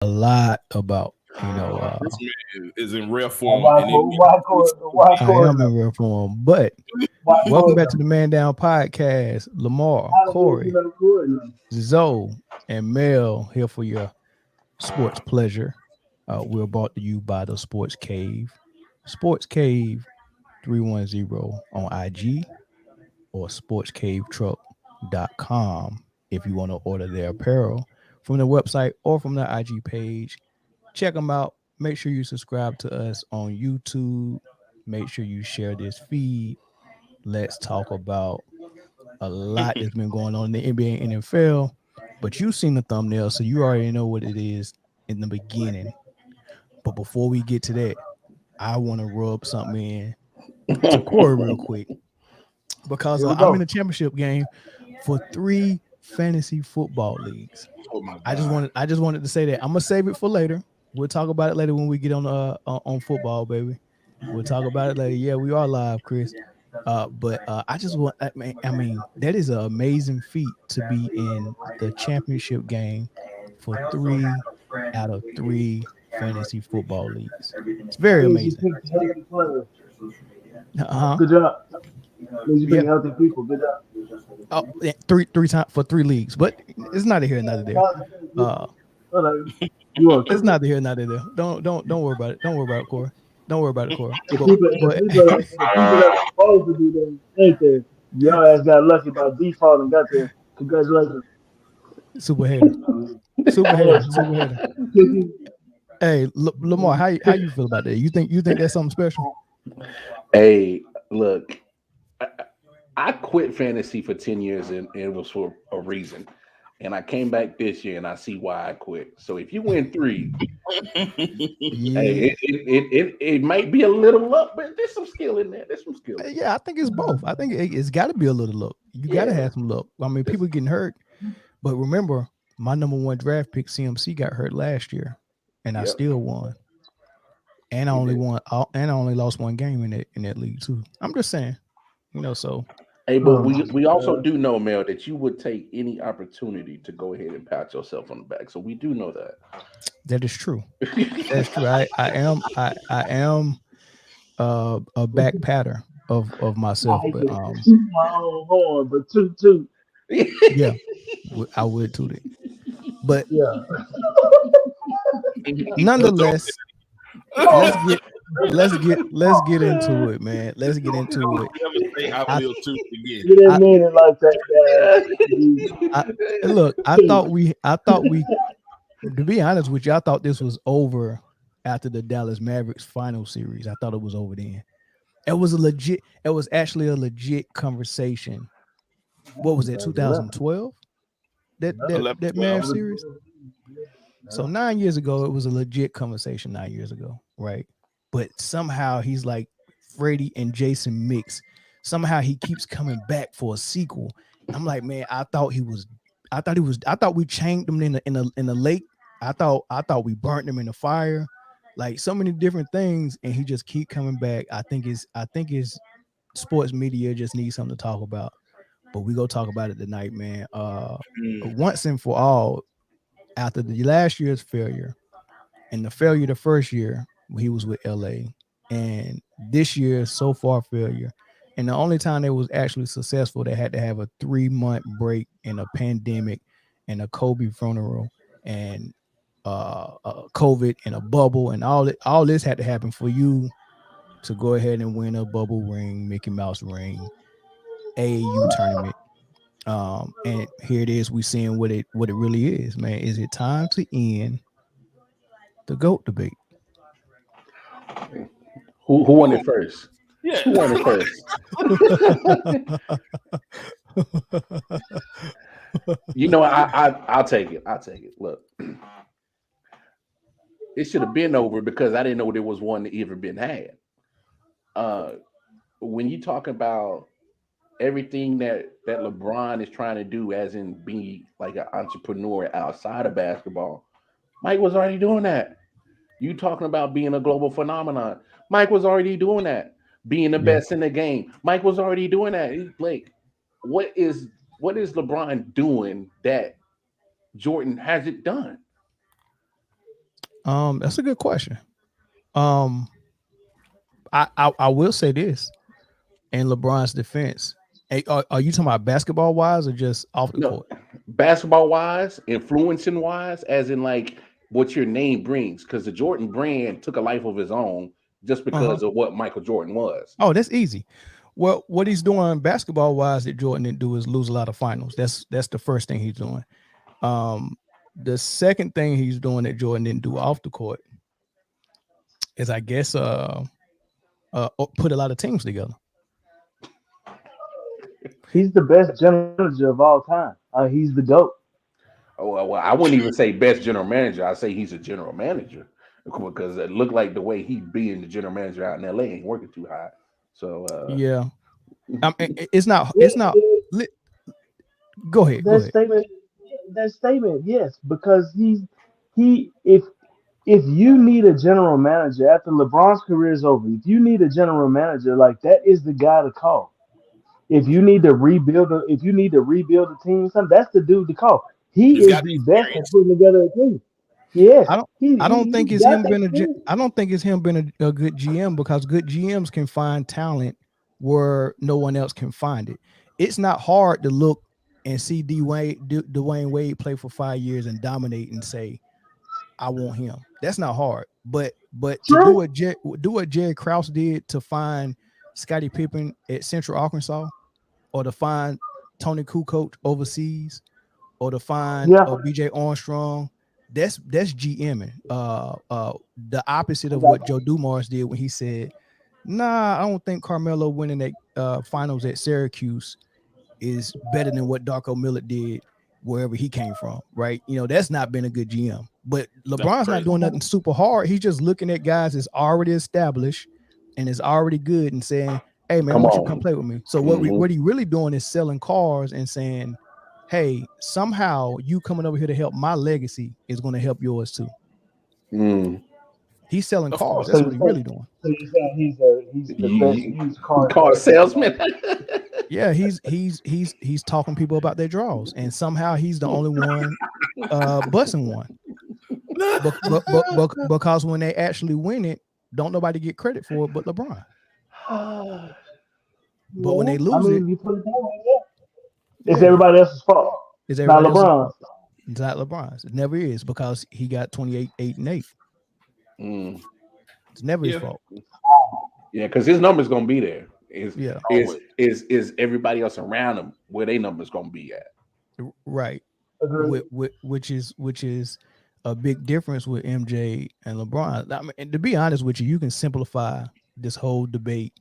a lot about, This man is in rare form, Why, and I am in real form. But welcome back to the Man Down Podcast. Lamar, Corey, Zoe, and Mel here for your sports pleasure. We're brought to you by the Sports Cave 310 on IG or sportscavetruck.com if you want to order their apparel from the website or from the IG page. Check them out. Make sure you subscribe to us on YouTube. Make sure you share this feed. Let's talk about a lot that's been going on in the NBA and NFL. But you've seen the thumbnail, so you already know what it is in the beginning. But before we get to that, I want to rub something in to Corey real quick because I'm in a championship game for 3 fantasy football leagues. oh my I just God. wanted to say that. I'm gonna save it for later. We'll talk about it later when we get on football, baby. We'll talk about it later. Yeah, we are live, Chris. But I just want. I mean, that is an amazing feat to be in the championship game for 3 out of 3 fantasy football leagues. It's very Means you amazing. picked healthy players. Uh-huh. Good job. Means you Yeah. picked healthy people. Good job. Oh, yeah, three times for 3 leagues, but it's neither here, neither there. Uh, You want it's neither here, neither there. Don't worry about it. Don't worry about it, Corey. Don't worry about it, Corey. the But people, but the people that are supposed to be there ain't there. Your ass got lucky by default and got there. Congratulations. super hater, super hater, super hater. Hey, Lamar, how you feel about that? You think that's something special? Hey, look, I, I quit fantasy for 10 years and it was for a reason. And I came back this year and I see why I quit. So if you win 3, Yeah, hey, it might be a little luck, but there's some skill in there. There's some skill in there. yeah. I think it's both. I think it's got to be a little luck. You got to Yeah. have some luck. I mean, people getting hurt, but remember, my number 1 draft pick, CMC, got hurt last year, and I Yep. still won. And I He only did. won, and I only lost 1 game in that league too. I'm just saying, so Hey, but we also do know, Mel, that you would take any opportunity to go ahead and pat yourself on the back. So we do know that. that is true. That's true. I am a back patter of myself, I but can toot my own horn, but toot. yeah, I would too. But Yeah. nonetheless, let's get let's get into it, man. Let's get into it. Never say I I, will too again. You didn't I, mean it like that, look. I guys. thought we. To be honest with you, I thought this was over after the Dallas Mavericks final series. I thought it was over then. It was a legit. It was actually a legit conversation. What was it? 2012. That that 11, that 12. Mav series. So 9 years ago, it was a legit conversation. 9 years ago, right? But somehow he's like Freddie and Jason mix. Somehow he keeps coming back for a sequel. I'm like, man, I thought we chained them in the lake. I thought we burnt them in the fire. Like so many different things, and he just keep coming back. I think it's sports media just needs something to talk about. But we go talk about it tonight, man. Once and for all, after the last year's failure and the failure the first year he was with LA, and this year so far failure. And the only time they was actually successful, they had to have a 3-month break in a pandemic and a Kobe funeral and COVID and a bubble and all this had to happen for you to go ahead and win a bubble ring, Mickey Mouse ring, AAU tournament. And here it is, we seeing what it really is, man. Is it time to end the GOAT debate? Who won it first? Yeah. Who won it first? I'll take it. I'll take it. Look, it should have been over because I didn't know there was one that even been had. Uh, when you talk about everything that LeBron is trying to do, as in be like an entrepreneur outside of basketball, Mike was already doing that. You talking about being a global phenomenon? Mike was already doing that. Being the Yeah. best in the game, Mike was already doing that. Like, what is LeBron doing that Jordan hasn't done? That's a good question. Um, I will say this in LeBron's defense. Hey, are you talking about basketball wise or just off the No, court? basketball wise, influencing wise, as in like what your name brings, because the Jordan brand took a life of his own just Uh-huh. because of what Michael Jordan was. Oh, that's easy. Well, what he's doing basketball wise that Jordan didn't do is lose a lot of finals. That's the first thing he's doing. Um, the second thing he's doing that Jordan didn't do off the court is, I guess, put a lot of teams together. He's the best general manager of all time. He's the GOAT. Oh, well, I wouldn't even say best general manager. I say he's a general manager because it looked like the way he being the general manager out in LA ain't working too hard. So Yeah, it's not. Yeah, It's not. Go ahead. Go that ahead. statement, that statement, yes, because he if you need a general manager after LeBron's career is over, if you need a general manager, like that is the guy to call. If you need to rebuild, if you need to rebuild a team, something that's the dude to call. He He's is got the the best at experience. putting together a team. Yes, I don't. I don't think he it's got him that been experience. I don't think it's him been a good GM because good GMs can find talent where no one else can find it. It's not hard to look and see Dwayne Wade play for 5 years and dominate and say, I want him. That's not hard. But to True. do what Jerry Krause did to find Scottie Pippen at Central Arkansas, or to find Tony Kukoc overseas, or to find Yeah, BJ Armstrong, that's GMing. The opposite I of got what Joe Dumars did when he said, "Nah, I don't think Carmelo winning that finals at Syracuse is better than what Darko Millet did wherever he came from." Right? That's not been a good GM. But That's LeBron's not crazy. doing nothing super hard. He's just looking at guys that's already established and is already good and saying, "Hey man, come won't you come on. play with me?" So Mhm. what he really doing is selling cars and saying, "Hey, somehow you coming over here to help my legacy is going to help yours too." Mm. He's selling Of cars. course. so That's you what he say really doing. so you saying he's the best You- used car car salesman salesman. alive. Yeah, he's talking people about their draws, and somehow he's the only one busting one. Because when they actually win it, don't nobody get credit for it but LeBron. But when Yeah, they I lose it, mean you put it that way, yeah. It's yeah, everybody else's fault. it's Not everybody else's LeBron's. fault. It's not LeBron's. It never is because he got 28, 8, and 8. Mm. It's never his Yeah, fault. Yeah, because his number's gonna be there. Is Yeah, is always. is everybody else around him where their number's gonna be at? right. Agreed. Which is a big difference with MJ and LeBron. I mean, and to be honest with you, you can simplify this whole debate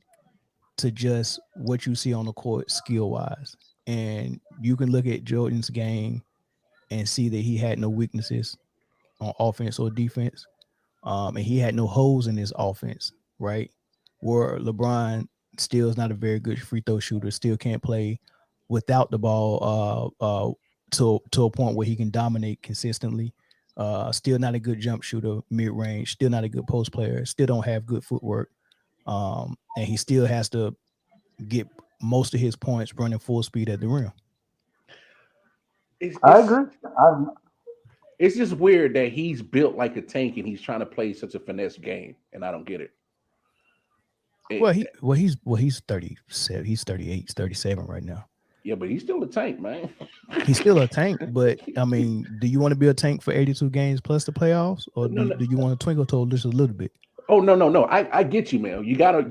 to just what you see on the court skill wise, and you can look at Jordan's game and see that he had no weaknesses on offense or defense, and he had no holes in his offense, right? Where LeBron still is not a very good free throw shooter, still can't play without the ball to a point where he can dominate consistently. Still not a good jump shooter, mid range. Still not a good post player. Still don't have good footwork, and he still has to get most of his points running full speed at the rim. It's I it's agree. I it's just weird that he's built like a tank and he's trying to play such a finesse game, and I don't get it. Well, It- he's 37. He's 38. He's 37 right now. yeah, but he's still a tank, man. He's still a tank, but I mean, do you want to be a tank for 82 games plus the playoffs, or No, no. do you want to twinkle toe just a little bit? Oh no. I get you, man. You gotta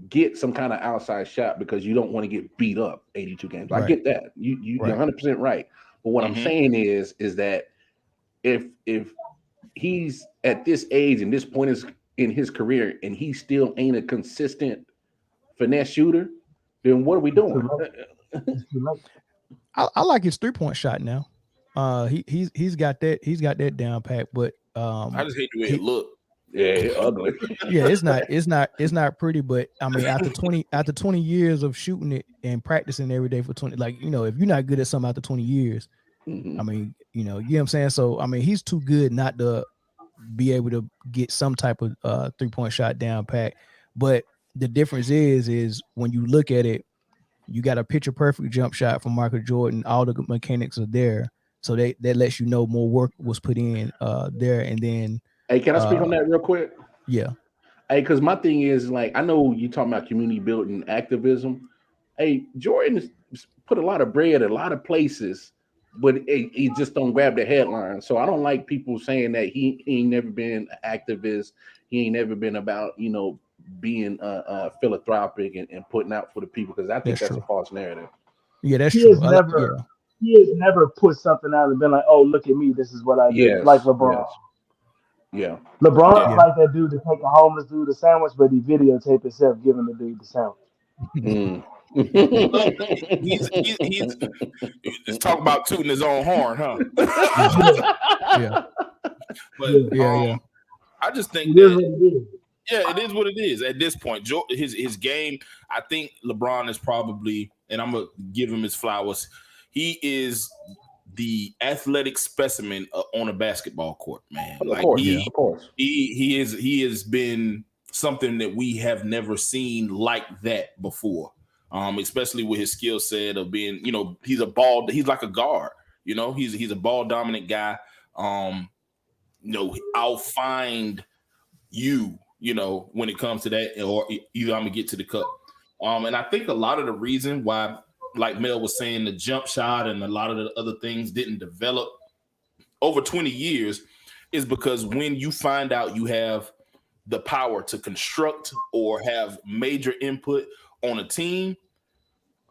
get some kind of outside shot because you don't want to get beat up 82 games. I Right, get that. You're right. 100% right. But what I'm Hmm. saying is that if he's at this age and this point is in his career and he still ain't a consistent finesse shooter, then what are we it's too doing? late. It's too late. I like his 3-point shot now. He's got that down pat, but I just hate the way it he look. Yeah, it ugly. yeah, it's not pretty, but I mean, after 20 years of shooting it and practicing every day for 20, like if you're not good at something after 20 years, I Mhm. mean, you know what I'm saying. So I mean, he's too good not to be able to get some type of 3-point shot down pat. But the difference is when you look at it, you got a picture perfect jump shot from Michael Jordan. All the mechanics are there, So that lets you know more work was put in there. And then, hey, can I speak on that real quick? Yeah. Hey, because my thing is, like, I know you talking about community building activism. Hey, Jordan has put a lot of bread a lot of places, but he just don't grab the headline. So I don't like people saying that he ain't never been an activist. He ain't never been about, being philanthropic and putting out for the people, because I think that's a false narrative. Yeah, that's He true. has never put something out and been like, "Oh, look at me, this is what I do." Like LeBron. Yeah. LeBron like that dude to take a homeless dude a sandwich, but he videotaped himself giving the dude the sandwich. He's talking about tooting his own horn, huh? Yeah. But I just think it is what it is at this point. His game, I think LeBron is probably, and I'm gonna give him his flowers, he is the athletic specimen on a basketball court, man. Of course. He has been something that we have never seen like that before. Especially with his skill set of being, he's like a guard, he's a ball dominant guy. I'll find you, when it comes to that, or either I'm gonna get to the cup. And I think a lot of the reason why, like Mel was saying, the jump shot and a lot of the other things didn't develop over 20 years is because when you find out you have the power to construct or have major input on a team,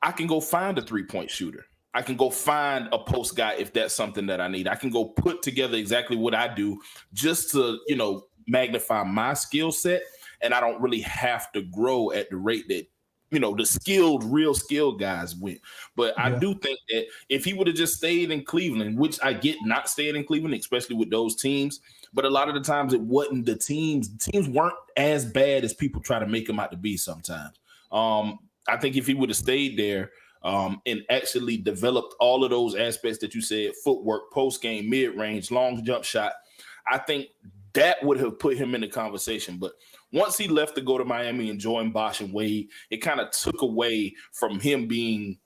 I can go find a 3-point shooter. I can go find a post guy if that's something that I need. I can go put together exactly what I do just to, magnify my skill set. And I don't really have to grow at the rate that, the real skilled guys went. But I do think that if he would have just stayed in Cleveland, which I get not staying in Cleveland, especially with those teams, but a lot of the times it wasn't the teams. Teams weren't as bad as people try to make them out to be sometimes. I think if he would have stayed there and actually developed all of those aspects that you said, footwork, post game, mid range, long jump shot, I think that would have put him in the conversation. But once he left to go to Miami and join Bosh and Wade, it kind of took away from him being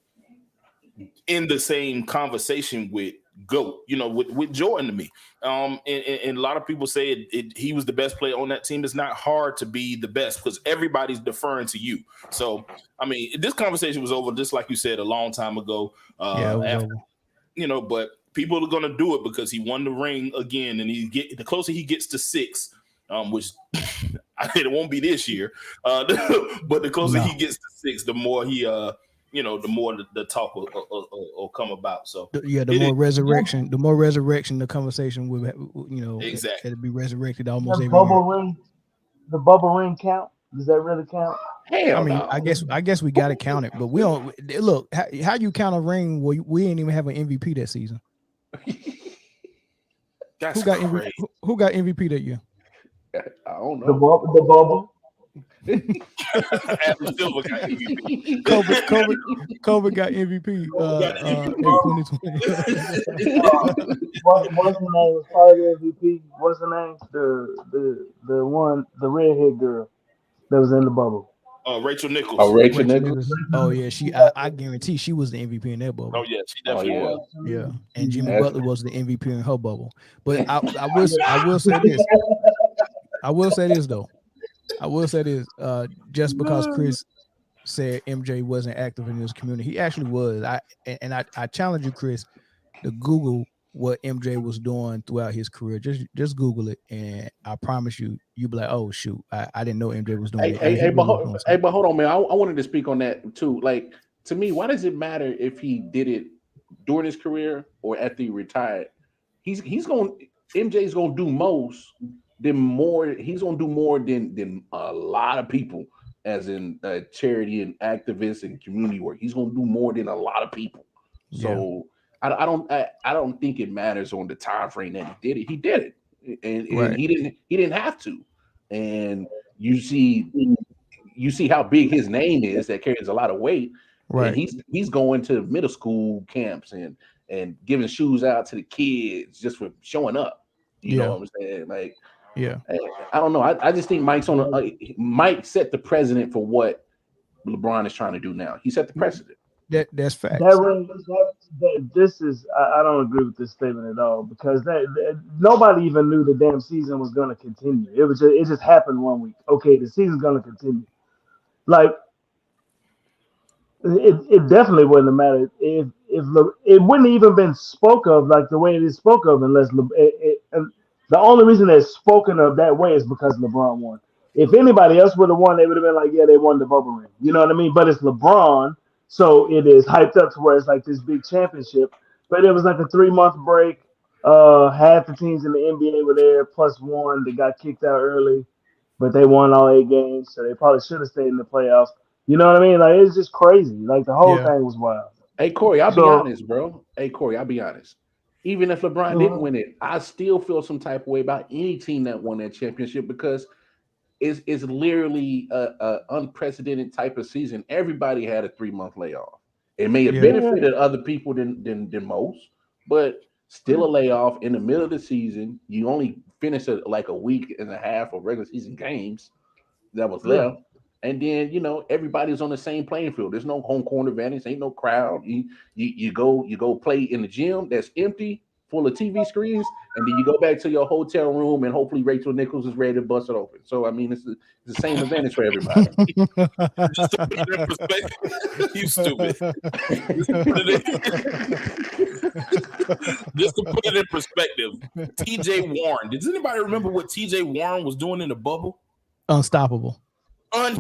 in the same conversation with GOAT, with Jordan to me. And a lot of people say he was the best player on that team. It's not hard to be the best because everybody's deferring to you. So, I mean, this conversation was over, just like you said, a long time ago. But people are going to do it because he won the ring again. And the closer he gets to 6, which it won't be this year, but the closer he gets to 6, the more he the more the talk will come about. So the more resurrection, the conversation will, exactly, it'll be resurrected almost every year. The bubble ring count? Does that really count? Hell, no. I guess we got to count it, but we don't. Look, how you count a ring? We ain't even have an MVP that season. That's crazy. Who got MVP that year? I don't know. The bubble. Adam Silver got MVP. COVID got MVP in 2020. What's the name? Was part of the MVP. What's the name? The one, the redhead girl that was in the bubble. Rachel Nichols. Rachel Nichols. Oh yeah, I guarantee she was the MVP in that bubble. Oh yeah, she definitely was. Yeah, and Jimmy Butler was the MVP in her bubble. But I will say this. I will say this though. Just because Chris said MJ wasn't active in his community, he actually was. I challenge you, Chris, to Google what MJ was doing throughout his career. Just Google it, and I promise you'll be like, oh shoot, I didn't know MJ was doing it. But hold on, man. I wanted to speak on that too. Like, to me, why does it matter if he did it during his career or after he retired? MJ's gonna do most. He's gonna do more than a lot of people, as in charity and activists and community work. He's gonna do more than a lot of people. So I don't think it matters on the time frame that he did it. He did it, and he didn't have to. And you see how big his name is. That carries a lot of weight. Right. And he's going to middle school camps and giving shoes out to the kids just for showing up. You know what I'm saying? Like. Yeah, I don't know. I just think Mike set the precedent for what LeBron is trying to do now. He set the precedent. That's That facts. ring, this is, I don't agree with this statement at all because nobody even knew the damn season was going to continue. It just happened one week. Okay, the season's going to continue. Like it definitely wouldn't have mattered it wouldn't even been spoke of like the way it is spoke of unless the only reason it's spoken of that way is because LeBron won. If anybody else would have won, they would have been like, yeah, they won the bubble ring. You know what I mean? But it's LeBron, so it is hyped up to where it's like this big championship. But it was like a 3 month break. Half the teams in the NBA were there, plus one that got kicked out early, but they won all 8 games, so they probably should have stayed in the playoffs. You know what I mean? Like it's just crazy. Like the whole Yeah. thing was wild. Hey Corey, I'll be So honest, bro. Hey Corey, I'll be honest. Even if LeBron didn't mhm. win it, I still feel some type of way about any team that won that championship because it's literally a unprecedented type of season. Everybody had a 3 month layoff. It may have Yeah. Yeah, benefited other people than most, but still a layoff in the middle of the season. You only finish like a week and a half of regular season games that was yeah. left. And then everybody's on the same playing field. There's no home court advantage. Ain't no crowd. You go play in the gym that's empty, full of TV screens, and then you go back to your hotel room and hopefully Rachel Nichols is ready to bust it open. So I mean, it's the same advantage for everybody. Just to put it in perspective, you stupid. Just to put it just to put it in perspective, T.J. Warren. Does anybody remember what T.J. Warren was doing in the bubble? Unstoppable.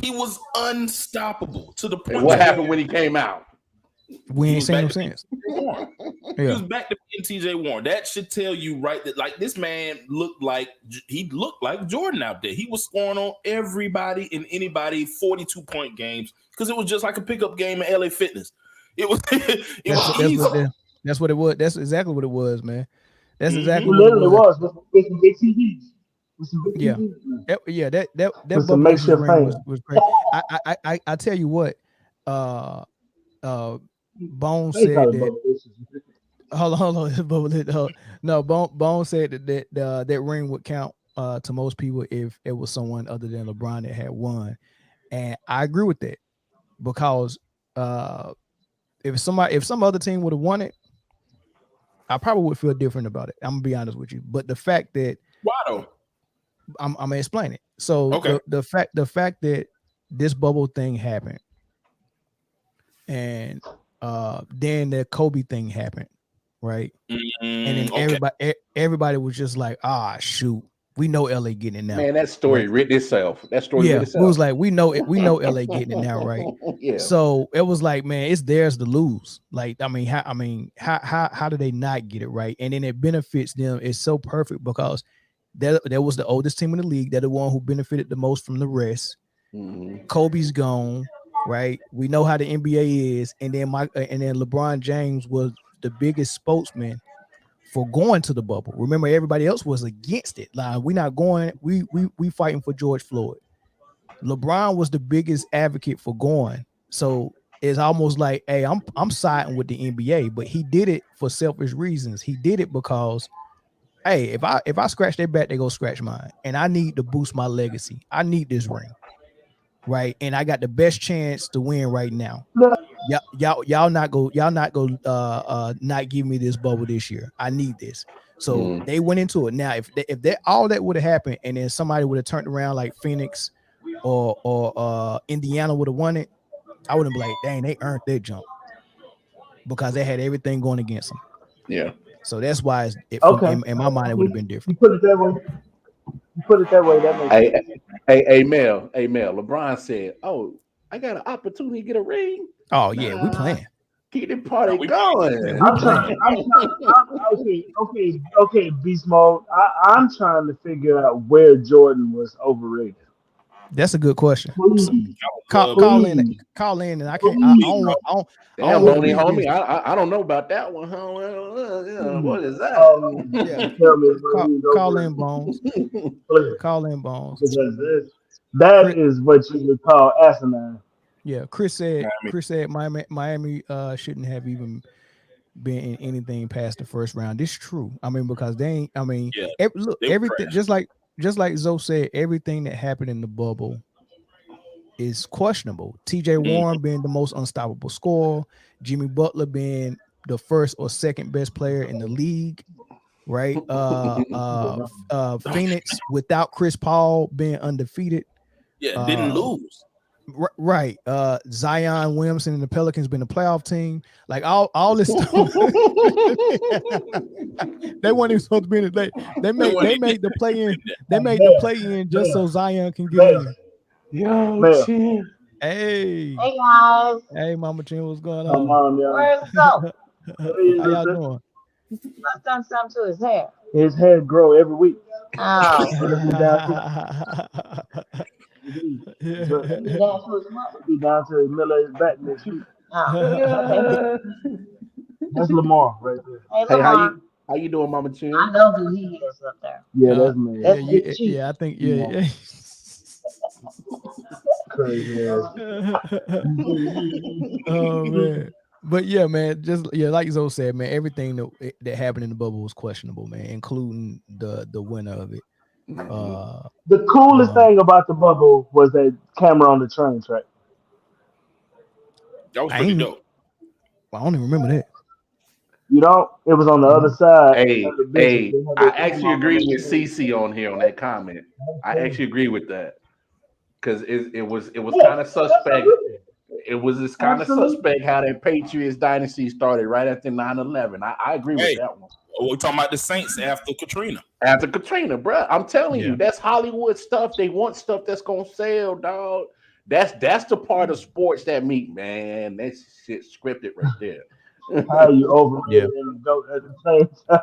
He was unstoppable to the And point what to happened when he came out? We he ain't was seen back no to being sense. T.J. Warren. He Yeah. was back to being T.J. Warren. That should tell you right that like this man looked like Jordan out there. He was scoring on everybody and anybody 42-point games because it was just like a pickup game in LA Fitness. It was easy. That's what it was. That's exactly what it was, man. That's Mm-hmm. exactly It what it literally was. was with some big TVs. With some big Yeah. TVs. Yeah, that With some bubble makeshift ring fans. was great. I tell you what, uh Bone They call said it that. bubble bitches. Hold on. No, Bone said that ring would count to most people if it was someone other than LeBron that had won, and I agree with that because if some other team would have won it, I probably would feel different about it. I'm gonna be honest with you, but the fact that Why though? I'm gonna explain it. So Okay. the fact that this bubble thing happened, and then the Kobe thing happened, right? And then Okay. everybody was just like, shoot, we know LA getting it now, Man, that story right? written itself. That story Yeah, written we was itself. like, we know LA getting it now, right? Yeah. So it was like, man, it's theirs to lose. Like, how do they not get it right? And then it benefits them. It's so perfect because that was the oldest team in the league. They're the one who benefited the most from the rest. Mhm. Kobe's gone, right? We know how the NBA is, and then LeBron James was the biggest spokesman for going to the bubble. Remember, everybody else was against it. Like, we not going. We fighting for George Floyd. LeBron was the biggest advocate for going. So it's almost like, hey, I'm siding with the NBA, but he did it for selfish reasons. He did it because, hey, if I scratch their back, they go scratch mine, and I need to boost my legacy. I need this ring, right? And I got the best chance to win right now. Y'all not go not give me this bubble this year. I need this. So they went into it. Now, if that all that would have happened, and then somebody would have turned around like Phoenix or Indiana would have won it, I wouldn't be like, dang, they earned their jump because they had everything going against them. Yeah. So that's why Okay. in my mind it would have been You different. put it that way. You put it that way. That makes sense. Hey, Mel. LeBron said, "Oh, I got an opportunity to get a ring. Oh yeah, we playing. Keep the party we- going." Yeah, we I'm playing. okay, Beast Mode. I'm trying to figure out where Jordan was overrated. That's a good question. Please, Call in, please. and I can't. I don't want. I Damn, don't want to Boney, be homie. busy. I don't know about that one. Huh? What is that? Yeah, Tell me where he's call in overrated. Bones. Please. Call in Bones. Because that Chris, is what you would call asinine. yeah, Chris said Miami shouldn't have even been in anything past the first round. This is true. I mean, because they ain't. I mean, Yeah, look, they were everything trash. just like Zoe said, everything that happened in the bubble is questionable. TJ Warren being the most unstoppable scorer, Jimmy Butler being the first or second best player in the league, right? Phoenix without Chris Paul being undefeated. Yeah, didn't lose. Right. Zion Williamson and the Pelicans been a playoff team. Like all this stuff. They weren't even supposed to be in it. They made the play in. They made the play in just so Zion can get in. Yo, Chin. Hey guys. Hey, Mama Chin, what's going Come on? on, y'all. Where's the soap? How y'all doing? I've done something to his hair. His hair grow every week. Oh. It'll be down to the middle of his back next week. Oh. That's Lamar right there. Hey, Hey, Lamar. how you doing, Mama Chin? I know who he is up there. Yeah, that's me. That's Big Chief. I think yeah. Crazy ass. Oh man. But yeah, man, just like Zoe said, man, everything that happened in the bubble was questionable, man, including the winner of it. The coolest thing about the bubble was that camera on the train track. That was pretty dope. I don't even remember that. You know, it was on the other side. Hey, I actually agree with CC on here on that comment. I actually agree with that because it was kind of suspect. It was this kind of suspect how that Patriots dynasty started right after 9/11. I agree with that one. We're talking about the Saints after Katrina. After Katrina, bro, I'm telling you, that's Hollywood stuff. They want stuff that's gonna sell, dog. That's the part of sports that meet, man. That shit scripted right there. How you overrated and go at the same time.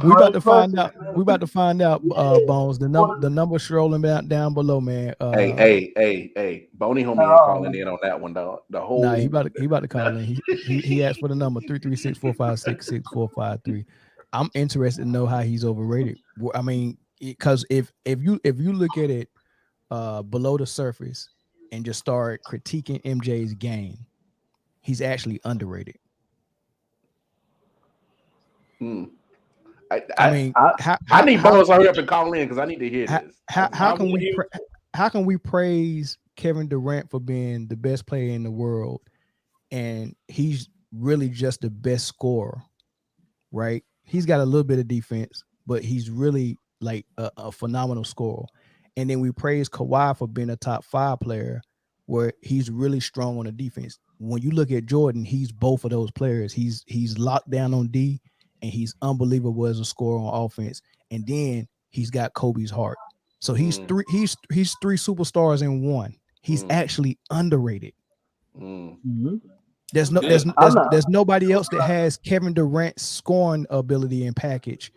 We about to find out. We about to find out, Bones. The number scrolling down below, man. Hey, Boney homie ain't calling in on that one, dog. The whole he about to call in. He asked for the number 336-456-6453. I'm interested to know how he's overrated. I mean, because if you look at it below the surface and just start critiquing MJ's game, he's actually underrated. I mean, I need Bones to hurry up and call in because I need to hear this. How can we praise Kevin Durant for being the best player in the world, and he's really just the best scorer, right? He's got a little bit of defense, but he's really like a phenomenal scorer. And then we praise Kawhi for being a top 5 player, where he's really strong on the defense. When you look at Jordan, he's both of those players. He's locked down on D, and he's unbelievable as a scorer on offense. And then he's got Kobe's heart. So he's three superstars in one. He's actually underrated. There's nobody else that has Kevin Durant's scoring ability and package,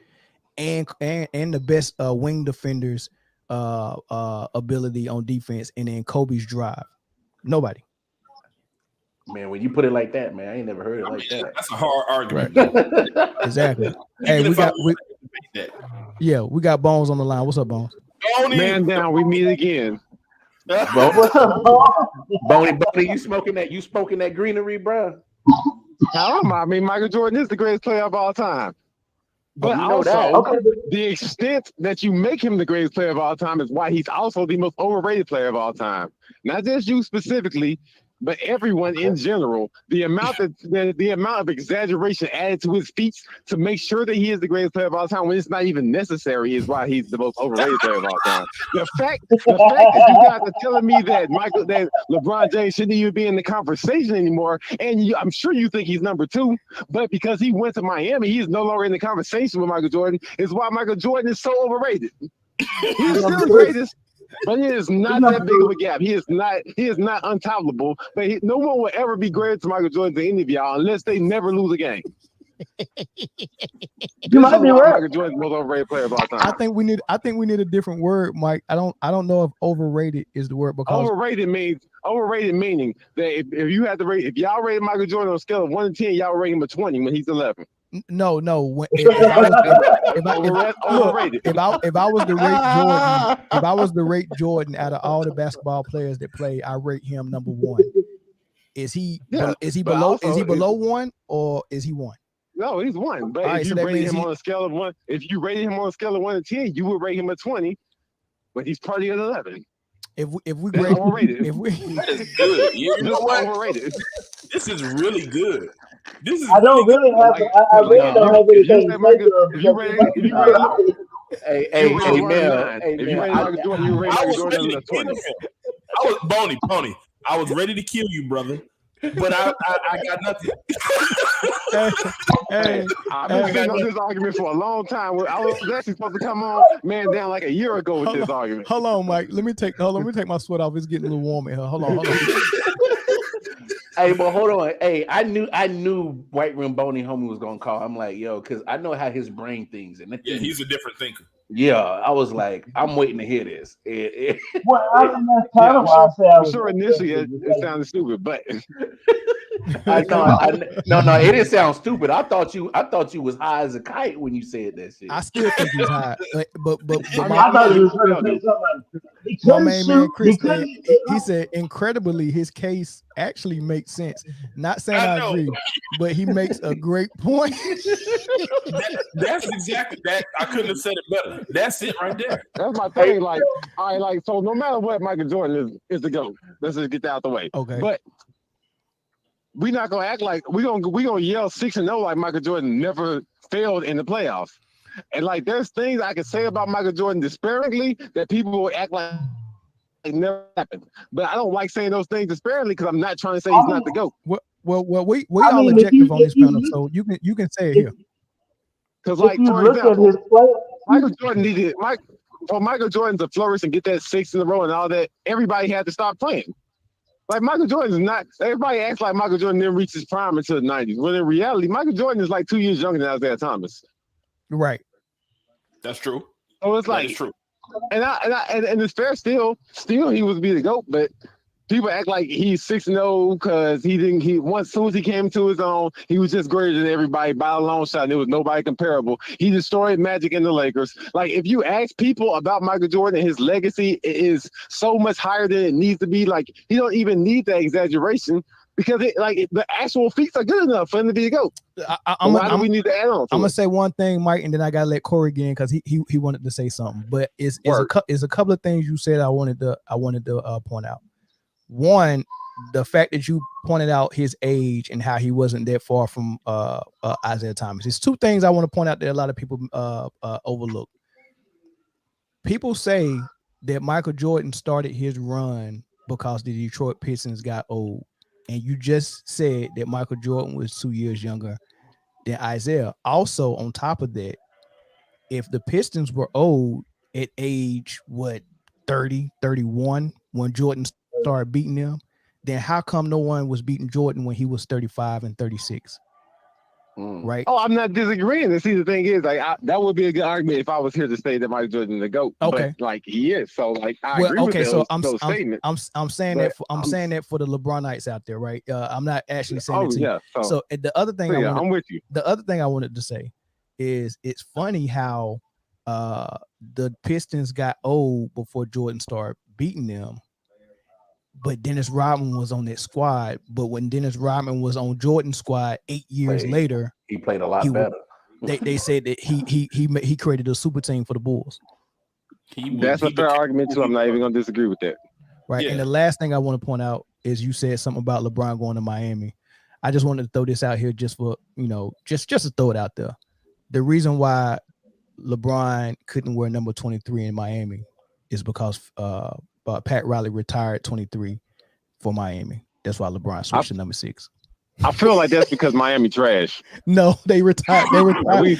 and the best wing defenders ability on defense, and then Kobe's drive. Nobody. Man, when you put it like that, man, I ain't never heard it like that. That's a hard argument. Right. Exactly. Hey, we got Bones on the line. What's up, Bones? Man down, we meet again. Boney, you smoking that greenery, bro? I mean, Michael Jordan is the greatest player of all time. But the extent that you make him the greatest player of all time is why he's also the most overrated player of all time. Not just you specifically, but everyone in general. The amount of exaggeration added to his feats to make sure that he is the greatest player of all time when it's not even necessary is why he's the most overrated player of all time. The fact that you guys are telling me that LeBron James shouldn't even be in the conversation anymore, and I'm sure you think he's number 2, but because he went to Miami, he's no longer in the conversation with Michael Jordan, is why Michael Jordan is so overrated. He's still the greatest. But it is not that big of a gap. He is not untoppable. But no one will ever be greater to Michael Jordan than any of y'all unless they never lose a game. You might be right. Michael Jordan's the most overrated player of all time. I think we need a different word, Mike. I don't know if overrated is the word, because overrated meaning that if y'all rated Michael Jordan on a scale of 1 to 10, y'all rate him a 20 when he's 11. No. If I was to rate Jordan out of all the basketball players that play, I rate him number 1. Is he below 1 or is he 1? No, he's 1. But if you rated him on a scale of 1 to 10, you would rate him a 20. but he's probably an 11. If we That's grade, overrated. if we That is good. You know That's what? overrated. This is really good. This is I don't really really have. Like, I really like don't have if you anything say to say Michael, to him if you because rated, if you rated, Hey, you hey, rated hey, LeBron a Mel. 9. Hey, If you Mel. rated Michael Jordan, you rate I Michael was Jordan ready as to a kill 20. him. I was Pony. I was ready to kill you, brother. But I got nothing. hey, Hey, hey, I've been hey, sitting on this argument for a long time. I was actually supposed to come on man down like a year ago with this argument. hold on, Mike. Let me take my sweat off. It's getting a little warm in here. Hold on. Hey, but hold on. Hey, I knew White Room Boney Homie was gonna call. I'm like, yo, because I know how his brain thinks, and Yeah, he's a different thinker. yeah, I was like, I'm waiting to hear this. Well, I mean, that's Yeah, kind of why I say I I'm was sure initially it interested. sounded stupid, but No, it didn't sound stupid. I thought you was high as a kite when you said that shit. I still think he's high, but I mean, I thought he was we going all to say do. something. He my couldn't main man shoot. Chris He couldn't. he said incredibly his case actually makes sense. Not saying I know. agree, but he makes a great point. That's exactly that. I couldn't have said it better. That's it right there. That's my thing. Like, all right, like, so no matter what, Michael Jordan is the GOAT. Let's just get that out the way. Okay. But we're not gonna act like we gonna yell 6-0 like Michael Jordan never failed in the playoffs. And like, there's things I can say about Michael Jordan disparagingly that people will act like it never happened. But I don't like saying those things disparagingly because I'm not trying to say he's not the GOAT. Well, we I all mean, objective on this if panel, you so you can say it here. Because, if like, you for look at example, his play, Michael Jordan needed for Michael Jordan to flourish and get that 6 in a row and all that. Everybody had to stop playing. Like, Michael Jordan is not. Everybody acts like Michael Jordan didn't reach his prime until the 90s. When in reality, Michael Jordan is like 2 years younger than Isaiah Thomas. Right. That's true. So it's That like, is true. and it's fair still he would be the GOAT, but people act like he's 6-0 because as soon as he came to his own, he was just greater than everybody by a long shot, and there was nobody comparable. He destroyed Magic and the Lakers. Like, if you ask people about Michael Jordan, his legacy is so much higher than it needs to be. Like, he don't even need that exaggeration because the actual feats are good enough for him to be a GOAT. Why do we need to add on? I'm gonna say one thing, Mike, and then I gotta let Corey again because he wanted to say something. But it's a couple of things you said I wanted to point out. One, the fact that you pointed out his age and how he wasn't that far from Isaiah Thomas. It's two things I want to point out that a lot of people overlook. People say that Michael Jordan started his run because the Detroit Pistons got old. And you just said that Michael Jordan was 2 years younger than Isaiah. Also, on top of that, if the Pistons were old at age, 30, 31, when Jordan started beating them, then how come no one was beating Jordan when he was 35 and 36? Right? Oh, I'm not disagreeing. And see, the thing is, like, that would be a good argument if I was here to say that Michael Jordan is the GOAT. Okay, but, like, he is. So, like, I agree with those statements. I'm saying that I'm saying that for the LeBronites out there, right? I'm not actually saying it to you. So the other thing I'm with you. The other thing I wanted to say is it's funny how the Pistons got old before Jordan started beating them. But Dennis Rodman was on that squad. But when Dennis Rodman was on Jordan's squad 8 years later, he played a lot better. They said that he created a super team for the Bulls. That's a fair argument too. I'm not even gonna disagree with that. Right. Yeah. And the last thing I want to point out is you said something about LeBron going to Miami. I just wanted to throw this out here just for, just to throw it out there. The reason why LeBron couldn't wear number 23 in Miami is because Pat Riley retired 23 for Miami. That's why LeBron switched to number 6. I feel like that's because Miami trash. No, they retired. They retired. we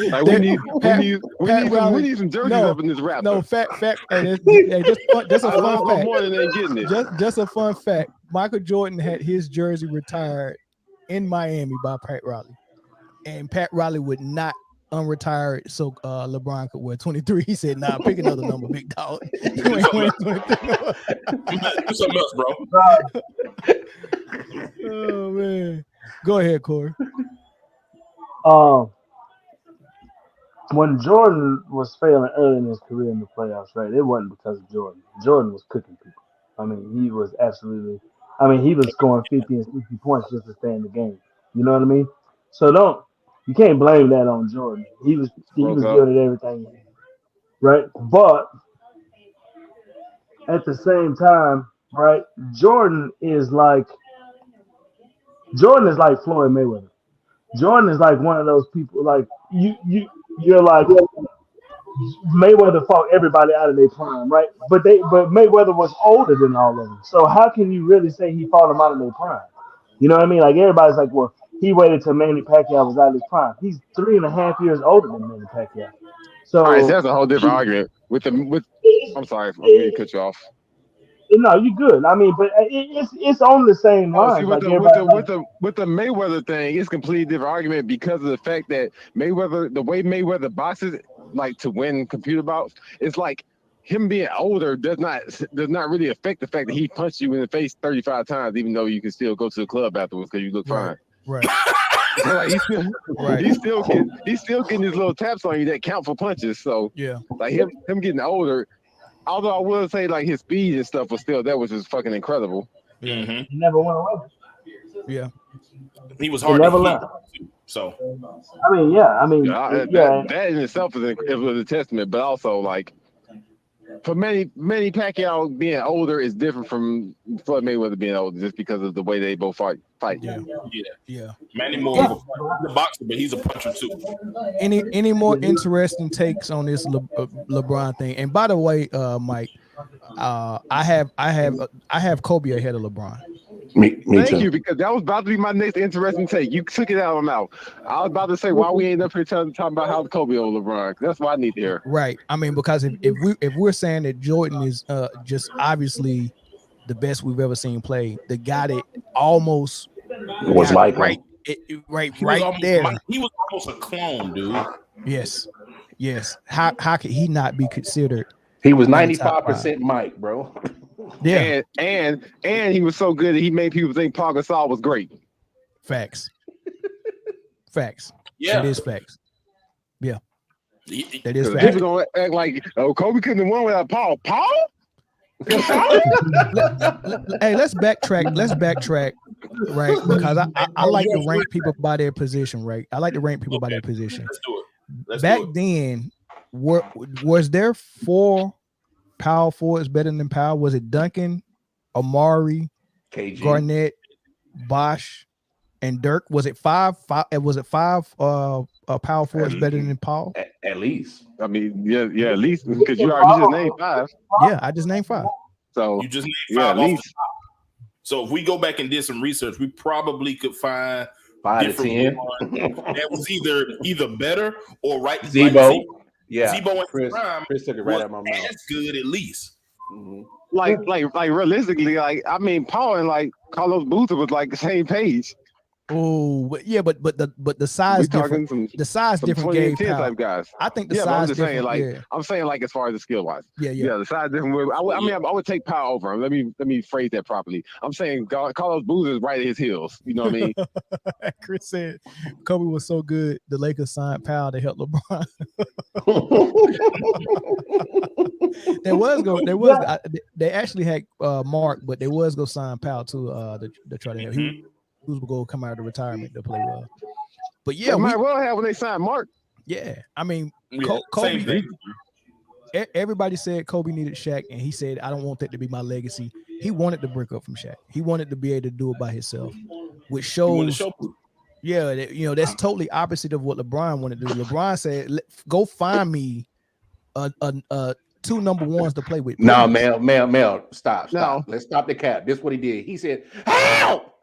need some jerseys up in this rap. No, fact. And just a fun fact. More than they getting it. Just a fun fact. Michael Jordan had his jersey retired in Miami by Pat Riley, and Pat Riley would not unretire it so LeBron could wear 23. He said, "Nah, pick another number, big dog." You ain't wearing 23. Do something else, bro. Oh man, go ahead, Corey. When Jordan was failing early in his career in the playoffs, right? It wasn't because of Jordan. Jordan was cooking people. I mean, he was absolutely. I mean, he was scoring 50 and 60 points just to stay in the game. You know what I mean? So you can't blame that on Jordan. He was good at everything, right? But at the same time, right? Jordan is like Floyd Mayweather. Jordan is like one of those people. Like you're like Mayweather fought everybody out of their prime, right? But Mayweather was older than all of them. So how can you really say he fought them out of their prime? You know what I mean? Like everybody's like, well, he waited till Manny Pacquiao was out of his prime. He's 3.5 years older than Manny Pacquiao. All right, so So that's a whole different argument. I'm sorry, I'm going to cut you off. no, you good. I mean, but it's on the same Oh, see, lines. Like everybody, with the Mayweather thing, it's a completely different argument because of the fact that Mayweather, the way Mayweather boxes, like to win computer bouts, it's like him being older does not really affect the fact that he punched you in the face 35 times, even though you can still go to the club afterwards because you look fine. Right. So like he's still getting his little taps on you that count for punches. So Yeah. like him getting older. Although I will say, like his speed and stuff was just fucking incredible. Mm-hmm. he never went away. Yeah. He was He hard never to hit. left. So I mean, yeah. I mean, That in itself is a testament, but also like for Manny Pacquiao being older is different from Floyd Mayweather being older, just because of the way they both fight. Yeah. Manny Moore is a boxer, but he's a puncher too. Any more interesting takes on this LeBron thing? And by the way, Mike, I have Kobe ahead of LeBron. Me Thank too. you, because that was about to be my next interesting take. You took it out of my mouth. I was about to say why we ain't up here talking about how Kobe over LeBron. That's what I need to hear. Right. I mean, because if we're saying that Jordan is just obviously the best we've ever seen play, the guy that almost Was like right there. He was almost a clone, dude. Yes. How could he not be considered? he was 95% Mike, bro. Yeah. And he was so good that he made people think Paul Gasol was great. Facts. Yeah, That is facts. Yeah. He- That is People facts. gonna act like, oh, Kobe couldn't have won without Paul. Paul? Hey, let's backtrack, right? Because I like to rank people by their position, right? I like to rank people by their position. Let's do it. Back then, was there 4 power forwards better than Powell? Was it Duncan, Amari, KG. Garnett, Bosh, and Dirk? Was it 5? Was it 5 power forwards better than Paul? At least. I mean, yeah, at least because you already just named 5. Yeah, I just named 5. So You just need yeah, 5 at off least. the top. So if we go back and did some research, we probably could find 5 to different 10. one that was either better or right. Zebo. Yeah. Zebo and Chris took it right out of my mouth. That's good at least. Mhm. Like realistically, like I mean, Paul and like Carlos Boozer was like the same page. Oh, but yeah, but the size We talking different. some The size different 20 and gave 10 Powell. type guys. I think the Yeah, but I'm size just different. saying, like I'm saying, like as far as the skill wise. Yeah. The size different. I mean, I would take Powell over him. Let me phrase that properly. I'm saying Carlos Boozer is right at his heels. You know what I mean? Chris said Kobe was so good, the Lakers signed Powell to help LeBron. They actually had Mark, but they was gonna sign Powell to try to help. He was gonna come out of retirement to play well. But yeah, They might well have when they signed Mark. yeah. I mean, Yeah, Kobe. same thing. Everybody said Kobe needed Shaq, and he said, "I don't want that to be my legacy." He wanted to break up from Shaq. He wanted to be able to do it by himself, which You want to shows. show Yeah, that's totally opposite of what LeBron wanted to do. LeBron said, "Go find me 2 number ones to play with." No, please." Mel, stop. No. Let's stop the cap. This is what he did. He said, help!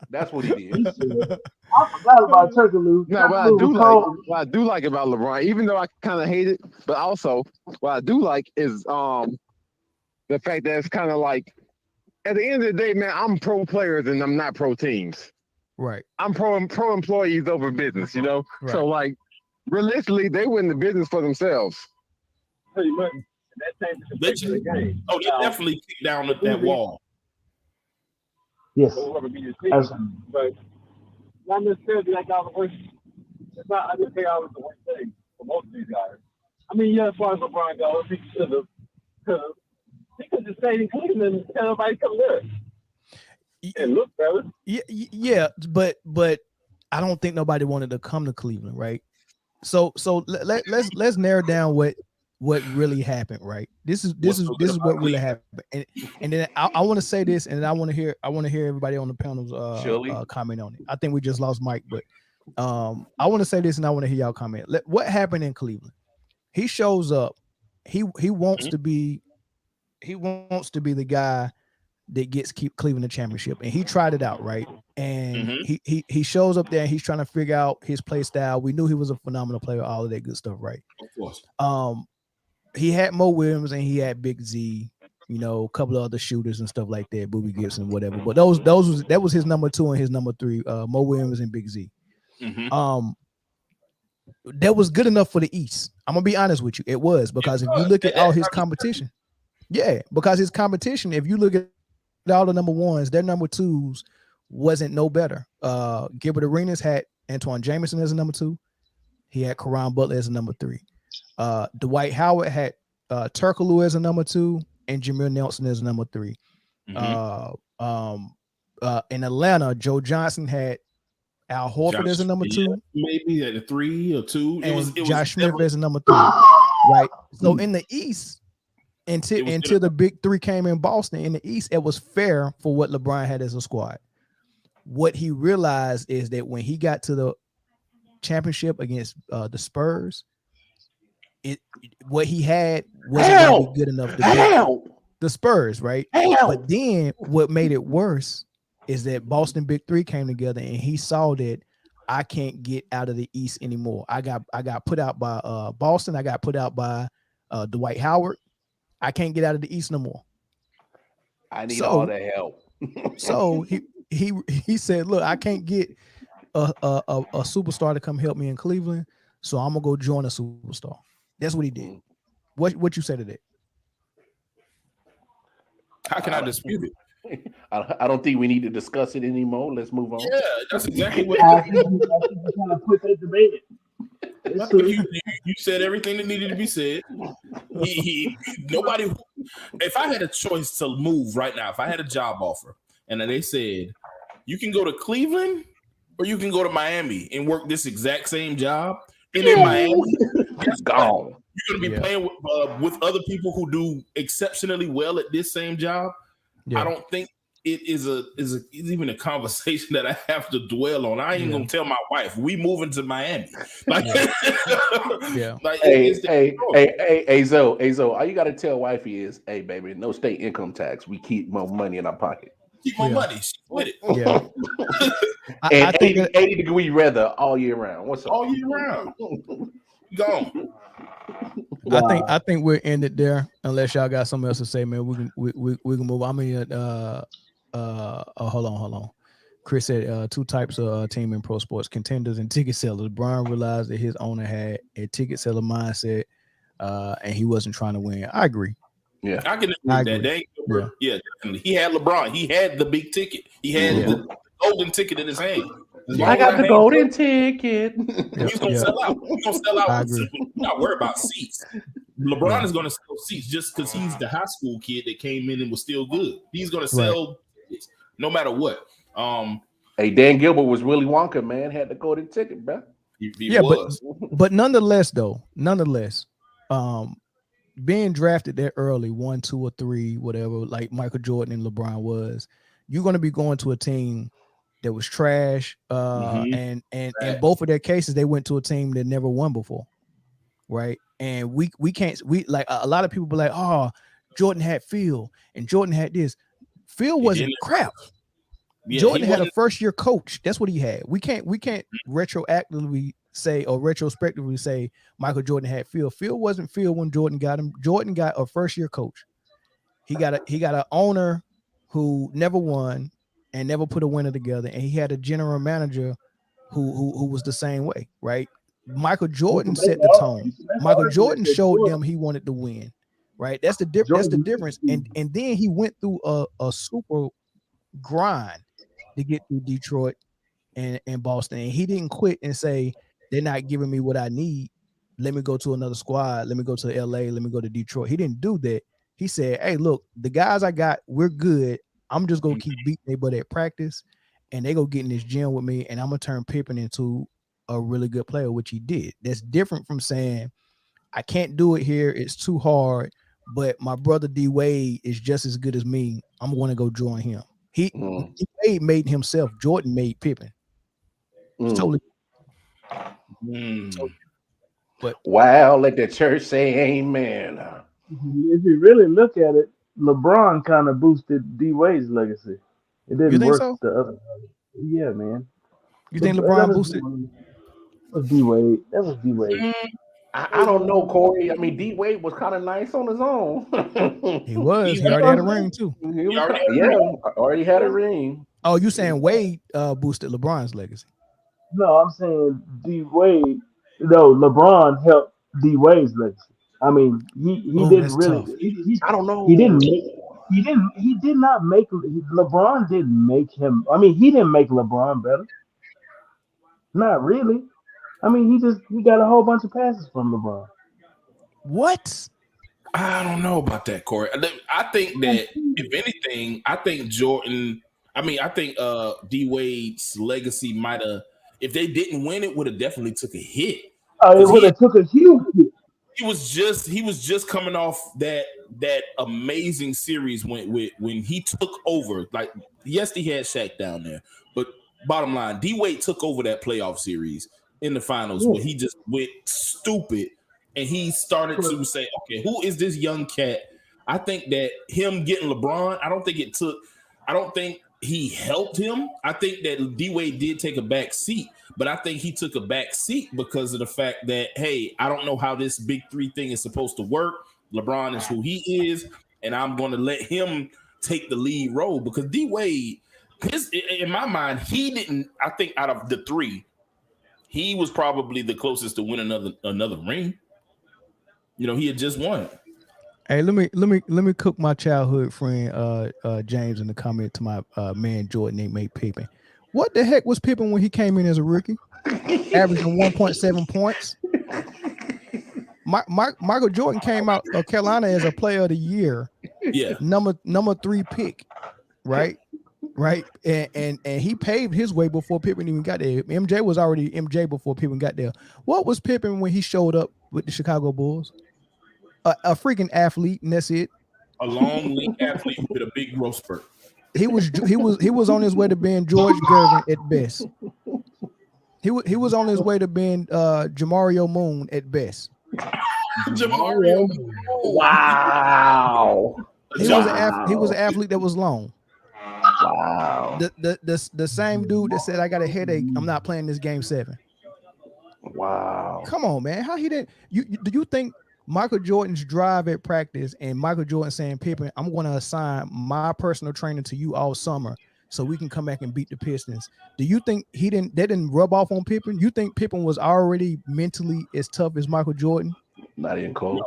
That's what he did. I forgot about Turkaloo. No, what I do like about LeBron, even though I kind of hate it, but also what I do like is the fact that it's kind of like at the end of the day, man, I'm pro players and I'm not pro teams. Right. I'm pro employees over business, you know? Right. So like realistically, they win the business for themselves. Pretty much. That changes the face of the game. Oh, they definitely kicked down that wall. Yes. Whoever beat his team. Absolutely. But not necessarily like I was worst. It's not. I didn't think I was the worst thing for most of these guys. I mean, yeah, as far as LeBron goes, he could have stayed in Cleveland and everybody come there. And look, fellas. Yeah, but I don't think nobody wanted to come to Cleveland, right? So let's narrow down what really happened, right? This is What's so good what about really Cleveland? happened. And then I want to say this, and I want to hear everybody on the panel's Surely. comment on it. I think we just lost Mike, but I want to say this, and I want to hear y'all comment. What happened in Cleveland? He shows up. He wants to be the guy that gets keep Cleveland the championship, and he tried it out, right? And he shows up there and he's trying to figure out his play style. We knew he was a phenomenal player, all of that good stuff, right? Of course. He had Mo Williams and he had Big Z, you know, a couple of other shooters and stuff like that, Booby Gibson, whatever. But that was his number 2 and his number 3, Mo Williams and Big Z. That was good enough for the East. I'm gonna be honest with you, it was, because if you look at all his competition, because his competition, if you look at all the number 1s, their number 2s wasn't no better. Gilbert Arenas had Antoine Jameson as a number 2. He had Karan Butler as a number 3. Dwight Howard had Turkoglu as a number 2 and Jameer Nelson as a number 3. In Atlanta, Joe Johnson had Al Horford as a number 2, maybe at a 3 or 2. and It was Josh Smith never, as a number 3. Right. So in the East, until the big 3 came in Boston, in the East, it was fair for what LeBron had as a squad. What he realized is that when he got to the championship against the Spurs, what he had wasn't going to be good enough to beat the Spurs, right? But then what made it worse is that Boston Big 3 came together and he saw that I can't get out of the East anymore. I got put out by Boston. I got put out by Dwight Howard. I can't get out of the East no more. I need all the help. So he said, look, I can't get a superstar to come help me in Cleveland, so I'm gonna go join a superstar. That's what he did. What you say to that? How can I dispute it? I don't think we need to discuss it anymore. Let's move on. Yeah, that's exactly what I think you kind of put that debate. you said everything that needed to be said. Nobody. If I had a choice to move right now, if I had a job offer, and they said you can go to Cleveland or you can go to Miami and work this exact same job, and in Miami, it's gone. You're going to be playing with other people who do exceptionally well at this same job. I don't think it is even a conversation that I have to dwell on. I ain't gonna tell my wife we moving to Miami. Like, hey, Zo, all you gotta tell wifey is, hey, baby, no state income tax. We keep more money in our pocket. Keep more money. She's with it. Yeah. And I think 80-degree weather all year round. What's up? All year round. Gone. Wow. I think we're ended there. Unless y'all got something else to say, man, we can move. I mean, hold on. Chris said 2 types of team in pro sports: contenders and ticket sellers. Brian realized that his owner had a ticket seller mindset, and he wasn't trying to win. I agree. Yeah, I can agree with that. Yeah, he had LeBron. He had the big ticket. He had the golden ticket in his hand. I got the golden ticket. He's gonna sell out. He's gonna sell out. We're not worried about seats. LeBron is gonna sell seats just because he's the high school kid that came in and was still good. He's gonna sell no matter what. Hey, Dan Gilbert was Willy Wonka, man. Had the golden ticket, bro. He was. But nonetheless, being drafted there early, 1, 2, or 3, whatever, like Michael Jordan and LeBron was, you're gonna be going to a team that was trash, and in both of their cases, they went to a team that never won before, right? And we can't like a lot of people be like, oh, Jordan had Phil and Jordan had this. Phil wasn't crap. Jordan had a first-year coach. That's what he had. We can't retroactively say or retrospectively say Michael Jordan had Phil. Phil wasn't Phil when Jordan got him. Jordan got a first-year coach. He got an owner who never won and never put a winner together, and he had a general manager who was the same way, right? Michael Jordan set the tone. Michael Jordan showed them he wanted to win, right? That's the difference. That's the difference. And then he went through a super grind to get through Detroit and Boston, and he didn't quit and say they're not giving me what I need. Let me go to another squad. Let me go to LA. Let me go to Detroit. He didn't do that. He said, hey, look, the guys I got, we're good. I'm just gonna keep beating their butt at practice, and they go get in this gym with me, and I'm gonna turn Pippen into a really good player, which he did. That's different from saying I can't do it here. It's too hard. But my brother D Wade is just as good as me. I'm going to go join him. D Wade made himself. Jordan made Pippen. It's totally. But wow, let the church say amen. If you really look at it, LeBron kind of boosted D Wade's legacy. It didn't work so? the other way. Yeah, man. You think LeBron boosted? That was D Wade. That was D Wade. I don't know, Corey. I mean, D Wade was kind of nice on his own. He was. He already had a ring too. Already had a ring. Oh, you saying Wade boosted LeBron's legacy? No, I'm saying D Wade. No, LeBron helped D Wade's legacy. I mean, he didn't really. I don't know. He didn't. He did not make LeBron. Didn't make him. I mean, he didn't make LeBron better. Not really. I mean, he got a whole bunch of passes from LeBron. What? I don't know about that, Corey. I think that if anything, I think Jordan. I mean, I think D Wade's legacy might have. If they didn't win, it would have definitely took a hit. It would have took a huge hit. He was just coming off that amazing series when he took over. Like, yes, he had Shaq down there, but bottom line, D Wade took over that playoff series in the finals where he just went stupid and he started to say, okay, who is this young cat? I think that him getting LeBron, I don't think he helped him. I think that D Wade did take a back seat, but I think he took a back seat because of the fact that, hey, I don't know how this big three thing is supposed to work. LeBron is who he is, and I'm going to let him take the lead role because D Wade, in my mind, he didn't. I think out of the three, he was probably the closest to win another ring. You know, he had just won. Hey, let me cook my childhood friend James in the comment to my man Jordan named Mate Pippen. What the heck was Pippen when he came in as a rookie? Averaging 1.7 points. Michael Jordan came out of Carolina as a player of the year. Yeah. Number 3 pick. Right? And he paved his way before Pippen even got there. MJ was already MJ before Pippen got there. What was Pippen when he showed up with the Chicago Bulls? A freaking athlete, and that's it. A long league athlete with a big growth spurt. He was on his way to being George Gervin at best. He was on his way to being Jamario Moon at best. Jamario. Wow. He was an athlete that was long. Wow. The same dude that said, I got a headache, I'm not playing this game 7. Wow. Come on, man. How he didn't do you think Michael Jordan's drive at practice and Michael Jordan saying, Pippen, I'm going to assign my personal trainer to you all summer so we can come back and beat the Pistons. Do you think that didn't rub off on Pippen? You think Pippen was already mentally as tough as Michael Jordan? Not even close.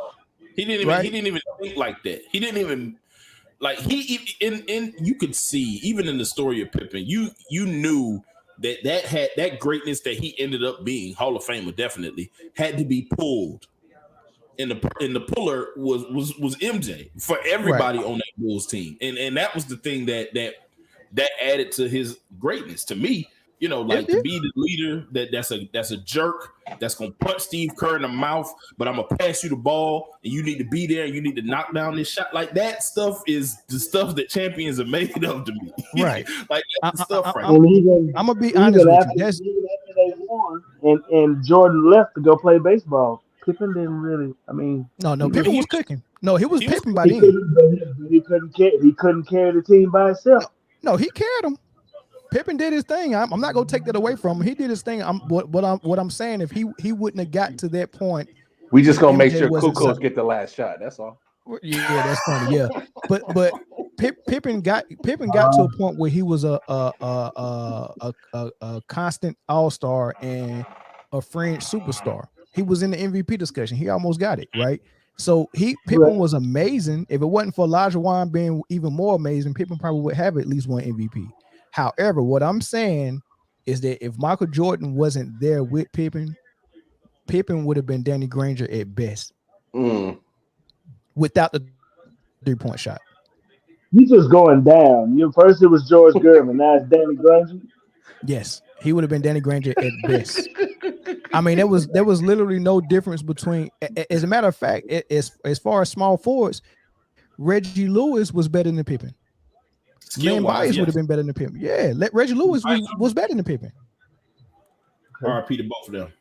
He didn't even think like that. He didn't even like you could see even in the story of Pippen, you knew that greatness that he ended up being, Hall of Famer definitely, had to be pulled. And the puller was MJ for everybody on that Bulls team, and that was the thing that added to his greatness. To me, you know, like to be the leader that's a jerk that's gonna punch Steve Kerr in the mouth, but I'm gonna pass you the ball and you need to be there. And you need to knock down this shot. Like that stuff is the stuff that champions are made of to me. Right? Like that's the stuff. Right? I'm gonna be honest with you. That's they won, and Jordan left to go play baseball. Pippen didn't really. I mean, no. Pippen was cooking. No, he was Pippen by then. He couldn't carry the team by himself. No, he carried him. Pippen did his thing. I'm not gonna take that away from him. He did his thing. What I'm saying, if he wouldn't have got to that point, we just gonna make sure Kukoc get the last shot. That's all. Yeah, that's funny. Yeah, but Pippen got to a point where he was a constant all-star and a fringe superstar. He was in the MVP discussion. He almost got it, right? So Pippen was amazing. If it wasn't for Elijah Wan being even more amazing, Pippen probably would have at least one MVP. However, what I'm saying is that if Michael Jordan wasn't there with Pippen would have been Danny Granger at best. Without the 3-point shot. You just going down. First it was George Gervin, now it's Danny Granger. Yes, he would have been Danny Granger at best. I mean, there was literally no difference between. As a matter of fact, as far as small forwards, Reggie Lewis was better than Pippen. Len Bias would have been better than Pippen. Yeah, Reggie Lewis was better than Pippen. RP to both of them.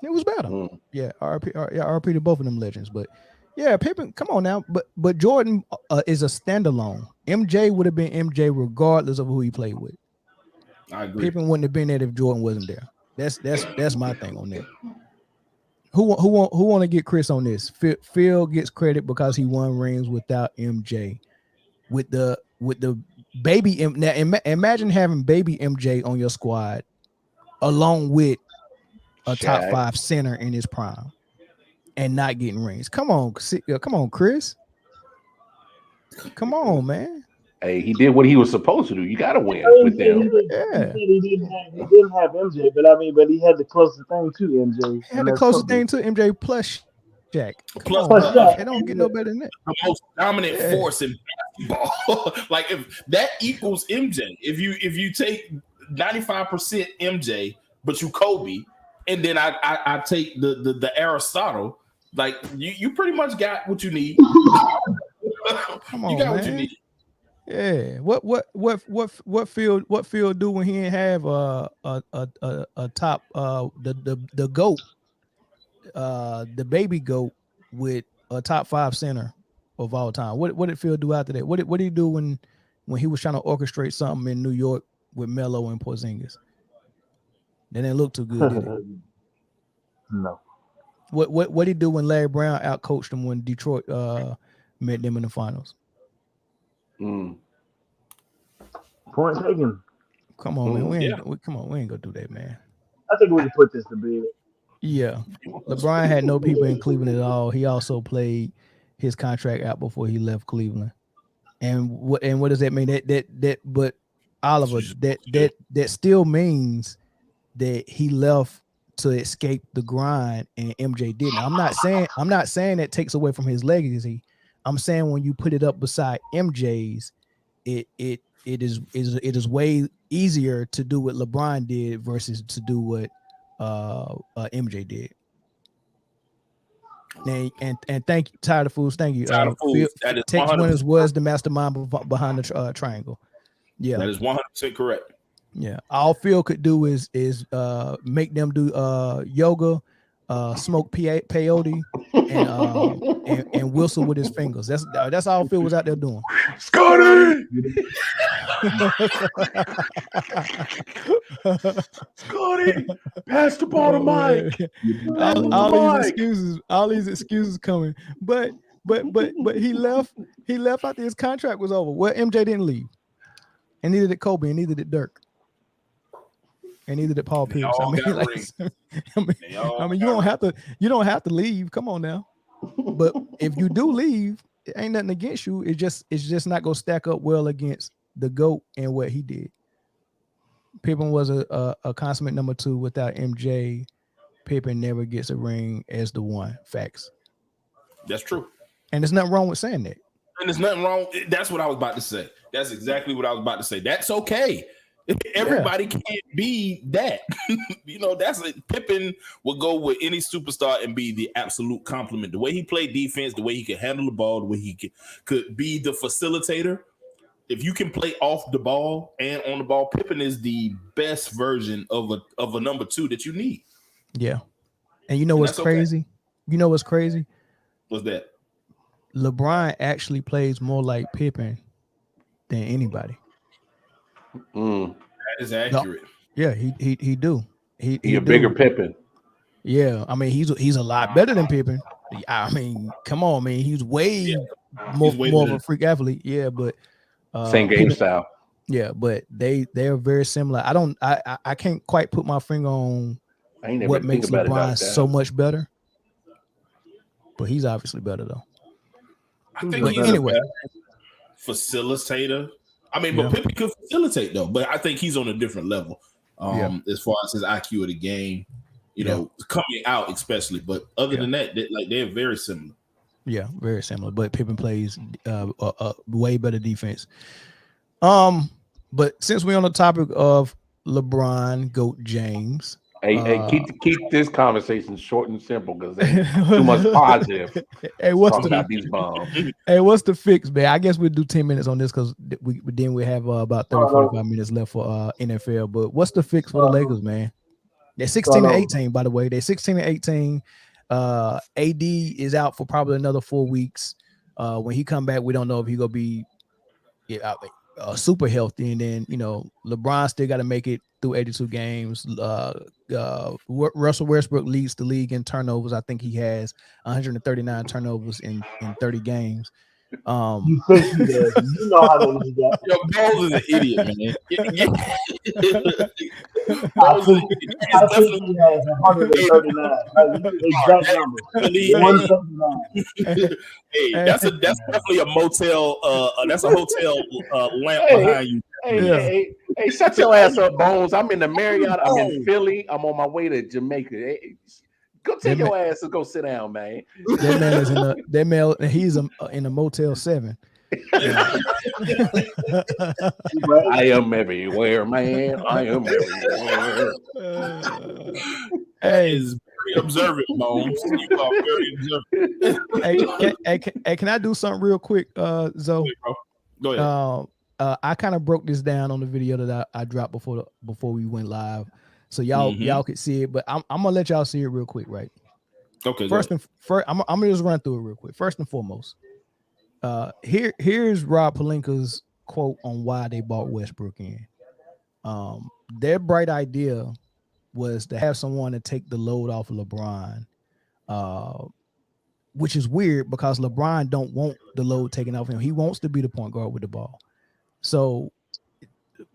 It was better. Yeah, RP to both of them legends. But yeah, Pippen, come on now. But Jordan is a standalone. MJ would have been MJ regardless of who he played with. I agree. Pippen wouldn't have been there if Jordan wasn't there. That's my thing on that. Who want to get Chris on this? Phil gets credit because he won rings without MJ. With the baby now, imagine having baby MJ on your squad along with a top 5 center in his prime and not getting rings. Come on, Chris. Come on, man. Hey, he did what he was supposed to do. You got to win with them. He didn't have MJ, but he had the closest thing to MJ. He had the closest thing to MJ plus Shaq. Plus Shaq. It don't get no better than that. The most dominant force in basketball. Like if that equals MJ, if you take 95% MJ, but you Kobe, and then I take the Aristotle, like you pretty much got what you need. Come on, you got man. what you need. Yeah. What Phil do when he didn't have a top the GOAT, the baby GOAT with a top 5 center of all time? What did Phil do after that? What did he do when he was trying to orchestrate something in New York with Melo and Porzingis? That didn't look too good, did it? No. What did he do when Larry Brown outcoached him when Detroit met them in the finals? Point taken. Come on, man. We ain't gonna do that, man. I think we can put this to bed. Yeah. LeBron had no people in Cleveland at all. He also played his contract out before he left Cleveland. And what does that mean? But Oliver, that still means that he left to escape the grind and MJ didn't. I'm not saying that takes away from his legacy. I'm saying when you put it up beside MJ's, it is way easier to do what LeBron did versus to do what MJ did. And thank you, Tired of Fools. Thank you. Tex Winners was the mastermind behind the triangle. Yeah, that is 100% correct. Yeah, all Phil could do is make them do yoga, smoke peyote, and whistle with his fingers. That's all Phil was out there doing. Scotty, Scotty, pass the ball to Mike. All these excuses coming, but he left after his contract was over. Well, MJ didn't leave, and neither did Kobe, and neither did Dirk. And neither did Paul Pierce. I mean, you don't have to leave. Come on now. But if you do leave, it ain't nothing against you. It's just not gonna stack up well against the GOAT and what he did. Pippen was a consummate number 2 without MJ. Pippen never gets a ring as the 1. Facts. That's true. And there's nothing wrong with saying that. And there's nothing wrong. That's what I was about to say. That's exactly what I was about to say. That's okay. Everybody can't be that. That's it. Pippen will go with any superstar and be the absolute compliment. The way he played defense, the way he could handle the ball, the way he could be the facilitator. If you can play off the ball and on the ball, Pippen is the best version of a number 2 that you need. Yeah. And you know what's crazy? Okay. You know what's crazy? What's that? LeBron actually plays more like Pippen than anybody. That is accurate. No. Yeah, he do. He a bigger Pippen. Yeah, I mean he's a lot better than Pippen. I mean, come on, man. He's way more of a freak athlete. Yeah, but same game style. Yeah, but they're very similar. I can't quite put my finger on what makes LeBron so much better. But he's obviously better though. I think he's anyway facilitator. I mean, but Pippen could facilitate though. But I think he's on a different level as far as his IQ of the game. Coming out especially. But other than that, they're very similar. Yeah, very similar. But Pippen plays a way better defense. But since we're on the topic of LeBron, GOAT James, Hey, keep this conversation short and simple because ain't too much positive. Hey, what's Talking the about these bums. Hey, what's the fix, man? I guess we'll do 10 minutes on this because we have about 30, 45 minutes left for NFL. But what's the fix for the Lakers, man? They're 16-18, by the way. They're 16-18. AD is out for probably another 4 weeks. When he come back, we don't know if he gonna be super healthy. And then LeBron still got to make it through 82 games. Russell Westbrook leads the league in turnovers. I think he has 139 turnovers in 30 games. You think he does? You know how many he got. Yo, Bowles is an idiot, man. I think he has 139. Exact number. 139. Hey, that's definitely a motel. That's a hotel lamp behind you. Hey, shut your ass up, Bones. I'm in the Marriott. I'm in Philly. I'm on my way to Jamaica. Hey, go take your ass and go sit down, man. That man is he's in a Motel 7. I am everywhere, man. I am everywhere. Hey, is very observant, Bones. You are very observant. Hey, can I do something real quick, Zoe? Go ahead. I kind of broke this down on the video that I dropped before we went live, so y'all could see it. But I'm gonna let y'all see it real quick, right? Okay. First, I'm gonna just run through it real quick. First and foremost, here's Rob Pelinka's quote on why they bought Westbrook in. Their bright idea was to have someone to take the load off of LeBron, which is weird because LeBron don't want the load taken off him. He wants to be the point guard with the ball. So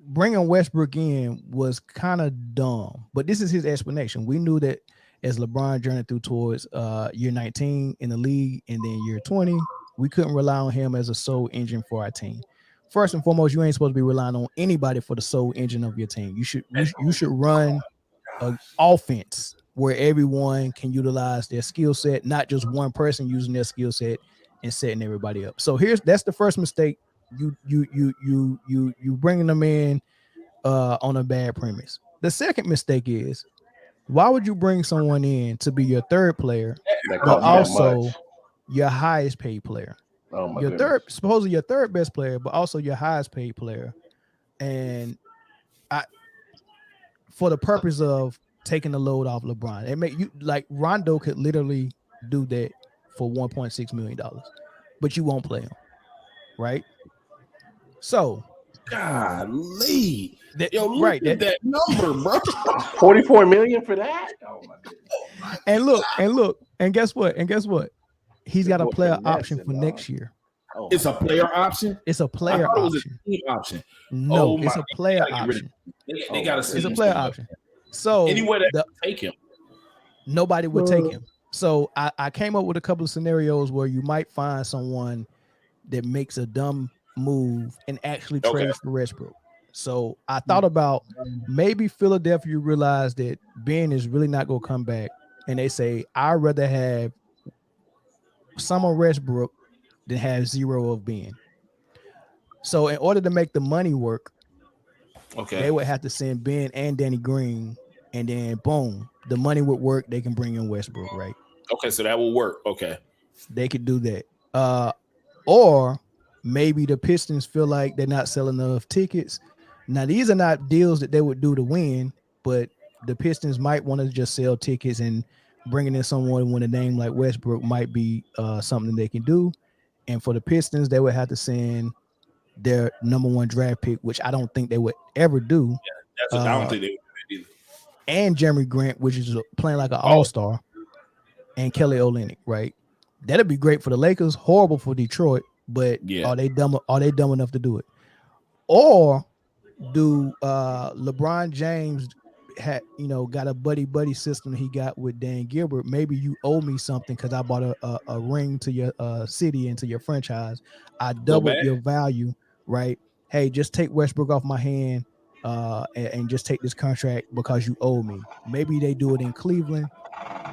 bringing Westbrook in was kind of dumb, but this is his explanation. We knew that as LeBron journeyed through towards year 19 in the league and then year 20, we couldn't rely on him as a sole engine for our team. First and foremost, you ain't supposed to be relying on anybody for the sole engine of your team. You should run an offense where everyone can utilize their skill set, not just one person using their skill set and setting everybody up. So that's the first mistake. You bringing them in on a bad premise. The second mistake is, why would you bring someone in to be your third player, but also your highest paid player? Supposedly your third best player, but also your highest paid player, and for the purpose of taking the load off LeBron. It make you like Rondo could literally do that for $1.6 million, but you won't play him, right? So, golly, that number, bro. 44 million for that. Oh my goodness. And guess what? He's got a player option for next year. It's a player option. It's a player option. It was a team option. No, it's a player option. They got to. It's a player option. So anywhere that take him, nobody would take him. So I came up with a couple of scenarios where you might find someone that makes a dumb move and actually trades for Westbrook. So I thought about maybe Philadelphia realized that Ben is really not going to come back, and they say I'd rather have some of Westbrook than have zero of Ben. So in order to make the money work, they would have to send Ben and Danny Green, and then boom, the money would work. They can bring in Westbrook, right? Okay, so that will work. Okay, they could do that. Or maybe the Pistons feel like they're not selling enough tickets. Now, these are not deals that they would do to win, but the Pistons might want to just sell tickets, and bringing in someone with a name like Westbrook might be something they can do. And for the Pistons, they would have to send their number one draft pick, which I don't think they would ever do. Yeah, I don't think they would do either. And Jeremy Grant, which is playing like an all-star, and Kelly Olynyk, right? That'd be great for the Lakers, horrible for Detroit, but are they dumb enough to do it? Or do LeBron James got a buddy system he got with Dan Gilbert? Maybe you owe me something because I bought a ring to your city and to your franchise. I doubled your value, right? Hey, just take Westbrook off my hand and just take this contract because you owe me. Maybe they do it in Cleveland,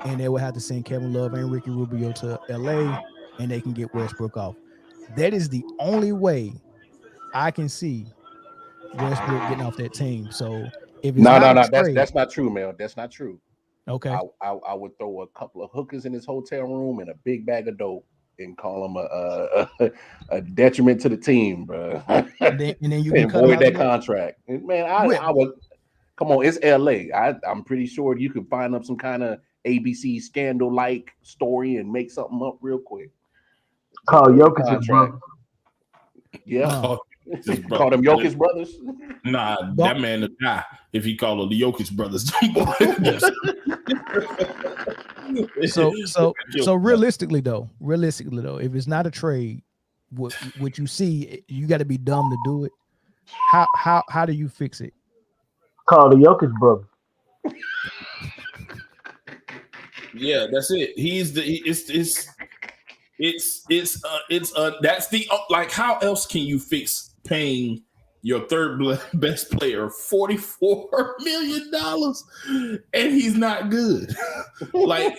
and they would have to send Kevin Love and Ricky Rubio to LA, and they can get Westbrook off. That is the only way I can see Westbrook getting off that team. So if it's No, not a trade, that's not true, Mel. That's not true. okay. I would throw a couple of hookers in his hotel room and a big bag of dope and call him a detriment to the team, bro. And then you can And cut him void out that the door. contract. And man, I would come on. It's LA. I'm pretty sure you can find up some kind of ABC scandal like story and make something up real quick. Call Jokic Contract. Yeah. Call them Jokic brothers. Nah, that man would die if he called the Jokic brothers. So realistically though, if it's not a trade, what you see, you got to be dumb to do it. How do you fix it? Call the Jokic brother. Yeah, that's it. That's the like. How else can you fix paying your third best player $44 million and he's not good? like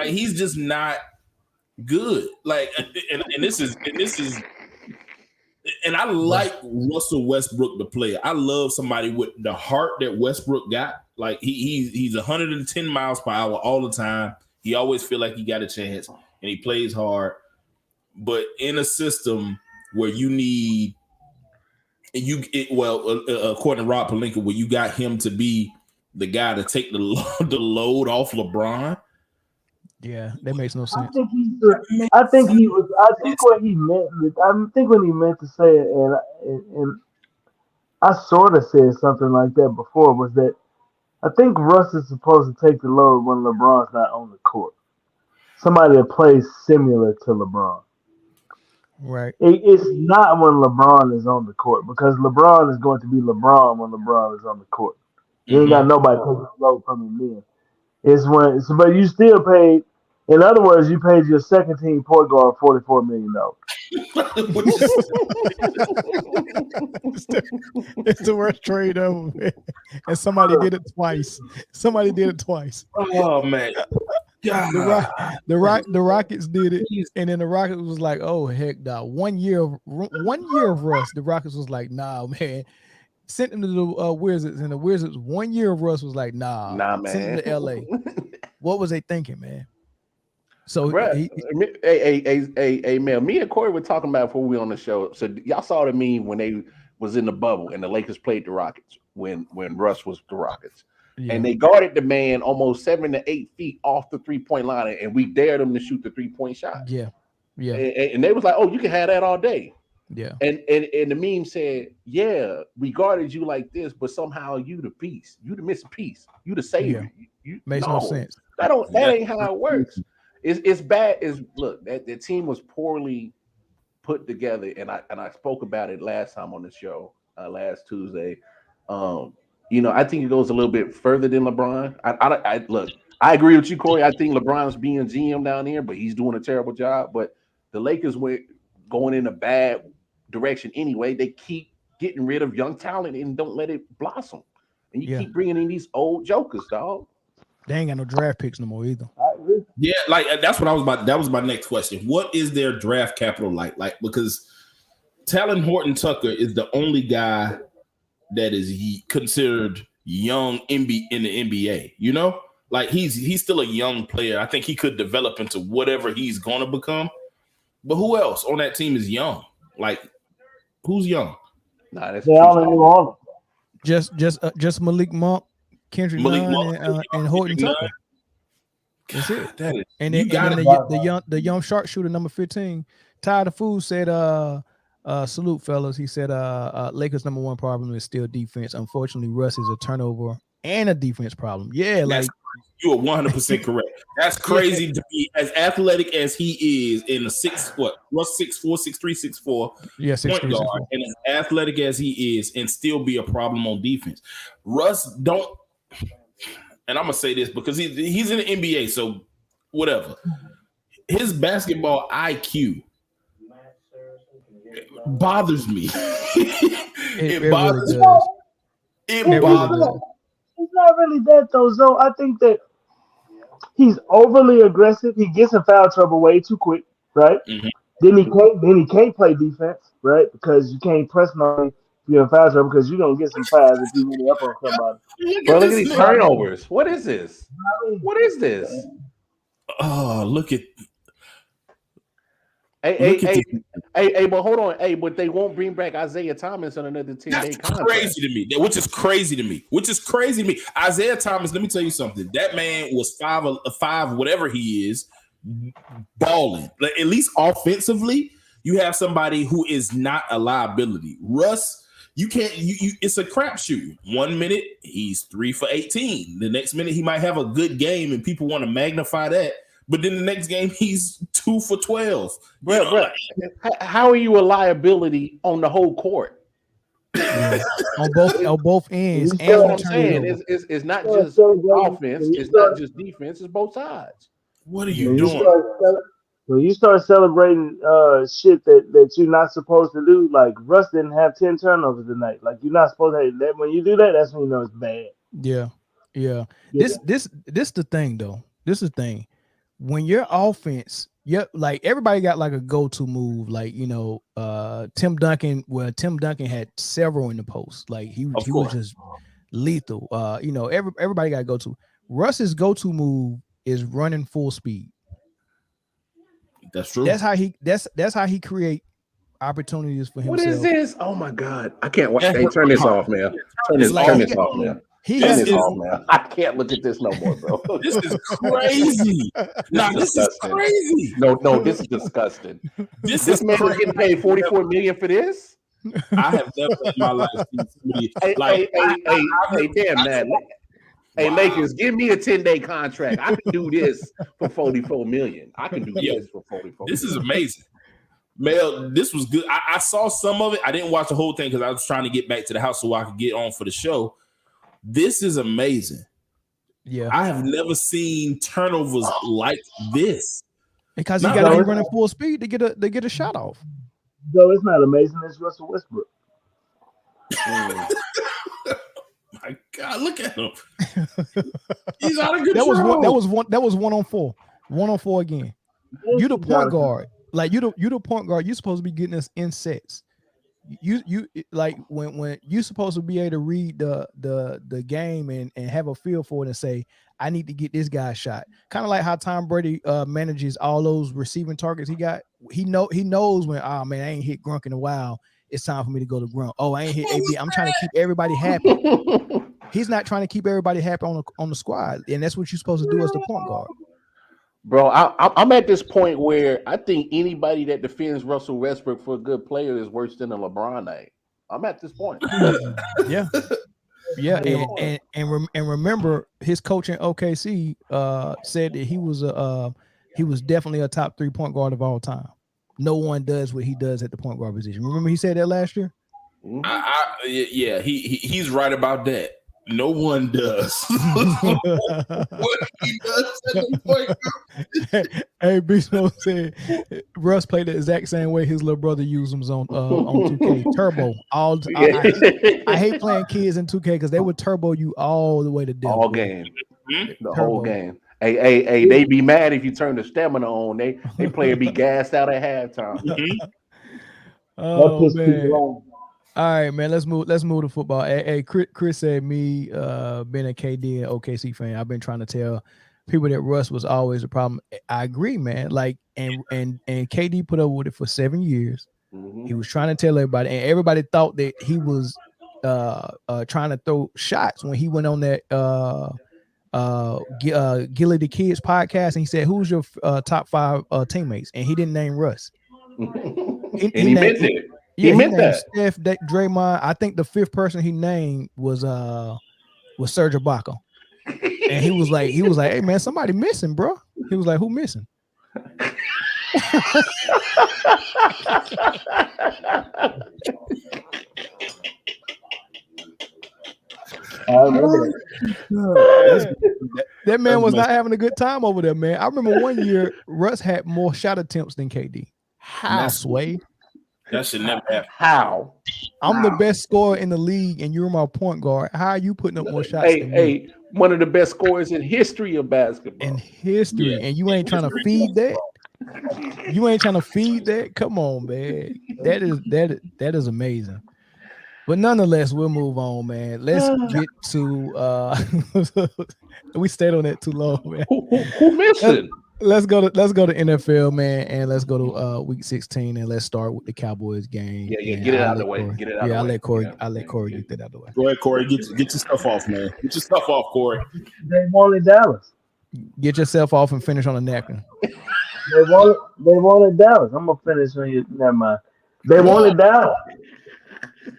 he's just not good. Like, and this is. And I like Russell Westbrook, the player. I love somebody with the heart that Westbrook got. Like he's 110 miles per hour all the time. He always feel like he got a chance, and he plays hard. But in a system where you need, according to Rob Pelinka, where you got him to be the guy to take the load off LeBron. Yeah, that makes no sense. I think what he meant. I think when he meant to say it, and I sort of said something like that before, was that I think Russ is supposed to take the load when LeBron's not on the court. Somebody that plays similar to LeBron. Right. It's not when LeBron is on the court, because LeBron is going to be LeBron when LeBron is on the court. You ain't got nobody taking the load from him then. It's when, but you still paid. In other words, you paid your second team point guard $44 million. It's the worst trade ever, man. And somebody did it twice. Oh man. The Rockets did it, and then the Rockets was like, "Oh heck, nah." 1 year of Russ, the Rockets was like, "Nah, man." Sent him to the Wizards, and the Wizards 1 year of Russ was like, "Nah, man." Sent him to LA. What was they thinking, man? So, man, me and Corey were talking about before we were on the show. So y'all saw the meme when they was in the bubble and the Lakers played the Rockets when Russ was the Rockets. Yeah. And they guarded the man almost 7 to 8 feet off the 3-point line, and we dared them to shoot the 3-point shot. Yeah. And they was like, "Oh, you can have that all day." Yeah. And the meme said, "Yeah, we guarded you like this, but somehow you the piece, you the missing piece, you the savior." Yeah. Makes no sense. That ain't how it works. It's bad. Look, that team was poorly put together, and I spoke about it last time on the show, last Tuesday. I think it goes a little bit further than LeBron. I agree with you, Corey. I think LeBron's being GM down here, but he's doing a terrible job. But the Lakers were going in a bad direction anyway. They keep getting rid of young talent and don't let it blossom. And you keep bringing in these old jokers, dog. They ain't got no draft picks no more either. Yeah, like that's what I was about. That was my next question. What is their draft capital like? Like, because Talon Horton Tucker is the only guy that is considered young in the NBA. You know, like he's still a young player. I think he could develop into whatever he's gonna become. But who else on that team is young? Like, who's young? Nah, that's all. Just Malik Monk, Kendrick Nunn, and Horton Tucker. That's it. And then the young sharpshooter number 15, Ty the Fool said, salute fellas. He said, Lakers' number one problem is still defense. Unfortunately, Russ is a turnover and a defense problem. Yeah, like you are 100% correct. That's crazy to be as athletic as he is in the Russ 6'4", 6'3", 6'4", yeah, 6'3", point guard, and as athletic as he is, and still be a problem on defense. Russ don't. And I'm gonna say this because he's in the NBA, so whatever. His basketball IQ bothers me. It bothers me. It bothers me. It's not really that though. So I think that he's overly aggressive. He gets in foul trouble way too quick, right? Mm-hmm. Then he can't play defense, right? Because you can't press him if you're in foul trouble because you're gonna get some fouls if you really up on somebody. Bro, look at this these nigga. turnovers. What is this? What is this? Oh, look at Hey, but hold on. Hey, but they won't bring back Isaiah Thomas on another 10-day that's contract. crazy to me. Which is crazy to me. Isaiah Thomas, let me tell you something. That man was 5'5", whatever he is, balling. Like, at least offensively, you have somebody who is not a liability. Russ, you can't. You it's a crapshoot. 1 minute he's 3 for 18. The next minute he might have a good game, and people want to magnify that. But then the next game he's 2 for 12. Bro, how are you a liability on the whole court? Yeah. on both ends. You And know What I'm saying it's not just offense, it's not just defense, it's both sides. What are you When you doing? start celebrating shit that you're not supposed to do, like Russ didn't have 10 turnovers tonight. Like you're not supposed to have that. When you do that, that's when you know it's bad. Yeah. This the thing though. This is the thing. When your offense, like everybody got like a go-to move, like Tim Duncan. Well, Tim Duncan had several in the post. Like he was just lethal. Everybody got to go to. Russ's go-to move is running full speed. That's true. That's how he create opportunities for himself. What is this? Oh my God. I can't watch. Hey, turn this off, man. Turn this off, man. I can't look at this no more, bro. This is crazy. This is crazy. No, this is disgusting. This man is getting paid $44 million for this. I have never in my life seen somebody Hey, damn man. Hey, Lakers, give me a 10-day contract. I can do this for $44 million. I can do this for $44 This is million. amazing. Mel, this was good. I saw some of it. I didn't watch the whole thing because I was trying to get back to the house so I could get on for the show. This is amazing. Yeah. I have never seen turnovers like this. Because you got to be running full speed to get a shot off. No, it's not amazing. It's Russell Westbrook. My God, look at him. He's out of control. That was 1-on-4. 1-on-4 again. You the point guard. Like you the point guard. You're supposed to be getting us in sets. You like when you're supposed to be able to read the game and have a feel for it and say, I need to get this guy a shot. Kind of like how Tom Brady manages all those receiving targets he got. He knows when, oh man, I ain't hit Grunk in a while. It's time for me to go to Grunk. Oh, I ain't hit AB. I'm trying to keep everybody happy. He's not trying to keep everybody happy on the squad, and that's what you're supposed to do as the point guard. Bro, I'm at this point where I think anybody that defends Russell Westbrook for a good player is worse than a LeBron name. I'm at this point. Yeah, and remember, his coach in OKC said that he was definitely a top 3 point guard of all time. No one does what he does at the point guard position. Remember, he said that last year. He's right about that. No one does what he does at the point guard. Hey, Beast Mode said Russ played the exact same way his little brother used him on 2K. Turbo. I hate playing kids in 2K because they would turbo you all the way to death. All game. The whole game. Hey, they be mad if you turn the stamina on. They player be gassed out at halftime. Oh man. All right, man. Let's move to football. Hey, Chris said me being a KD and OKC fan, I've been trying to tell people that Russ was always a problem. I agree, man. Like, and KD put up with it for 7 years. Mm-hmm. He was trying to tell everybody, and everybody thought that he was trying to throw shots when he went on that Gilly the Kids podcast, and he said, "Who's your top 5 teammates?" And he didn't name Russ. He meant it. He meant that. Steph, Draymond. I think the 5th person he named was Serge Ibaka. And he was like, "Hey man, somebody missing, bro." He was like, "Who missing?" That man was not having a good time over there, man. I remember one year Russ had more shot attempts than KD. How, Sway? That should never happen. How? I'm the best scorer in the league, and you're my point guard. How are you putting up more shots? Hey, one of the best scorers in history of basketball. In history, and you ain't trying to feed that. You ain't trying to feed that. Come on, man. That is amazing. But nonetheless, we'll move on, man. Let's get to we stayed on that too long, man. Who missing? Let's go to NFL, man, and let's go to week 16, and let's start with the Cowboys game. Yeah, and get it I'll out of the let way. Corey- Get it out of the way. I'll let Corey get that out of the way. Go ahead, Corey. Get your stuff off, man. Get your stuff off, Corey. They wanted Dallas. Get yourself off and finish on a napkin. They wanted Dallas. I'm gonna finish on you. Never mind. They wanted Dallas.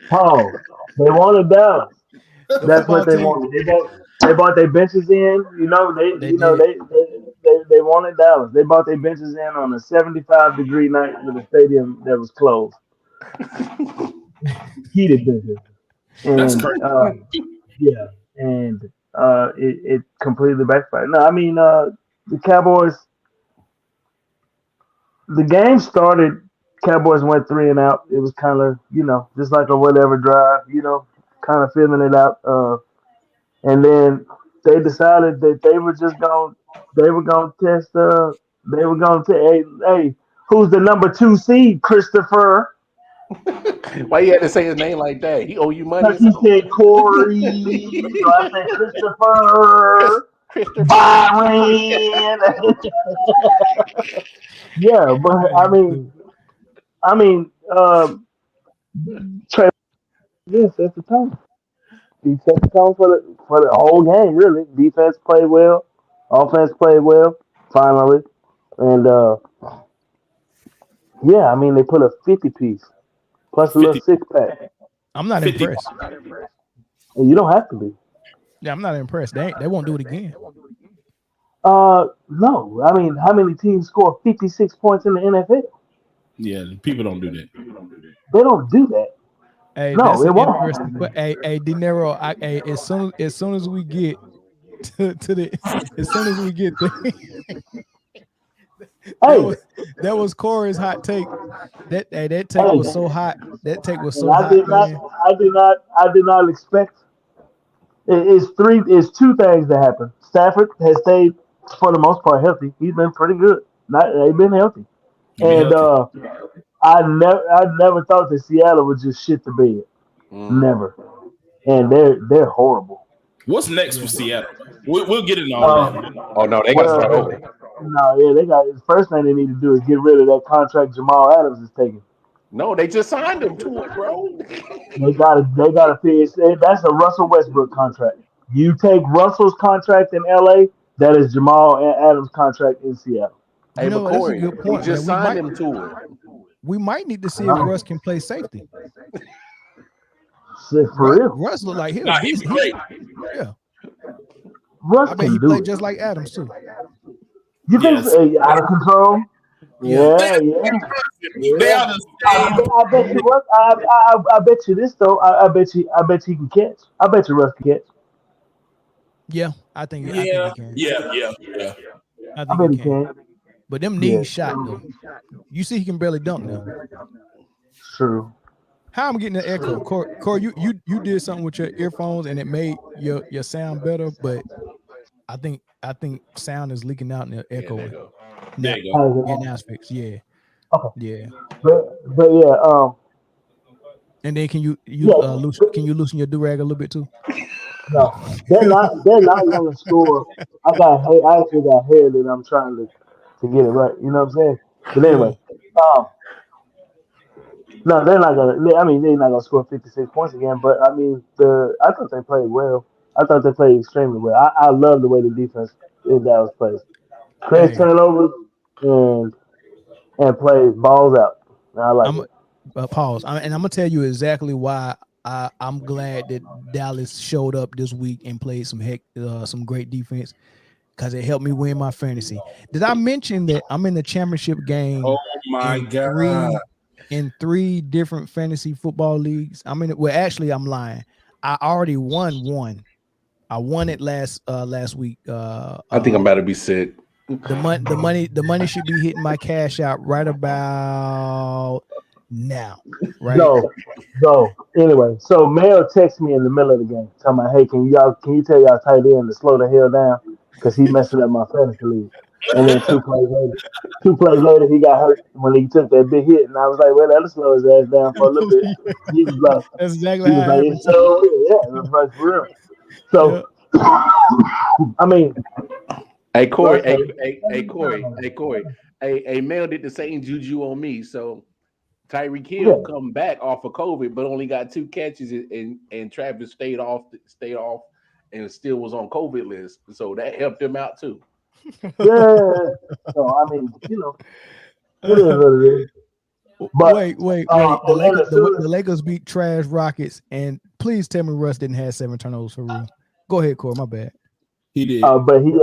Paul. They wanted Dallas. That's what they wanted. They bought their benches in. They wanted Dallas. They bought their benches in on a 75-degree night with a stadium that was closed. Heated benches. That's And crazy. yeah, and it completely backfired. No, I mean the Cowboys. The game started. Cowboys went 3 and out. It was kind of just like a whatever drive. Kind of feeling it out. And then they decided that they were gonna test. They were gonna say, hey, who's the number 2 seed, Christopher? Why you had to say his name like that? He owe you money. Because he said Corey. So I said Christopher. Byron. Yeah, but I mean, Trey. Yes, that's the tone. He set the tone for the whole game. Really, defense played well, offense played well. Finally, and yeah, I mean they put a 50-piece plus a little 6-pack. I'm not 50. impressed. And you don't have to be. Yeah, I'm not impressed. They won't do it again. No. I mean, how many teams score 56 points in the NFL? Yeah, people don't do that. They don't do that. Hey, No, that's it won't. interesting. But hey, De Niro, as soon as we get to the, as soon as we get there, Hey, that was Corey's hot take. That take was so hot. That take was so I hot. did Man. I did not expect. It's 2 things that happen. Stafford has stayed for the most part healthy. He's been pretty good. They've been healthy. And I never thought that Seattle would just shit the bed. Never. And they're horrible. What's next for Seattle? We'll get into all that. Oh no, they got to start over. No, yeah, they got the first thing they need to do is get rid of that contract Jamal Adams is taking. No, they just signed him to it, bro. They gotta pay. That's a Russell Westbrook contract. You take Russell's contract in LA, that is Jamal Adams' contract in Seattle. Hey, You know, but that's a Corey, good point, they just man. signed him to it. We might need to see if Russ can play safety. Shit, for real. Russ look like him. Nah, he's great. Yeah, Russ I bet can he do played it. just like Adams too. You think Yes. out of control? Yeah. They are the same. I bet you what? I bet you this though. I bet you he can catch. I bet you Russ can catch. Yeah, I think he can. Yeah. I I think bet he he can. can. But them Yeah. knees shot though. You see, he can barely dunk now. True. How I'm getting the echo, Corey, you did something with your earphones and it made your sound better, but I think sound is leaking out and the echo. there you go. There you go. Yeah, now it's fixed. Yeah. Okay. Yeah. But yeah. And then can you Yeah. loosen your do-rag a little bit too? No, they're not gonna score. I actually got hair that I'm trying to get it right. You know what I'm saying? But anyway, no, they're not gonna. I mean, they're not gonna score 56 points again. But I mean, I thought they played well. I thought they played extremely well. I love the way the defense in Dallas plays. Creates turnovers and plays balls out. And I like it. Pause. And I'm gonna tell you exactly why I'm glad that Dallas showed up this week and played some great defense, because it helped me win my fantasy. Did I mention that I'm in the championship game? Oh my God. In 3 different fantasy football leagues. Actually, I'm lying. I already won one. I won it last week. I think I'm about to be sick. The money should be hitting my cash out right about now. Right. So anyway, so Mel texted me in the middle of the game, talking about, hey, can you tell y'all tight end to slow the hell down? Because he messing up my fantasy league. And then 2 plays later, he got hurt when he took that big hit, and I was like, "Well, that'll slow his ass down for a little bit." He was like, That's exactly "He how was it like, happened. it's so yeah, it was like for real." Yeah. So, I mean, Hey Corey, Russ hey, had hey, hey Corey, hey Corey, hey Mel did the same juju on me. So Tyreek yeah. Hill come back off of COVID, but only got 2 catches, and Travis stayed off, and still was on COVID list. So that helped him out too. Yeah. So I mean, it is what it is. But Wait. The and Lakers, as soon the as Lakers beat trash Rockets, and please tell me Russ didn't have 7 turnovers for real. Go ahead, Corey. My bad. He did. but he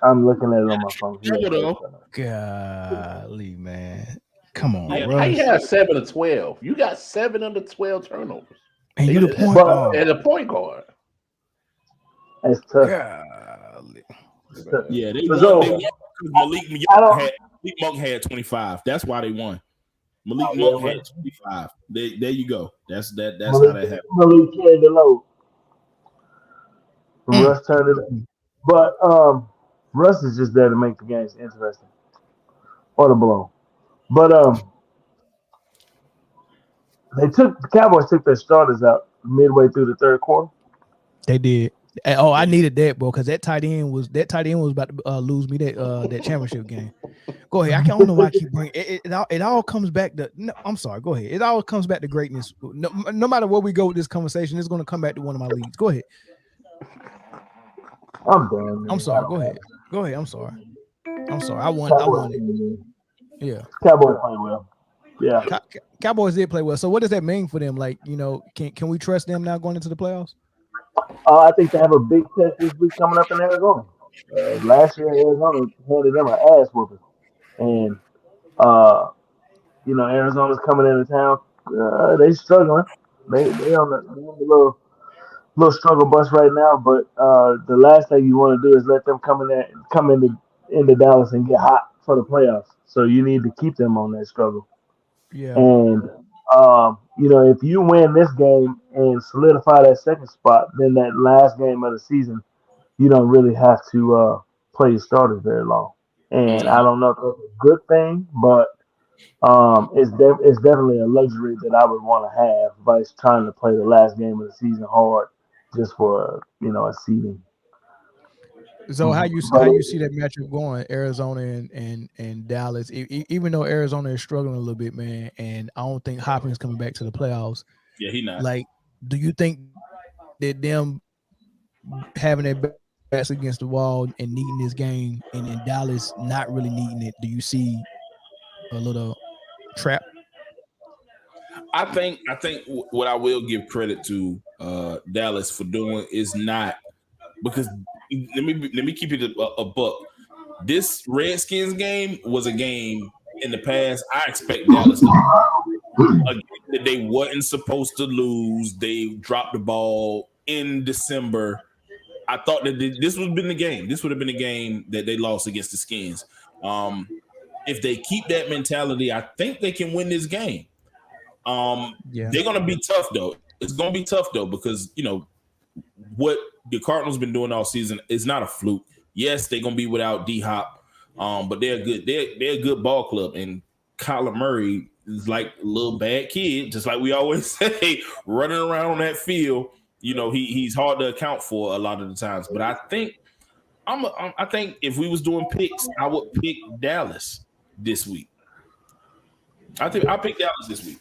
I'm looking at it on my phone. He had Triple, though. Golly, man. Come on, Yeah. How you Russ. have 7 of 12? You got 7 of the 12 turnovers. And you the point But guard. And the point guard. it's tough. Golly. It's tough. Yeah, they So, won. They won because I don't. Malik Monk had 25. That's why they won. Malik Oh, Monk yeah, had 25. There you go. That's how Malik, that happened. Malik carried the load. Russ turned it up. But Russ is just there to make the games interesting or to blow. But the Cowboys took their starters out midway through the third quarter. They did. Oh, I needed that, bro, because that tight end was about to lose me that championship game. Go ahead. I don't know why I keep bringing it all comes back to. No, I'm sorry. Go ahead. It all comes back to greatness. No matter where we go with this conversation, it's going to come back to one of my leads. Go ahead. I'm done. I'm sorry. Go ahead. I'm sorry. I won it. Yeah. Cowboys played well. Yeah. Cowboys did play well. So what does that mean for them? Like, can we trust them now going into the playoffs? I think they have a big test this week coming up in Arizona. Last year, Arizona handed them an ass whooping, and Arizona's coming into town. They struggling. They on the little struggle bus right now. But the last thing you want to do is let them come into Dallas and get hot for the playoffs. So you need to keep them on that struggle. Yeah. And if you win this game and solidify that second spot, then that last game of the season, you don't really have to play your starters very long. And I don't know if that's a good thing, but it's definitely a luxury that I would want to have by trying to play the last game of the season hard just for a seeding. So how you see that matchup going, Arizona and Dallas? Even though Arizona is struggling a little bit, man, and I don't think Hopkins coming back to the playoffs. Yeah, he not. Like, do you think that them having their backs against the wall and needing this game, and in Dallas not really needing it? Do you see a little trap? I think what I will give credit to Dallas for doing is not because let me keep it a buck. This Redskins game was a game in the past. I expect Dallas to lose. A game that they wasn't supposed to lose. They dropped the ball in December. I thought that this would have been the game. This would have been a game that they lost against the Skins. If they keep that mentality, I think they can win this game. They're gonna be tough though. It's gonna be tough though because what the Cardinals been doing all season is not a fluke. Yes, they're gonna be without D-Hop, but they're good. They're a good ball club, and Kyler Murray is like a little bad kid, just like we always say, running around on that field. He's hard to account for a lot of the times. But I think I think if we was doing picks, I would pick Dallas this week. I think I'll pick Dallas this week.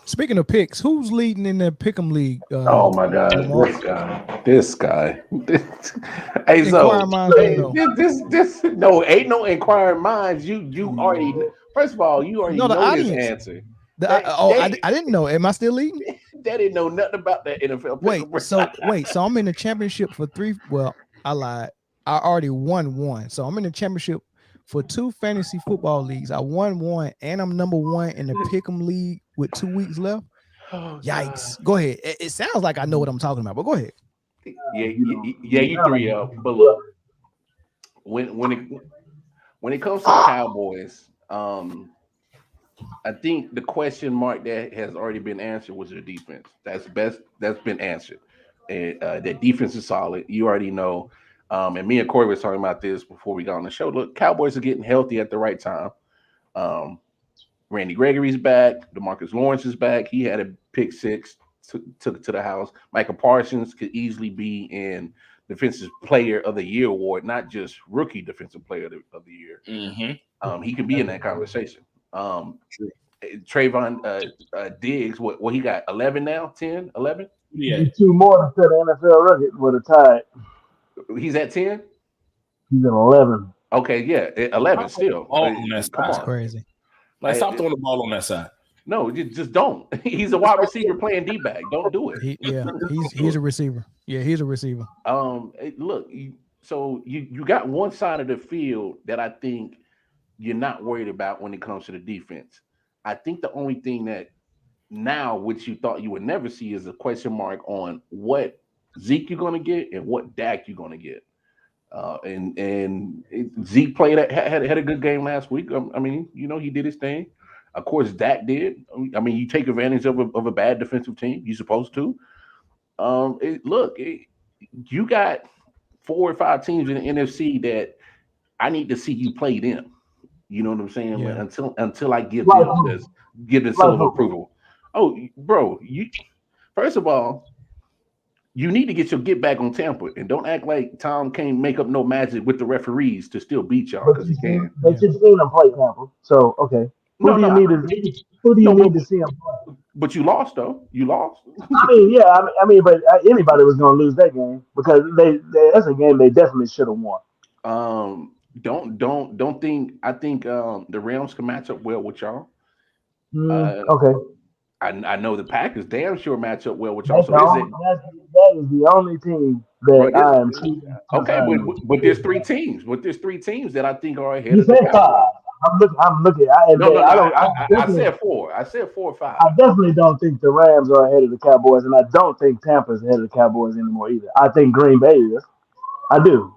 Speaking of picks, who's leading in the Pick'em League? Oh my God, this guy. Hey, so this no, ain't no inquiring minds. You already. First of all, you already know this answer. I didn't know. Am I still leading? They didn't know nothing about that NFL. So I'm in the championship for 3. Well, I lied. I already won 1. So I'm in the championship for 2 fantasy football leagues. I won 1, and I'm number 1 in the Pick'em League with 2 weeks left. Yikes! Go ahead. It sounds like I know what I'm talking about, but go ahead. Yeah, you 3 up. But look, when it comes to the Cowboys, I think the question mark that has already been answered was their defense. That's been answered. And their defense is solid. You already know. And me and Corey was talking about this before we got on the show. Look, Cowboys are getting healthy at the right time. Randy Gregory's back. DeMarcus Lawrence is back. He had a pick six, took it to the house. Michael Parsons could easily be in Defensive Player of the Year award, not just Rookie Defensive Player of the Year. Mm-hmm. He could be in that conversation. Trayvon Diggs, what he got? 11 now? 10? 11? Yeah. 2 more to set the NFL record with a tie. He's at 10? He's at 11. Okay, yeah, 11 still. Ball on that Come side. on. Crazy. Like, stop throwing the ball on that side. No, just don't. He's a wide receiver playing D-back. Don't do it. He's a receiver. Yeah, he's a receiver. Look, so you got one side of the field that I think you're not worried about when it comes to the defense. I think the only thing that now, which you thought you would never see, is a question mark on what Zeke you're going to get and what Dak you're going to get. Zeke played had a good game last week. I mean, he did his thing. Of course, Dak did. I mean, you take advantage of a bad defensive team. You're supposed to. You got 4 or 5 teams in the NFC that I need to see you play them. You know what I'm saying? Yeah. Until I give them the seal of approval. Oh, bro, first of all, you need to get your get back on Tampa, and don't act like Tom can't make up no magic with the referees to still beat y'all, because he can. But you've seen him play Tampa, so okay. Who do you need to see him play? But you lost though. You lost. I mean, yeah. I mean, but anybody was going to lose that game because that's a game they definitely should have won. Don't think. I think the Rams can match up well with y'all. Okay. I know the Packers damn sure match up well with y'all. That is the only team that I am. Okay, but there's 3 teams. But there's 3 teams that I think are ahead. You said 5. I'm looking. I said 4. I said 4 or 5. I definitely don't think the Rams are ahead of the Cowboys, and I don't think Tampa's ahead of the Cowboys anymore either. I think Green Bay is. I do,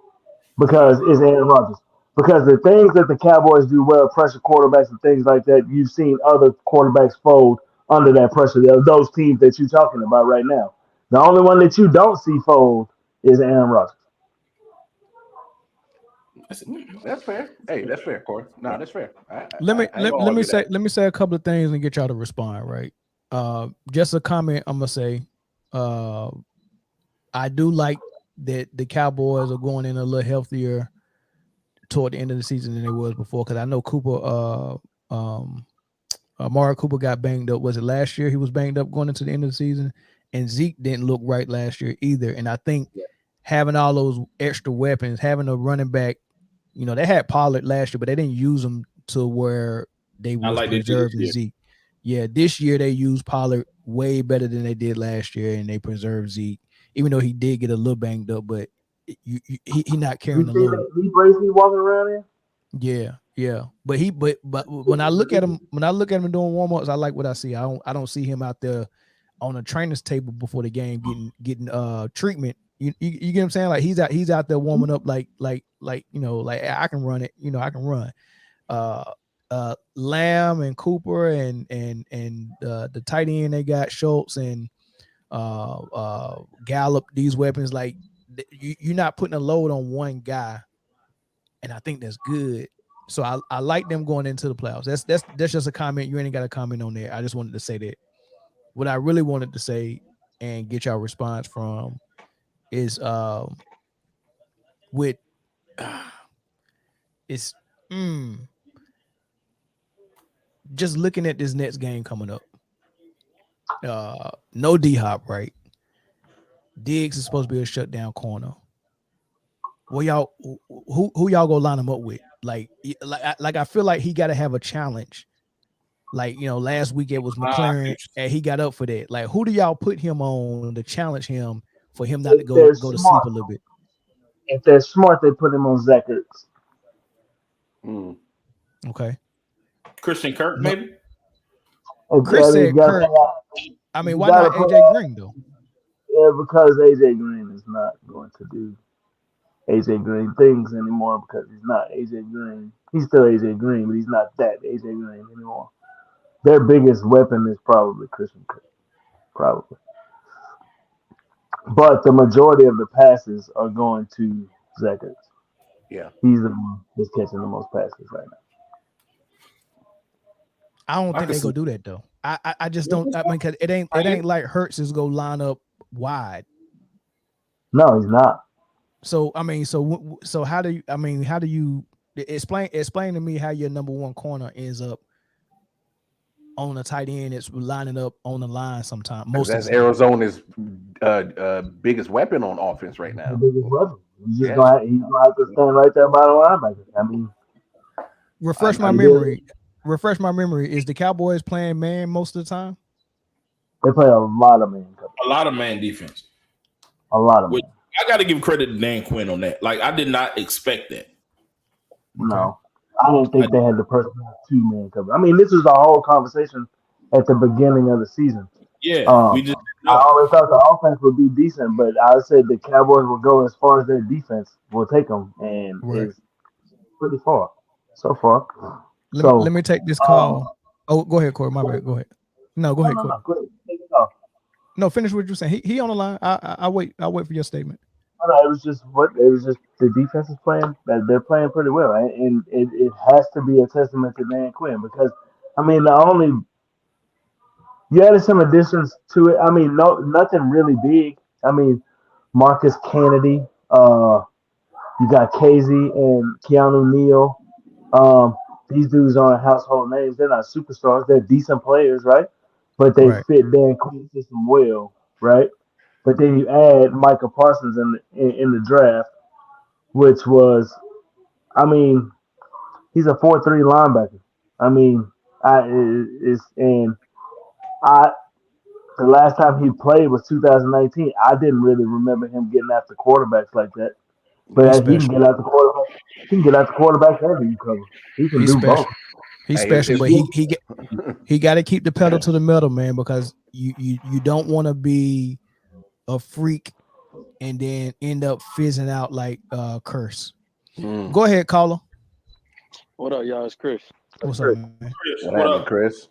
because it's Aaron Rodgers. Because the things that the Cowboys do well, pressure quarterbacks and things like that, you've seen other quarterbacks fold under that pressure. Those teams that you're talking about right now. The only one that you don't see fold is Aaron Rodgers. That's fair. Hey, that's fair, Corey. No, that's fair. Let me say a couple of things and get y'all to respond. Right. Just a comment. I'm gonna say, I do like that the Cowboys are going in a little healthier toward the end of the season than they was before. Because I know Cooper, Amari Cooper got banged up. Was it last year? He was banged up going into the end of the season, and Zeke didn't look right last year either. And I think having all those extra weapons, having a running back. They had Pollard last year, but they didn't use him to where they was preserving Zeke. Yeah, this year they used Pollard way better than they did last year, and they preserved Zeke, even though he did get a little banged up, but he not carrying the load. Lee Bracey walking around here? Yeah. But when I look at him doing warm-ups, I like what I see. I don't see him out there on a trainer's table before the game getting treatment. You get what I'm saying? Like he's out there warming up like I can run it. I can run. Lamb and Cooper and the tight end they got Schultz and Gallup. These weapons, like you're not putting a load on one guy, and I think that's good. So I like them going into the playoffs. That's just a comment. You ain't got a comment on there. I just wanted to say that. What I really wanted to say and get y'all response from is just looking at this next game coming up. No D-Hop, right? Diggs is supposed to be a shutdown corner. Well, y'all, who y'all gonna line him up with? Like I feel like he got to have a challenge. Like, last week it was McLaren, and he got up for that. Like, who do y'all put him on to challenge him for him not to go to sleep a little bit? If they're smart, they put him on Zach Ertz. Okay. Christian Kirk, maybe? Chris said Kirk. I mean, why not AJ Green, though? Yeah, because AJ Green is not going to do AJ Green things anymore because he's not AJ Green. He's still AJ Green, but he's not that AJ Green anymore. Their biggest weapon is probably Christian Kirk. Probably. But the majority of the passes are going to Zach Ertz. Yeah. He's the one that's catching the most passes right now. I don't think they go do that though. I just don't. I mean, cause it ain't like Hurts is go line up wide. No, he's not. So I mean, so how do you explain to me how your number one corner ends up on a tight end? It's lining up on the line sometime. Most That's of the time. Arizona's biggest weapon on offense right now. The biggest weapon. He's just Yeah. gonna have to stand right there by the linebacker. I mean, Refresh my memory. Is the Cowboys playing man most of the time? they play a lot of man coverage. A lot of man defense. A lot of Which, man. I got to give credit to Dan Quinn on that. Like, I did not expect that. No, I didn't think they had the personnel to man coverage. I mean, this was the whole conversation at the beginning of the season. Yeah, we just I always thought the offense would be decent, but I said the Cowboys will go as far as their defense will take them, and it's pretty far so far. Let me take this call. Go ahead, Corey. My bad. Go ahead. No, go ahead, Corey. Go ahead. Take it off. No, finish what you're saying. He on the line. I wait. I'll wait for your statement. No, it was just the defense is playing. They're playing pretty well, and it has to be a testament to Dan Quinn because I mean you added some additions to it. I mean, nothing really big. I mean, Marcus Kennedy, you got Casey and Keanu Neal. These dudes aren't household names. They're not superstars. They're decent players, right? But they fit Dan Quinn's system well, right? But then you add Micah Parsons in the draft, which was, I mean, he's a 4-3 linebacker. I mean, the last time he played was 2019. I didn't really remember him getting after quarterbacks like that. But he can get out the quarterback. He can get out the quarterback and you cover. He can do both. He's special, but he got to keep the pedal to the metal, man, because you don't want to be a freak and then end up fizzing out like Curse. Go ahead, caller. What up, y'all? It's Chris. What's up, man? What up, Chris?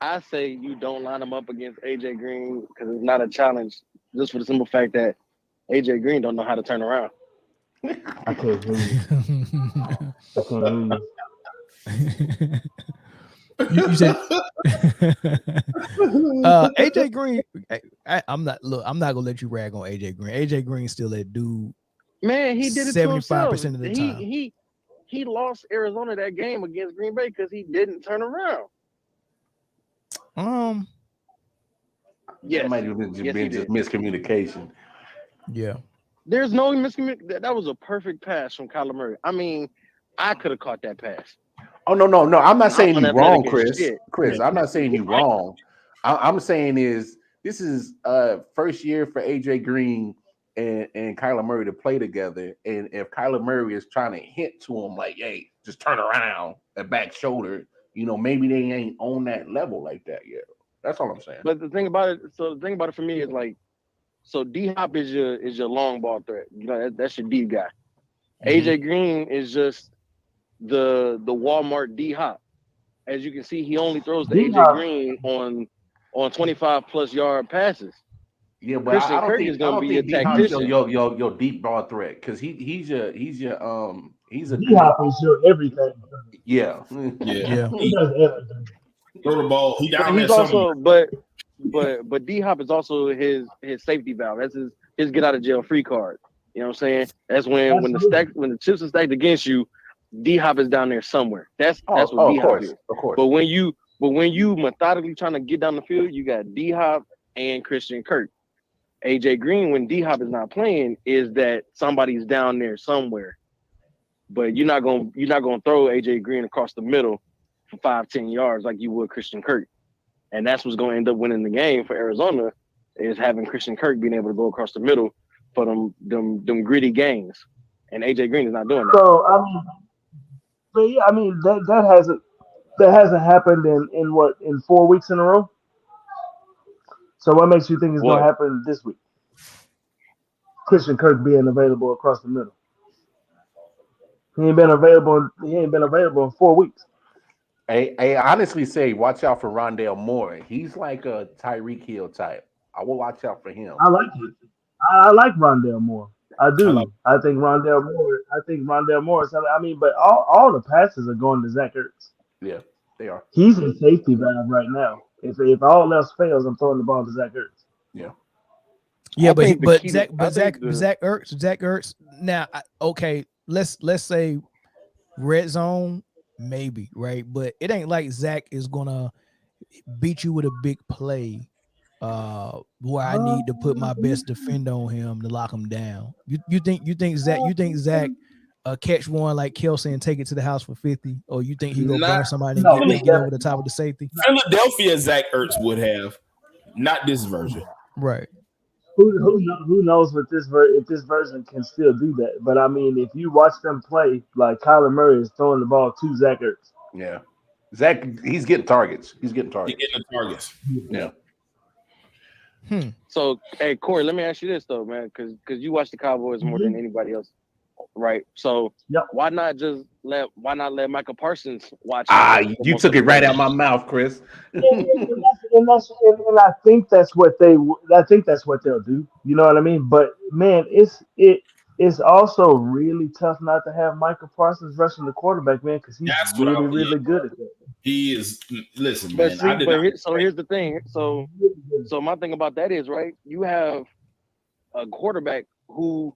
I say you don't line him up against AJ Green because it's not a challenge, just for the simple fact that AJ Green don't know how to turn around. I can't hear you. I can't hear you. You said AJ Green. I'm not gonna let you rag on AJ Green. AJ Green's still that dude. Man, he did it 75% to of the time. He lost Arizona that game against Green Bay because he didn't turn around. Yes, it might have been just miscommunication. Yeah, there's no miscommunication. That was a perfect pass from Kyler Murray. I mean, I could have caught that pass. Oh no! I'm not saying you're wrong, Chris. Chris, I'm not saying you're wrong. I'm saying this is first year for AJ Green and Kyler Murray to play together. And if Kyler Murray is trying to hint to him like, "Hey, just turn around and back shoulder," maybe they ain't on that level like that yet. That's all I'm saying. But the thing about it for me is like, so D Hop is your long ball threat. That's your deep guy. Mm-hmm. AJ Green is just the Walmart D Hop. As you can see, he only throws to AJ Green on 25 plus yard passes. Yeah, but Christian I don't Kirk think is going to be a tactician. tactician. Your deep ball threat because he's a D Hop is your everything. Yeah. He does everything. Throw the ball. He down there. He's also, but D Hop is also his safety valve. That's his get out of jail free card. You know what I'm saying? That's when the chips are stacked against you, D Hop is down there somewhere. That's what D Hop is. Of course. But when you methodically trying to get down the field, you got D Hop and Christian Kirk. AJ Green, when D Hop is not playing, is that somebody's down there somewhere. But you're not gonna throw AJ Green across the middle for 5-10 yards like you would Christian Kirk. And that's what's going to end up winning the game for Arizona is having Christian Kirk being able to go across the middle for them gritty games. And AJ Green is not doing that. So that hasn't happened in 4 weeks in a row. So what makes you think it's gonna happen this week? Christian Kirk being available across the middle. He ain't been available in 4 weeks. I honestly say watch out for Rondale Moore. He's like a Tyreek Hill type. I will watch out for him. I like it. I like Rondale Moore. I I like. do. I think Rondell Moore. I think Rondell Morris. I mean, but all the passes are going to Zach Ertz. Yeah, they are. He's in safety valve right now. If all else fails, I'm throwing the ball to Zach Ertz. Yeah. Yeah, I but he, think the but key Zach, to but Zach Ertz. Now, okay, let's say red zone, maybe, right? But it ain't like Zach is gonna beat you with a big play, where I need to put my best defender on him to lock him down. You think Zach catch one like Kelsey and take it to the house for 50, or you think he go Not burn somebody and No, get over the top of the safety? Philadelphia. Zach Ertz would have, not this version. Right. who knows what if this version can still do that? But I mean, if you watch them play, like Kyler Murray is throwing the ball to Zach Ertz. Yeah. Zach, he's getting targets. He's getting He targets. getting the targets. Yeah. So, hey, Corey, let me ask you this though, man, because you watch the Cowboys more than anybody else, right? So, Yep. why not let Michael Parsons watch? You took it right out my mouth, Chris. And I think that's what they'll do. You know what I mean? But man, it's also really tough not to have Michael Parsons rushing the quarterback, man, because he's That's what I really, was- really good at that. He is. Listen, But man. see, I did not. so here's the thing. So my thing about that is, right, you have a quarterback who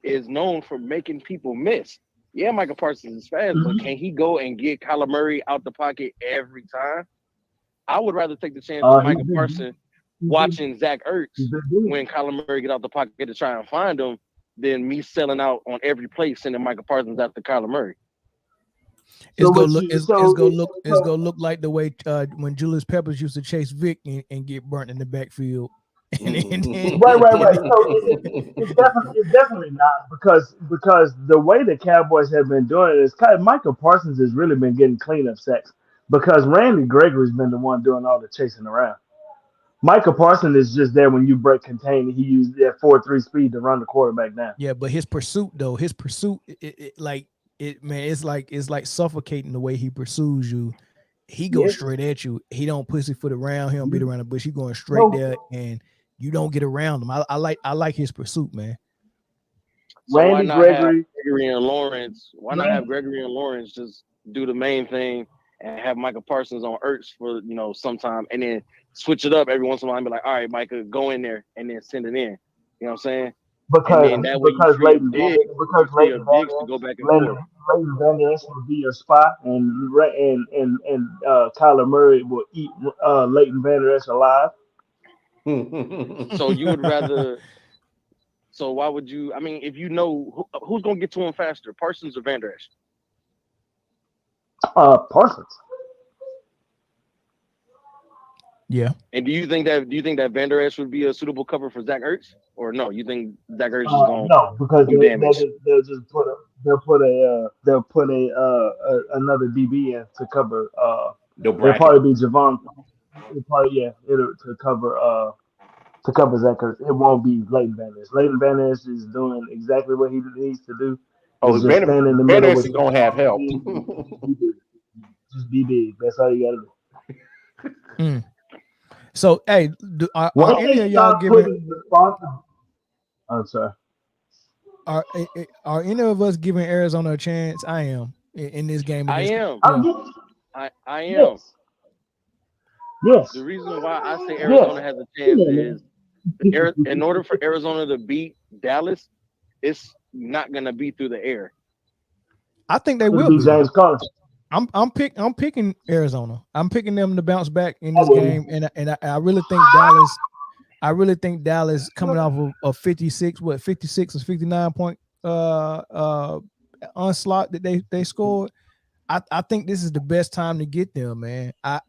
is known for making people miss. Yeah, Michael Parsons is fast, but can he go and get Kyler Murray out the pocket every time? I would rather take the chance of Michael Parsons watching Zach Ertz when Kyler Murray get out the pocket to try and find him than me selling out on every play sending Michael Parsons after Kyler Murray. It's gonna look like the way when Julius Peppers used to chase Vic and get burnt in the backfield. Right. So it's definitely not because the way the Cowboys have been doing it is kind of Michael Parsons has really been getting cleanup sacks because Randy Gregory's been the one doing all the chasing around. Michael Parsons is just there when you break contain. He used that 4.3 speed to run the quarterback down. Yeah, but his pursuit, it's like suffocating the way he pursues you. He goes straight at you. He don't pussyfoot around. He don't beat around the bush. He going straight there, and you don't get around him. I like his pursuit, man. So why not have Gregory and Lawrence? Why not have Gregory and Lawrence just do the main thing and have Michael Parsons on Ertz for sometime, and then switch it up every once in a while and be like, all right, Micah, go in there and then send it in. You know what I'm saying? Because Leighton Diggs to go back and forth. Leighton Vander Esch will be your spot, and Kyler Murray will eat Leighton Vander Esch alive. So you would rather? So why would you? I mean, if you know who's going to get to him faster, Parsons or Vander Esch? Parsons. Yeah. And do you think that Vander Esch would be a suitable cover for Zach Ertz, or no? You think Zach Ertz is going no, because do damage? they'll put another DB in to cover. They'll probably be Javon. To cover Zach Ertz. It won't be Leighton Vander Esch. Leighton Vander Esch is doing exactly what he needs to do. Vander Esch is gonna have help. Just be big. That's all you gotta do. So, hey, are any of y'all giving? I'm sorry. Are any of us giving Arizona a chance? I am in this game. I am. I am. Yes. Yes. The reason why I say Arizona has a chance is in order for Arizona to beat Dallas, it's not going to be through the air. I think they will be. James Conner. I'm picking Arizona. I'm picking them to bounce back in this game, and I really think Dallas. I really think Dallas coming off of a 56 or 59 point onslaught that they scored. I think this is the best time to get them, man. But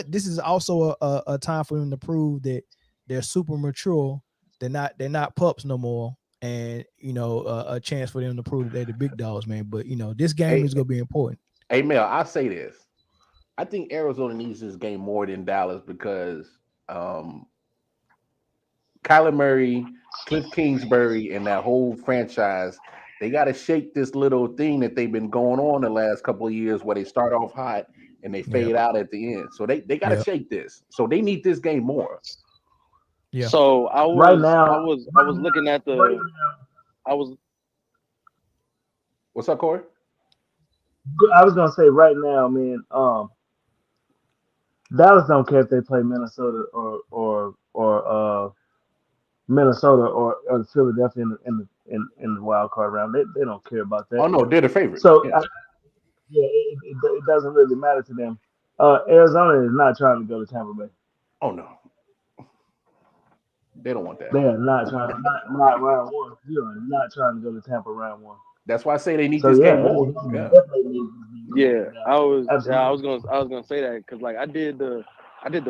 this is also a time for them to prove that they're super mature. They're not pups no more, and a chance for them to prove that they're the big dogs, man. But this game is gonna be important. Hey Mel, I'll say this. I think Arizona needs this game more than Dallas because Kyler Murray, Cliff Kingsbury, and that whole franchise, they got to shake this little thing that they've been going on the last couple of years where they start off hot and they fade out at the end. So they got to shake this. So they need this game more. Yeah. So I Right now- I was looking at the What's up, Corey? I was gonna say right now, man. Dallas don't care if they play Minnesota or Minnesota or Philadelphia in the wild card round. They don't care about that. Oh no, they're the favorite. So Yeah. it doesn't really matter to them. Arizona is not trying to go to Tampa Bay. Oh no, they don't want that. They are not trying. Not round one. You are not trying to go to Tampa round one. That's why I say they need So this yeah, game. they Yeah. definitely need this game. yeah, I was Absolutely. gonna say that because like I did the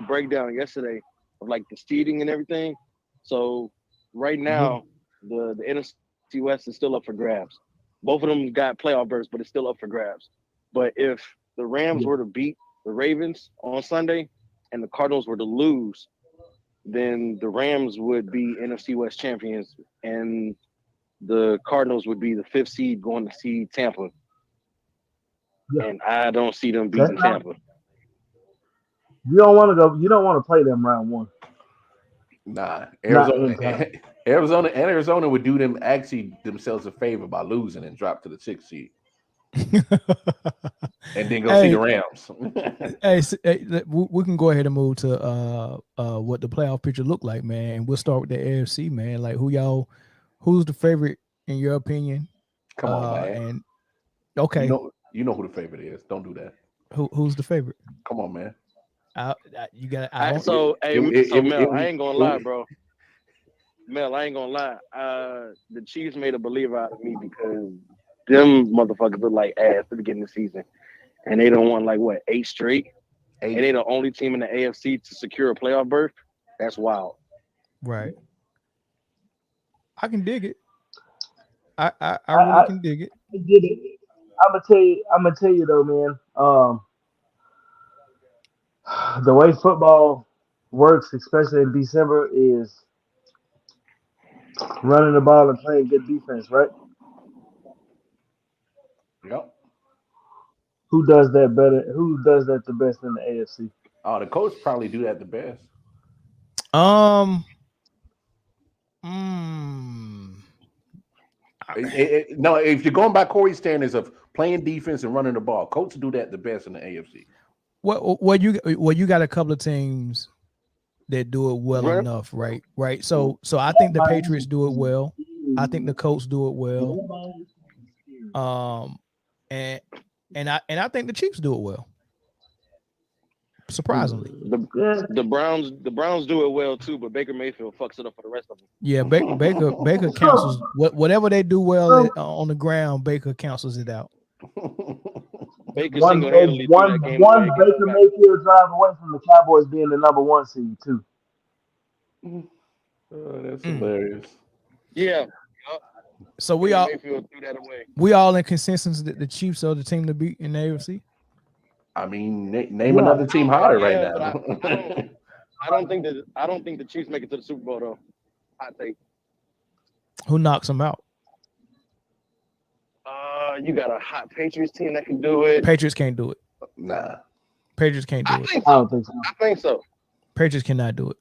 breakdown yesterday of like the seeding and everything. So right now the NFC West is still up for grabs. Both of them got playoff berths, but it's still up for grabs. But if the Rams were to beat the Ravens on Sunday and the Cardinals were to lose, then the Rams would be NFC West champions and the Cardinals would be the 5th seed going to see Tampa. Yeah. And I don't see them beating Tampa. You don't want to go. You don't want to play them round one. Nah, Not in time. Arizona would do them actually themselves a favor by losing and drop to the 6th seed, and then go see the Rams. We can go ahead and move to what the playoff picture look like, man. And we'll start with the AFC, man. Like who's the favorite in your opinion? Come on, man. And okay, you know who the favorite is. Don't do that. Who's the favorite? Come on, man. You got. So Mel, I ain't gonna lie, bro. Mel, I ain't gonna lie. The Chiefs made a believer out of me because them motherfuckers look like ass at the beginning of the season, and they don't want like what 8 straight, and they the only team in the AFC to secure a playoff berth. That's wild. Right. I can dig it. I really can dig it. I did it. I'm gonna tell you though, man. The way football works, especially in December, is running the ball and playing good defense, right? Yep. Who does that better? Who does that the best in the AFC? Oh, the Colts probably do that the best. No, if you're going by Corey's standards of playing defense and running the ball, Colts do that the best in the AFC. Well, you got a couple of teams that do it well enough, right? Right. So I think the Patriots do it well. I think the Colts do it well. And I think the Chiefs do it well. Surprisingly, the Browns do it well too, but Baker Mayfield fucks it up for the rest of them. Yeah, Baker cancels whatever they do well on the ground. Baker cancels it out. Baker one Baker Mayfield drive away from the Cowboys being the number 1 seed too. Oh, that's hilarious. Yeah. So we all threw that away. We all in consensus that the Chiefs are the team to beat in the AFC. I mean, name another team hotter right now. I don't think the Chiefs make it to the Super Bowl though. I think. Who knocks them out? You got a hot Patriots team that can do it. Patriots can't do it. Nah. Patriots can't do it. I don't think so. I think so. Patriots cannot do it.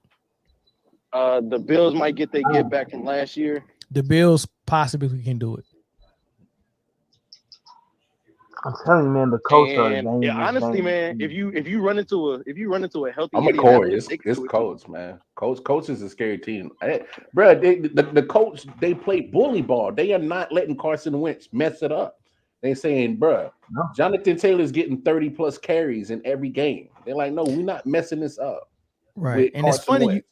The Bills might get their get back from last year. The Bills possibly can do it. I'm telling you, man, the Colts are dangerous. Yeah, honestly, man, if you run into a healthy, I'm a Corey. It's Colts, man. Colts is a scary team, bro. The Colts, they play bully ball. They are not letting Carson Wentz mess it up. They're saying, bro, Jonathan Taylor's getting 30 plus carries in every game. They're like, no, we're not messing this up. Right, and Carson it's funny.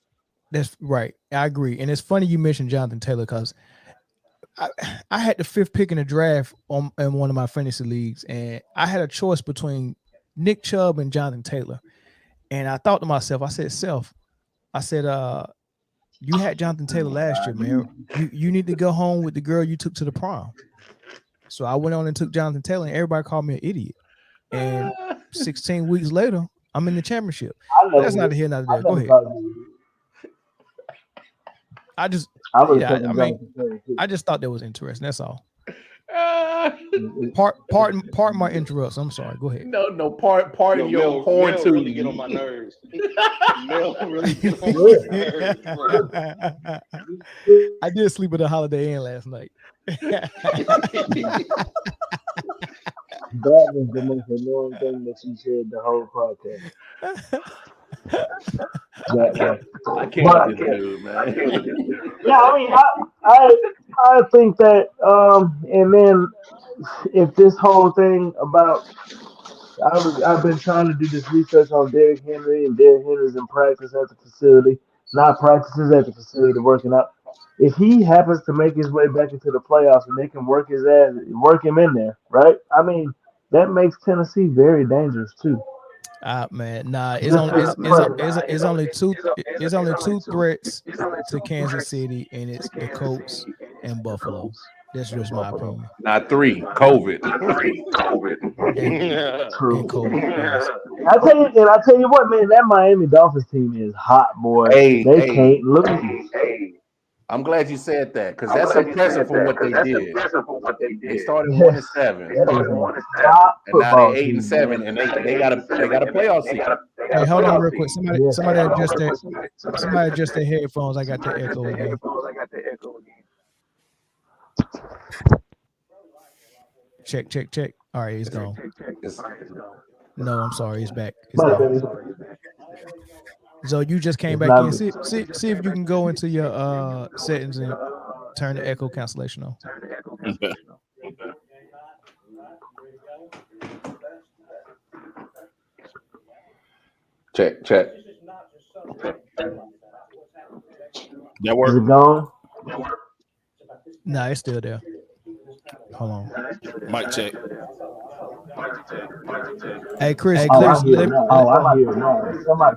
That's right. I agree, and it's funny you mentioned Jonathan Taylor because I had the 5th pick in the draft in one of my fantasy leagues, and I had a choice between Nick Chubb and Jonathan Taylor. And I thought to myself, I said, you had Jonathan Taylor last year, man. You need to go home with the girl you took to the prom. So I went on and took Jonathan Taylor, and everybody called me an idiot. And 16 weeks later, I'm in the championship. That's not here, not there. Go ahead. I just thought that was interesting. That's all. Pardon my interrupts. I'm sorry. Go ahead. No, pardon your horn Mel too. really get on my nerves. Mel really get on my nerves, bro. I did sleep at the Holiday Inn last night. That was the most annoying thing that you said the whole podcast. I can't with this dude, man. Yeah, I mean, I think that, and then if this whole thing about, I've been trying to do this research on Derrick Henry, and Derrick Henry's in practice at the facility, not practices at the facility, working out. If he happens to make his way back into the playoffs and they can work his ass, work him in there, right? I mean, that makes Tennessee very dangerous too. Man, nah, it's only two threats to Kansas City, and it's the Colts and Buffalo. That's just my opinion. Not 3. COVID. And COVID. Yes. I tell you what, man, that Miami Dolphins team is hot, boy. They can't lose. I'm glad you said that because that's impressive for what they did. They started 1-7, and now they're 8-7, and they got a playoff seat. Hey, hold on real quick. Somebody adjust their headphones. I got the echo again. Check. All right, it's gone. No, I'm sorry, it's back. It's gone. So you just came back in. See if you can go into your settings and turn the echo cancellation on. Check. That work? Is it gone? Nah, it's still there. Hold on. Mic check. Hey Chris, I hear it now. Somebody.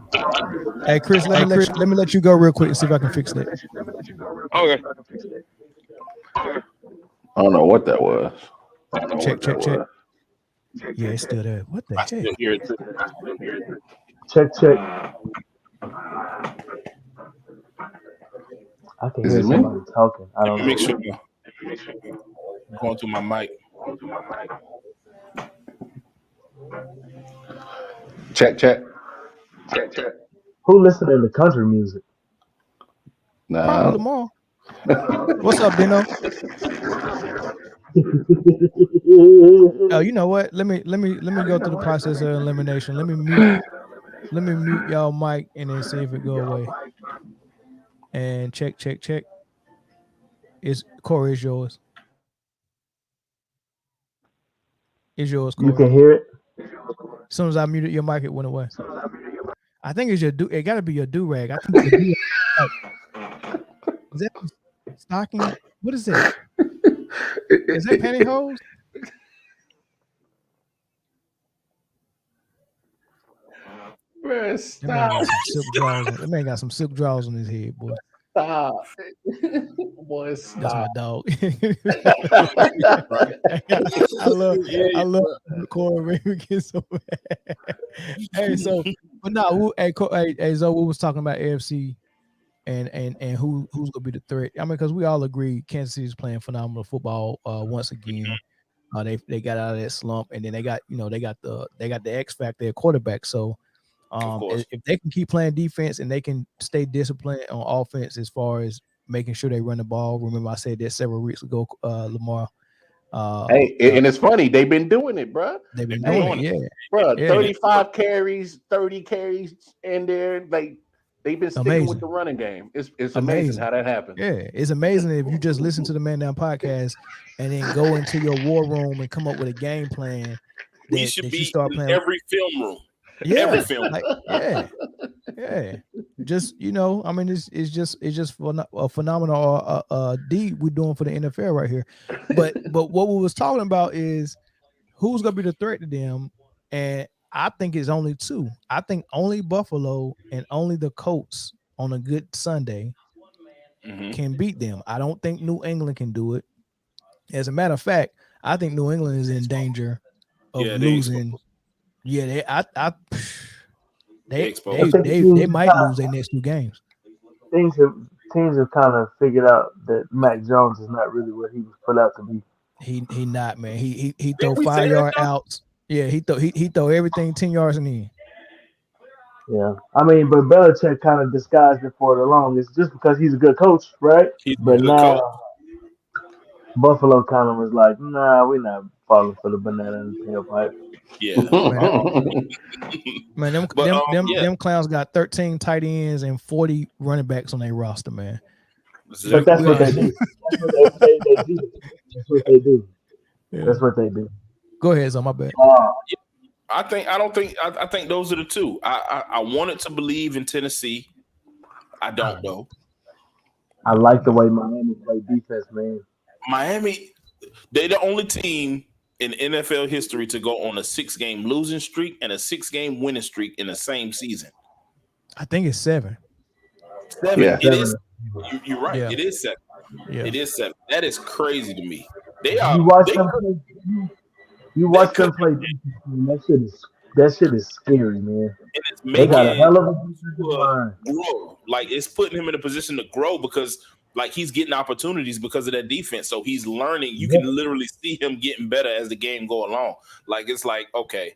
Hey Chris, let me let you go real quick and see if I can fix that. Okay. I don't know what that was. Check. Yeah, it's still there. What the heck? Hear it too. Check. I can hear somebody talking. I don't know. Make sure I'm going to my mic. Check. Who listening to country music? Nah. Probably Lamar. What's up, Dino? Oh, you know what? Let me go through the process of elimination. Let me mute y'all mic and then see if it go away. And check. Corey, is yours. Is yours, Corey? You can hear it? As soon as I muted your mic, it went away. I think it's your it gotta be your do-rag. I think it's is that stocking? What is that? Is that pantyhose? Man, stop. That man got some silk drawers on his head, boy. Stop. Boy, stop. That's my dog. I love Corey. We get so bad. Hey, so but no, hey, Zoe, we was talking about AFC and who's gonna be the threat. I mean, because we all agree Kansas City is playing phenomenal football once again. They got out of that slump, and then they got the X factor at quarterback. So if they can keep playing defense and they can stay disciplined on offense as far as making sure they run the ball. Remember, I said that several weeks ago, Lamar. And it's funny, they've been doing it, bro. They've been doing it, yeah. Bro, 35 carries, 30 carries in there. Like they've been sticking with the running game. It's amazing how that happens. Yeah, it's amazing if you just listen to the Man Down podcast and then go into your war room and come up with a game plan. We should be in every film room. Yeah, every film. Yeah. Just I mean, it's just a phenomenal deed we're doing for the NFL right here. But what we was talking about is who's gonna be the threat to them, and I think it's only two. I think only Buffalo and only the Colts on a good Sunday can beat them. I don't think New England can do it. As a matter of fact, I think New England is in danger of losing. Yeah, they might lose their next two games. Teams have kind of figured out that Mac Jones is not really what he was put out to be. He not, man. He throw we say that, 5-yard though? outs. Yeah, he throw everything 10 yards and in. Yeah, I mean, but Belichick kind of disguised it for the longest, just because he's a good coach, right? He's a But good coach. now Buffalo kind of was like, nah, we're not falling for the banana in the tailpipe. Yeah. Man, them clowns got 13 tight ends and 40 running backs on their roster, man. But that's what they do. That's what they say they do. That's what they do. Yeah. That's what they do. Go ahead, so my bad. I think those are the two. I wanted to believe in Tennessee. I don't know. I like the way Miami play defense, man. Miami, they're the only team in NFL history to go on a 6-game losing streak and a 6-game winning streak in the same season. I think it's 7. 7. Yeah. It is. You're right. Yeah. It is 7. Yeah. It is 7. That is crazy to me. They are. You watch them play. You watch them play defense, man. That shit is scary, man. And it's They got a making hell of a defensive line. grow. Like it's putting him in a position to grow because like he's getting opportunities because of that defense. So he's learning. You can literally see him getting better as the game go along. Like it's like, okay,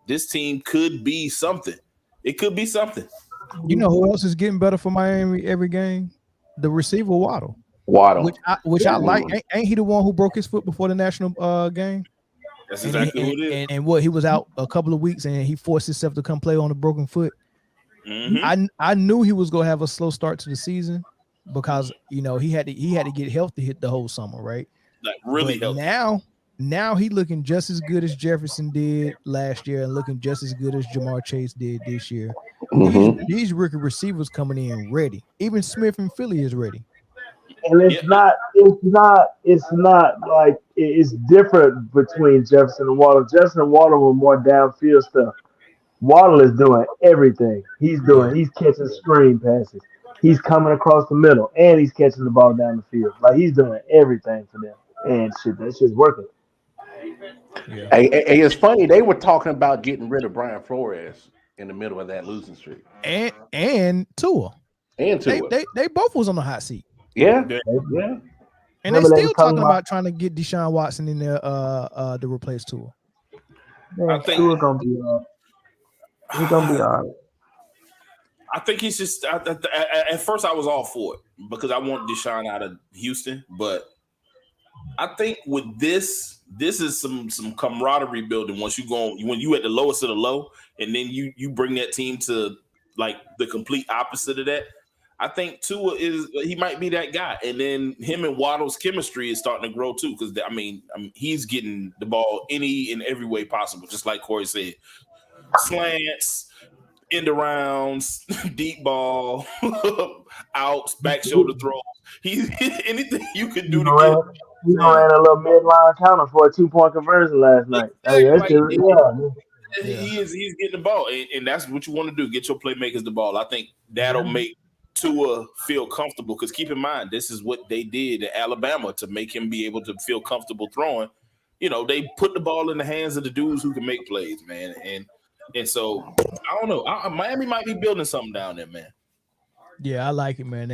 this team could be something. It could be something. You know who else is getting better for Miami every game? The receiver Waddle. Which I like. Ain't he the one who broke his foot before the national game? That's exactly who it is. And what, he was out a couple of weeks and he forced himself to come play on a broken foot. Mm-hmm. I knew he was gonna have a slow start to the season because he had to get healthy hit the whole summer, right? Like really but healthy. Now he looking just as good as Jefferson did last year and looking just as good as Jamar Chase did this year. These rookie receivers coming in ready. Even Smith and Philly is ready. And it's not like it's different between Jefferson and Waddle. Jefferson and Waddle were more downfield stuff. Waddle is doing everything. He's catching screen passes. He's coming across the middle and he's catching the ball down the field. Like he's doing everything for them. And shit, that shit's working. Yeah. Hey, it's funny, they were talking about getting rid of Brian Flores in the middle of that losing streak. And Tua. And Tua. They both was on the hot seat. Yeah. And they still talking about trying to get Deshaun Watson in there to replace Tua. Man, Tua's gonna be he's gonna be all right. I think he's just at first I was all for it because I want Deshaun out of Houston, but I think with this is some camaraderie building when you at the lowest of the low, and then you bring that team to like the complete opposite of that. I think Tua he might be that guy, and then him and Waddle's chemistry is starting to grow too. Because I mean, he's getting the ball any and every way possible, just like Corey said, slants, end arounds, deep ball, outs, back shoulder throws. He's anything you can do to get. He ran a little midline counter for a 2-point conversion last night. He's getting the ball, and that's what you want to do. Get your playmakers the ball. I think that'll make Tua feel comfortable because keep in mind, this is what they did at Alabama to make him be able to feel comfortable throwing. They put the ball in the hands of the dudes who can make plays, man. And so I don't know. Miami might be building something down there, man. Yeah, I like it, man.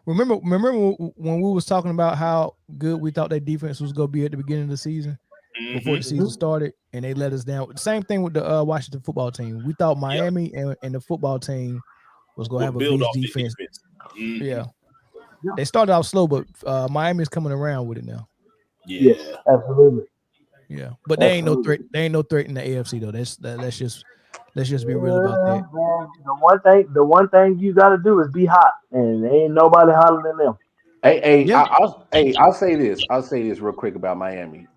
Remember when we was talking about how good we thought their defense was going to be at the beginning of the season before the season started, and they let us down. Same thing with the Washington football team. We thought Miami and the football team was going to have a beast defense. Mm-hmm. Yeah. They started off slow, but Miami's coming around with it now. Yeah, yes, absolutely. Yeah, but they ain't no threat. They ain't no threat in the AFC though. Let's just be real about that. Man, the one thing you got to do is be hot, and there ain't nobody hotter than them. I'll say this. I'll say this real quick about Miami.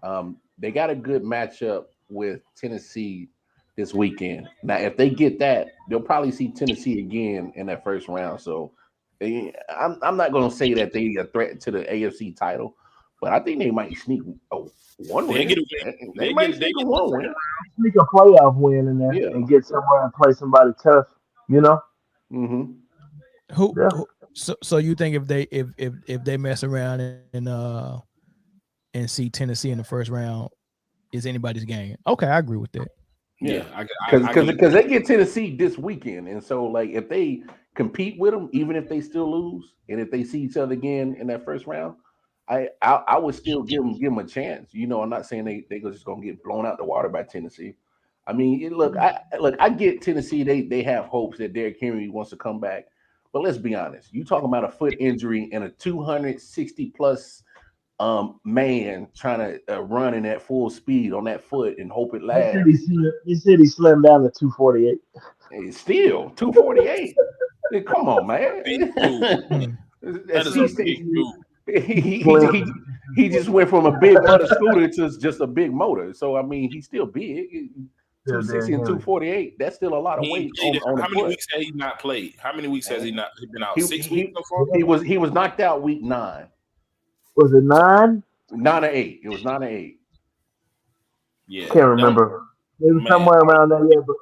They got a good matchup with Tennessee this weekend. Now, if they get that, they'll probably see Tennessee again in that first round. So, I'm not going to say that they a threat to the AFC title, but I think they might sneak one win. They might sneak a one win. Sneak a playoff win in there and get somewhere and play somebody tough. Mm-hmm. So you think if they mess around and see Tennessee in the first round, is anybody's game? Okay, I agree with that. Yeah, because they get Tennessee this weekend, and so like if they compete with them, even if they still lose, and if they see each other again in that first round, I would still give him a chance. You know, I'm not saying they just gonna get blown out the water by Tennessee. I mean, I get Tennessee. They have hopes that Derrick Henry wants to come back, but let's be honest. You talking about a foot injury and a 260 plus man trying to run in at full speed on that foot and hope it lasts. He said he slimmed down to 248. It's still 248. Come on, man. That is a big move. He just went from a big motor scooter to just a big motor. So I mean, he's still big. 260 and 248. That's still a lot of weight. On how the many foot. weeks has he not played? How many weeks has he not been out? 6 He, weeks so far? he was knocked out week 9. Was it 9? 9 or 8. It was 9 or 8. Yeah, Can't remember. It was somewhere around there. Yeah, but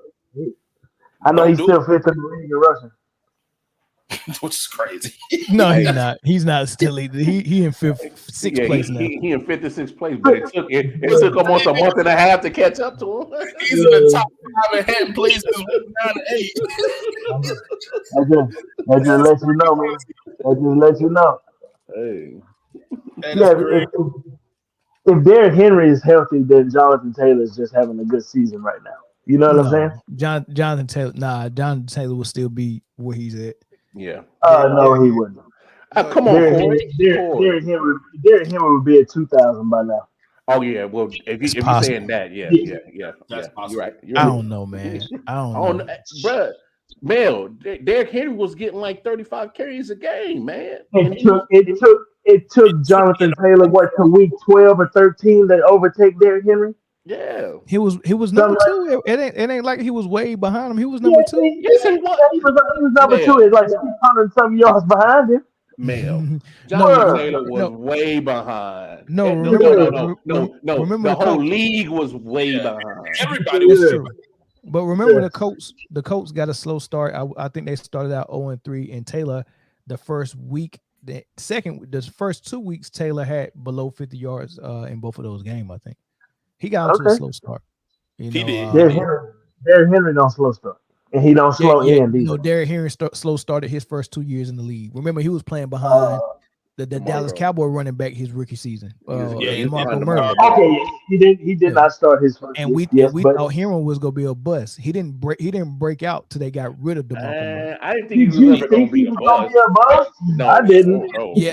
I know he's still fifth in the league in rushing. Which is crazy. No, he's not. He's not still either. He in sixth place now. He in 5th and 6th place, but it took almost a month and a half to catch up to him. He's in the top 5 and hadn't played since week 9 to 8. I just let you know, man. I just let you know. Hey. If Derrick Henry is healthy, then Jonathan Taylor is just having a good season right now. You know what I'm saying? Jonathan Taylor. Nah, Jonathan Taylor will still be where he's at. Yeah. No, he wouldn't. Come on, Derrick Henry would be at 2,000 by now. Oh yeah, well, if you're saying that, yeah. That's possible. You're right. I don't know, man. I don't know. Bruh, Mel, Derrick Henry was getting like 35 carries a game, man. It took Jonathan Taylor to week 12 or 13 to overtake Derrick Henry. Yeah, he was number 2. It ain't like he was way behind him. He was number 2. Yes, he was number 2. It's like 600 some yards behind him. Mel, Jonathan Taylor was way behind. No. Remember the whole league was way behind. Everybody was true. But remember the Colts got a slow start. I think they started out 0-3, and Taylor the first week. The first 2 weeks, Taylor had below 50 yards in both of those games. I think he got off to a slow start. He did. Derrick Henry don't slow start, and he don't slow in. No, Derrick Henry slow started his first 2 years in the league. Remember, he was playing behind the Dallas Cowboy running back his rookie season. Marco Murray. Okay, he did not start his first. And we thought Henry was gonna be a bust. He didn't break out till they got rid of DeMarco Murray. I didn't think he was ever gonna be a bust. No, I didn't. Yeah,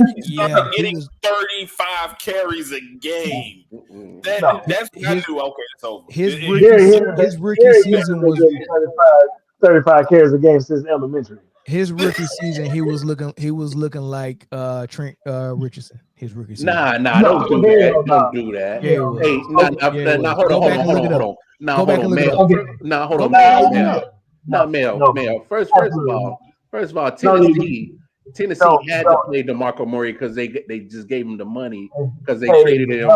getting 35 carries a game. That's when I knew. Okay, it's over. His rookie season was 35 carries a game since elementary. His rookie season, he was looking like Trent Richardson. His rookie season. Nah, don't do that. Don't do that. Yeah, hold on. Hold on, Mel. First of all, Tennessee had to play DeMarco Murray because they just gave him the money because they traded him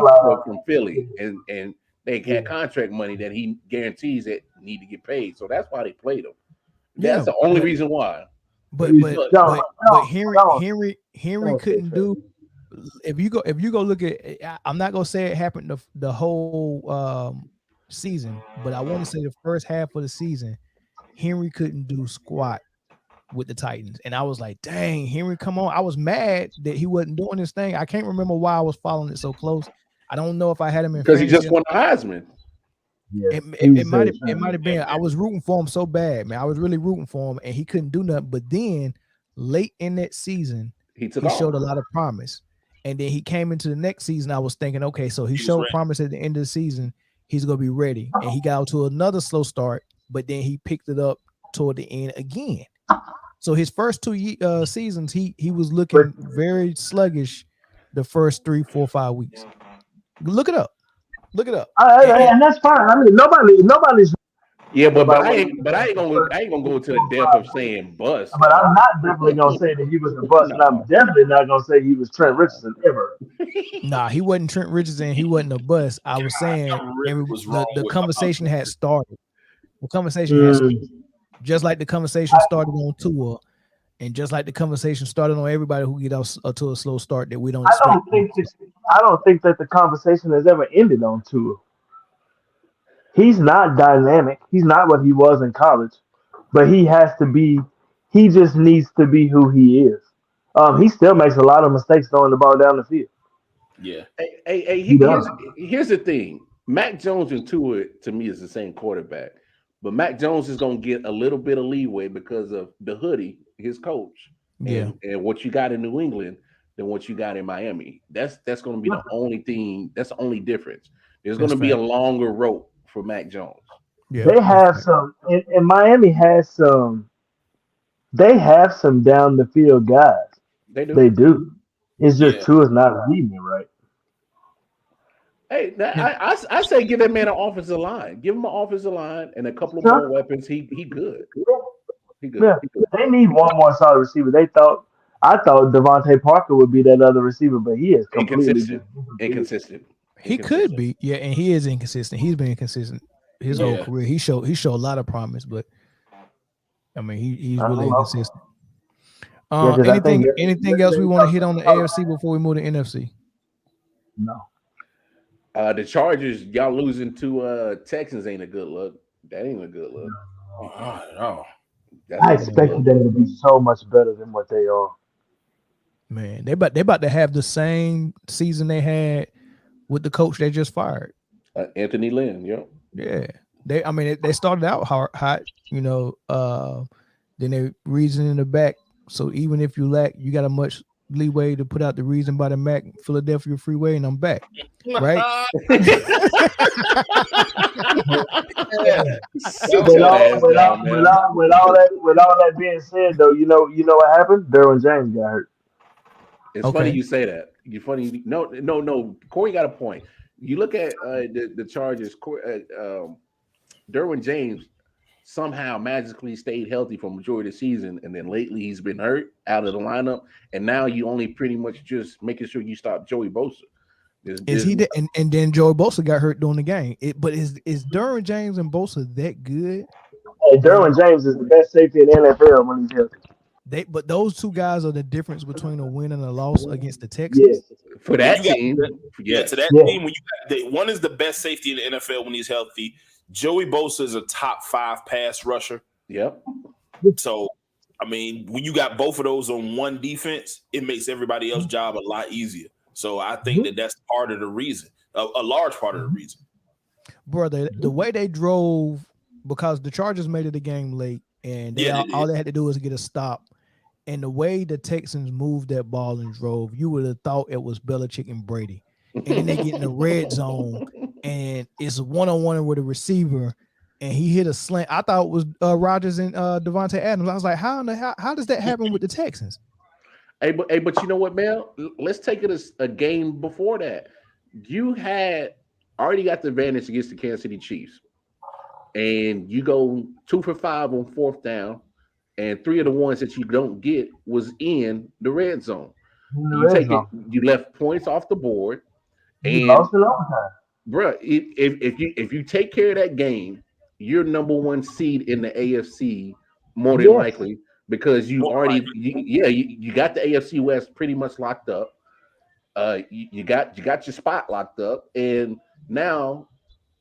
from Philly and they had contract money that he guarantees that need to get paid. So that's why they played him. That's the only reason why. But Henry couldn't do. If you go look at, I'm not gonna say it happened the whole season, but I want to say the first half of the season, Henry couldn't do squat with the Titans, and I was like, dang, Henry, come on! I was mad that he wasn't doing this thing. I can't remember why I was following it so close. I don't know if I had him in because he just won the Heisman. Yeah, it might have been. I was rooting for him so bad, man. I was really rooting for him, and he couldn't do nothing. But then, late in that season, he showed a lot of promise. And then he came into the next season. I was thinking, okay, so he showed promise at the end of the season. He's gonna be ready, and he got to another slow start. But then he picked it up toward the end again. So his first 2 seasons, he was looking very sluggish. The first 3, 4, 5 weeks. Look it up. And that's fine. I mean, nobody's. Yeah, but I ain't gonna go to the depth of saying bust. But I'm not definitely gonna say that he was a bust, and I'm definitely not gonna say he was Trent Richardson ever. Nah, he wasn't Trent Richardson. He wasn't a bust. I was saying the conversation had started. The conversation had started, just like the conversation started on Tua, and just like the conversation started on everybody who get off to a slow start that we don't. I don't think that the conversation has ever ended on Tua. He's not dynamic. He's not what he was in college, but he has to be. He just needs to be who he is. He still makes a lot of mistakes throwing the ball down the field. Yeah. Here's the thing. Mac Jones and Tua to me is the same quarterback, but Mac Jones is going to get a little bit of leeway because of the hoodie, his coach, and what you got in New England than what you got in Miami. That's going to be the only thing. That's the only difference. There's going to be a longer rope for Mac Jones. Yeah, they have some, and Miami has some. They have some down the field guys. They do. They do. It's just Tua's not reading it right. Hey, I say give that man an offensive line. Give him an offensive line and a couple of more weapons. He good. He good. Yeah, they need one more solid receiver. I thought Devontae Parker would be that other receiver, but he is completely inconsistent. He could be, yeah, and he is inconsistent. He's been inconsistent his whole career. He showed a lot of promise, but I mean, he's really inconsistent. Anything else we want to hit on the AFC before we move to NFC? No. The Chargers, y'all losing to Texans ain't a good look. That ain't a good look. No. I expected them to be so much better than what they are. Man, they about to have the same season they had with the coach they just fired. Anthony Lynn, yeah. They started out hot, then they reason in the back. So even if you lack, you got a much leeway to put out the reason by the Mac Philadelphia freeway, and I'm back. Right? With all that being said, though, you know what happened? Derwin James got hurt. It's funny you say that. You're funny. No. Corey got a point. You look at the Chargers. Derwin James somehow magically stayed healthy for majority of the season, and then lately he's been hurt out of the lineup, and now you only pretty much just making sure you stop Joey Bosa. And then Joey Bosa got hurt during the game. But is Derwin James and Bosa that good? Hey, Derwin James is the best safety in the NFL when he's healthy. But those two guys are the difference between a win and a loss against the Texans. Yes. For that team, to that team, when you got one is the best safety in the NFL when he's healthy. Joey Bosa is a top 5 pass rusher. Yep. So, I mean, when you got both of those on one defense, it makes everybody else's job a lot easier. So I think that's part of the reason, a large part of the reason. Brother, the way they drove, because the Chargers made it a game late, and all they had to do was get a stop. And the way the Texans moved that ball and drove, you would have thought it was Belichick and Brady. And then they get in the red zone, and it's a one-on-one with a receiver, and he hit a slant. I thought it was Rodgers and Devontae Adams. I was like, how does that happen with the Texans? Hey, but you know what, Mel? Let's take it as a game before that. You had already got the advantage against the Kansas City Chiefs, and you go 2 for 5 on 4th down, and 3 of the ones that you don't get was in the red zone. You left points off the board. You lost it all the time. Bro, if you take care of that game, you're number 1 seed in the AFC more than likely, because you already you got the AFC West pretty much locked up. You got your spot locked up, and now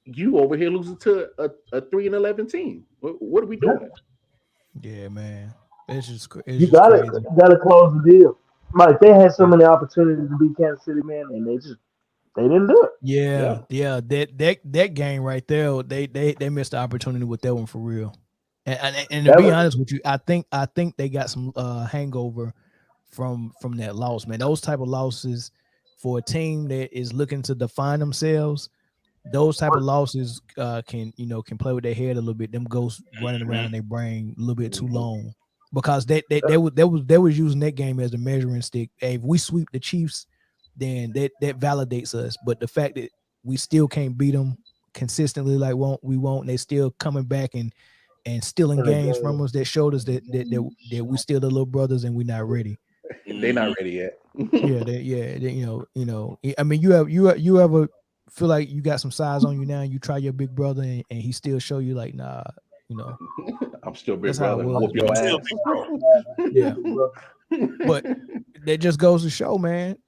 you over here losing to a 3-11 team. What are we doing? Yeah, man, it's just you gotta close the deal. Like, they had so many opportunities to beat Kansas City, man, and they didn't do it. Yeah. That game right there, they missed the opportunity with that one for real. And to be honest with you, I think they got some hangover from that loss, man. Those type of losses for a team that is looking to define themselves, those type of losses can play with their head a little bit. Them ghosts running around in their brain a little bit too long, because they was using that game as a measuring stick. Hey, if we sweep the Chiefs, then that validates us. But the fact that we still can't beat them consistently like we won't, and they're still coming back and stealing games from us, that showed us that we still the little brothers and we're not ready. They're not ready yet. I mean, you ever feel like you got some size on you now, and you try your big brother and he still show you like, nah, I'm still big brother. Whoop your ass. Yeah. But that just goes to show, man,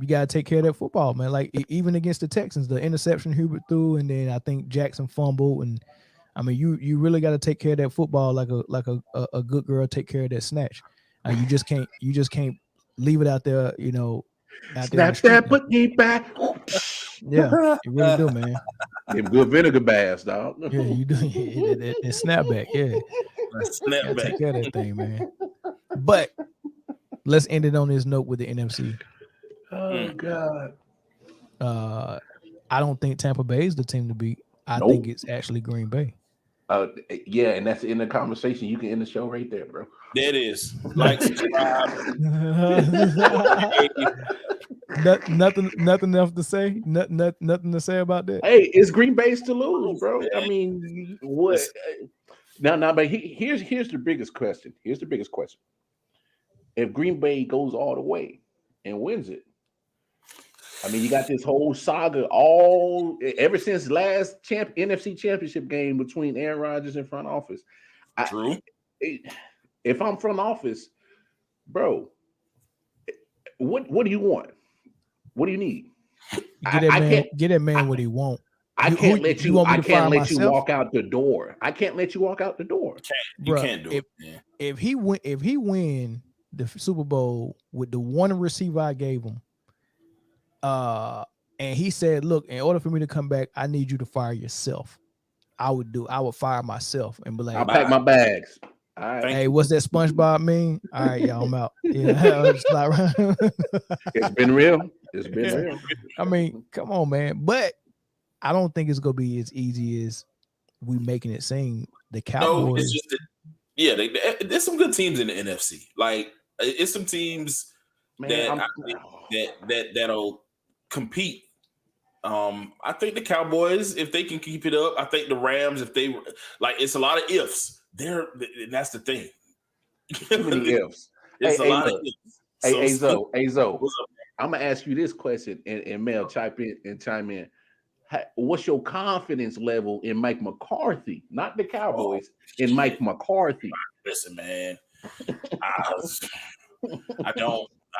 you gotta take care of that football, man. Like, even against the Texans, the interception Hubert threw, and then I think Jackson fumbled, and I mean, you really got to take care of that football like a good girl take care of that snatch. You just can't leave it out there, out there in the Snap street. that, put me back. Yeah, you really do, man. Them good vinegar baths, dog. Yeah, you do. That snapback. Yeah, Snap gotta back. take care of that thing, man. But let's end it on this note with the NFC. Oh God. I don't think Tampa Bay is the team to beat. I think it's actually Green Bay. Yeah, and that's in the conversation. You can end the show right there, bro. There it is. Like, subscribe. Nothing else to say. Nothing to say about that. Hey, it's Green Bay's to lose, bro. I mean, what? Now, but here's the biggest question. Here's the biggest question. If Green Bay goes all the way and wins it, I mean, you got this whole saga ever since last NFC Championship game between Aaron Rodgers and front office. True. If I'm front office, bro, what do you want? What do you need? Get that man what he want. I can't let you walk out the door. I can't let you walk out the door. You can't do it. If he win the Super Bowl with the one receiver I gave him, and he said, "Look, in order for me to come back, I need you to fire yourself." I would fire myself and be like, "I'll pack my bags." All right. Hey, what's that SpongeBob mean? All right, y'all, I'm out. Yeah, it's been real. It's been real. I mean, come on, man. But I don't think it's gonna be as easy as we making it seem. The Cowboys. No, it's just there's some good teams in the NFC. Like, it's some teams that'll compete. I think the Cowboys, if they can keep it up, I think the Rams, if they it's a lot of ifs. And that's the thing. Too many ifs. It's a lot of ifs. Hey, Zo, I'm gonna ask you this question, and Mel chime in. What's your confidence level in Mike McCarthy, not the Cowboys, in Mike McCarthy? Listen, man, I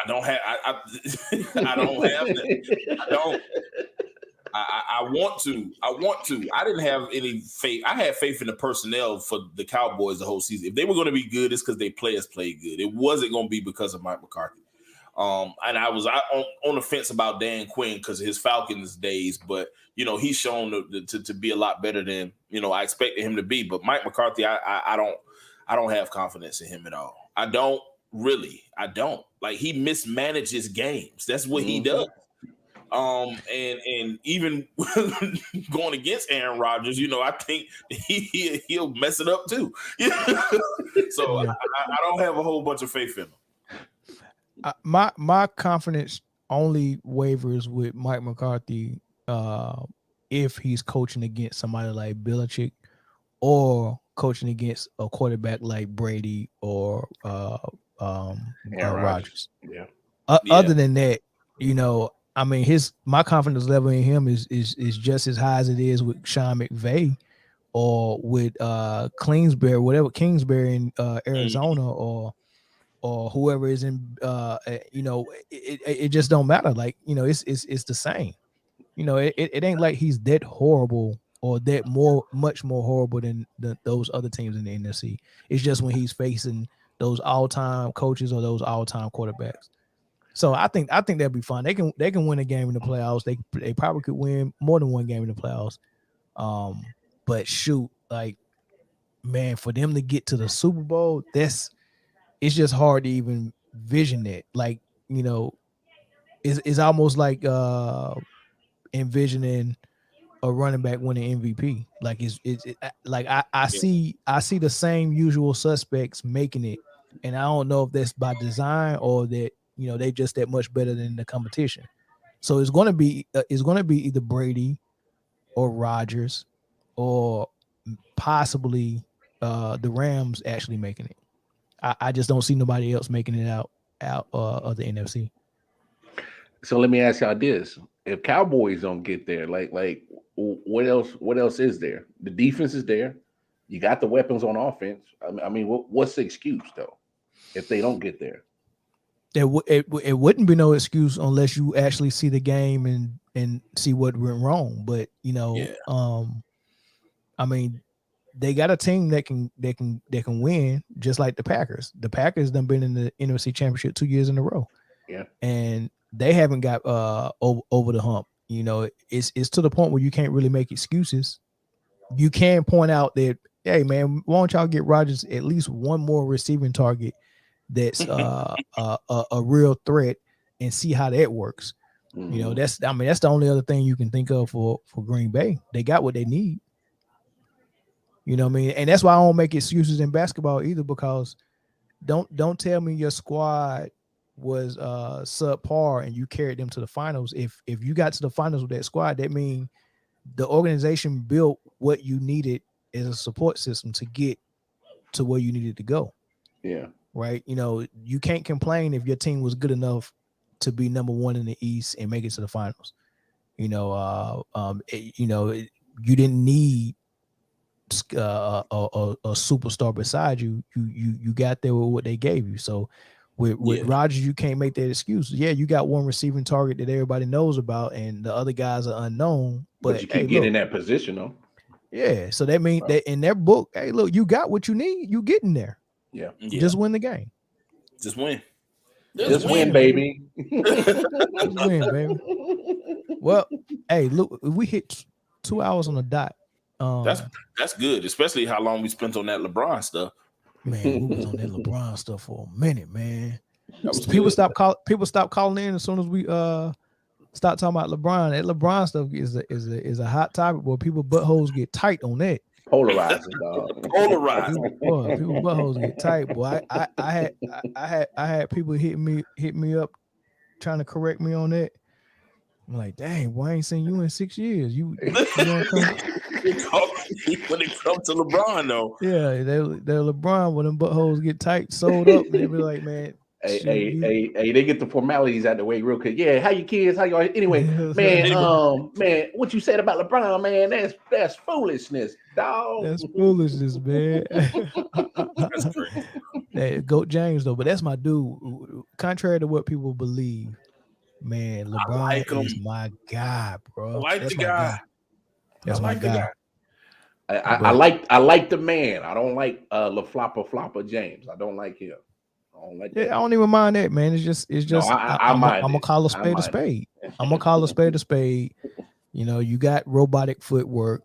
don't have I want to. I didn't have any faith. I had faith in the personnel for the Cowboys the whole season. If they were going to be good, it's because their players played good. It wasn't going to be because of Mike McCarthy. And I was on the fence about Dan Quinn because of his Falcons days, but he's shown to be a lot better than I expected him to be. But Mike McCarthy, I don't have confidence in him at all. I don't really. Like, he mismanages games. That's what he does. And even going against Aaron Rodgers, I think he'll mess it up too. So I don't have a whole bunch of faith in him. My confidence only wavers with Mike McCarthy if he's coaching against somebody like Belichick or coaching against a quarterback like Brady or Rodgers. Yeah. Other than that, I mean, my confidence level in him is just as high as it is with Sean McVay or with Kingsbury in Arizona or whoever is in it just don't matter. Like, it's the same. It ain't like he's that horrible or that much more horrible than those other teams in the NFC. It's just when he's facing those all-time coaches or those all-time quarterbacks. So I think that'd be fun. They can win a game in the playoffs. They probably could win more than one game in the playoffs. But shoot, like, man, for them to get to the Super Bowl, it's just hard to even vision that. Like, it's almost like envisioning a running back winning MVP. Like, I see the same usual suspects making it, and I don't know if that's by design or that they just that much better than the competition. So it's going to be either Brady or Rodgers or possibly the Rams actually making it. I just don't see nobody else making it out of the NFC. So let me ask y'all this: if Cowboys don't get there, like what else is there? The defense is there. You got the weapons on offense. I mean, what's the excuse though if they don't get there? It wouldn't be no excuse unless you actually see the game and see what went wrong. But I mean, they got a team that can win, just like the Packers. The Packers done been in the NFC Championship 2 years in a row. Yeah. And they haven't got over the hump. You know, it's to the point where you can't really make excuses. You can point out that, hey man, why don't y'all get Rodgers at least one more receiving target that's a real threat and see how that works. Mm-hmm. You know, that's the only other thing you can think of for Green Bay. They got what they need. You know what I mean? And that's why I don't make excuses in basketball either, because don't tell me your squad was subpar and you carried them to the finals. If you got to the finals with that squad, that means the organization built what you needed as a support system to get to where you needed to go. Yeah. Right. You know, you can't complain if your team was good enough to be number one in the East and make it to the finals. You know, you didn't need a superstar beside you. You got there with what they gave you. So with Rodgers, you can't make that excuse. Yeah, you got one receiving target that everybody knows about, and the other guys are unknown. But you keep getting in that position, though. Yeah, so that means that in their book, hey, look, you got what you need. You getting there. Yeah. Just win the game. Just win. Just win, baby. Just win, baby. Well, hey, look, we hit 2 hours on the dot. That's good, especially how long we spent on that LeBron stuff. Man, we was on that LeBron stuff for a minute, man. People stop calling in as soon as we start talking about LeBron. That LeBron stuff is a hot topic. Boy, people buttholes get tight on that. Polarizing, dog. Polarizing. Boy, people buttholes get tight. Boy, I had people hit me up trying to correct me on that. I'm like, dang, boy, I ain't seen you in 6 years. You want to come? When it comes to LeBron, though. Yeah, they're LeBron. When them buttholes get tight, sold up, and they be like, man. Hey, they get the formalities out the way real quick. Yeah, how you kids? How y'all? Anyway, man, what you said about LeBron, man, that's foolishness, dog. That's foolishness, man. That's crazy. Hey, Goat James, though, but that's my dude. Contrary to what people believe, man, LeBron is my guy, bro. I like that's the guy. That's my guy. I like the man. I don't like Flopper James. I don't like him. I don't like that. Yeah, I don't even mind that, man. It's just No, I'm gonna call a spade a spade. I'm gonna call a spade a spade. You know, you got robotic footwork.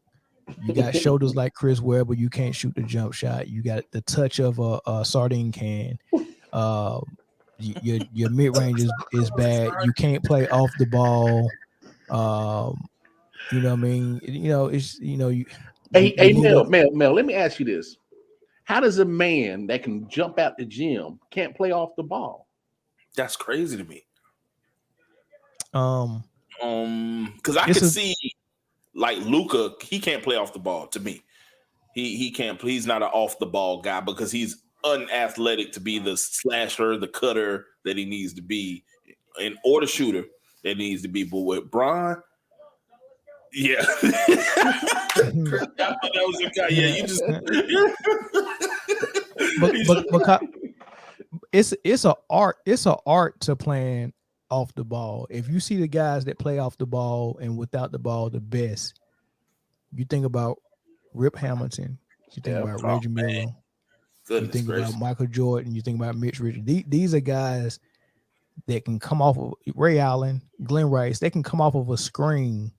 You got shoulders like Chris Webber. You can't shoot the jump shot. You got the touch of a sardine can. Your mid range is bad. You can't play off the ball. You know what I mean? You know, it's you. Hey, Mel, let me ask you this. How does a man that can jump out the gym can't play off the ball? That's crazy to me. Because I can see like Luka, he can't play off the ball to me. He can't. He's not an off the ball guy because he's unathletic to be the slasher, the cutter that he needs to be, or the shooter that needs to be. But with Bron, yeah. That was a guy. Yeah, you just. but it's an art. It's an art to playing off the ball. If you see the guys that play off the ball and without the ball the best, you think about Rip Hamilton. You think about Reggie Miller. You think about Michael Jordan. You think about Mitch Richards. These are guys that can come off of Ray Allen, Glenn Rice. They can come off of a screen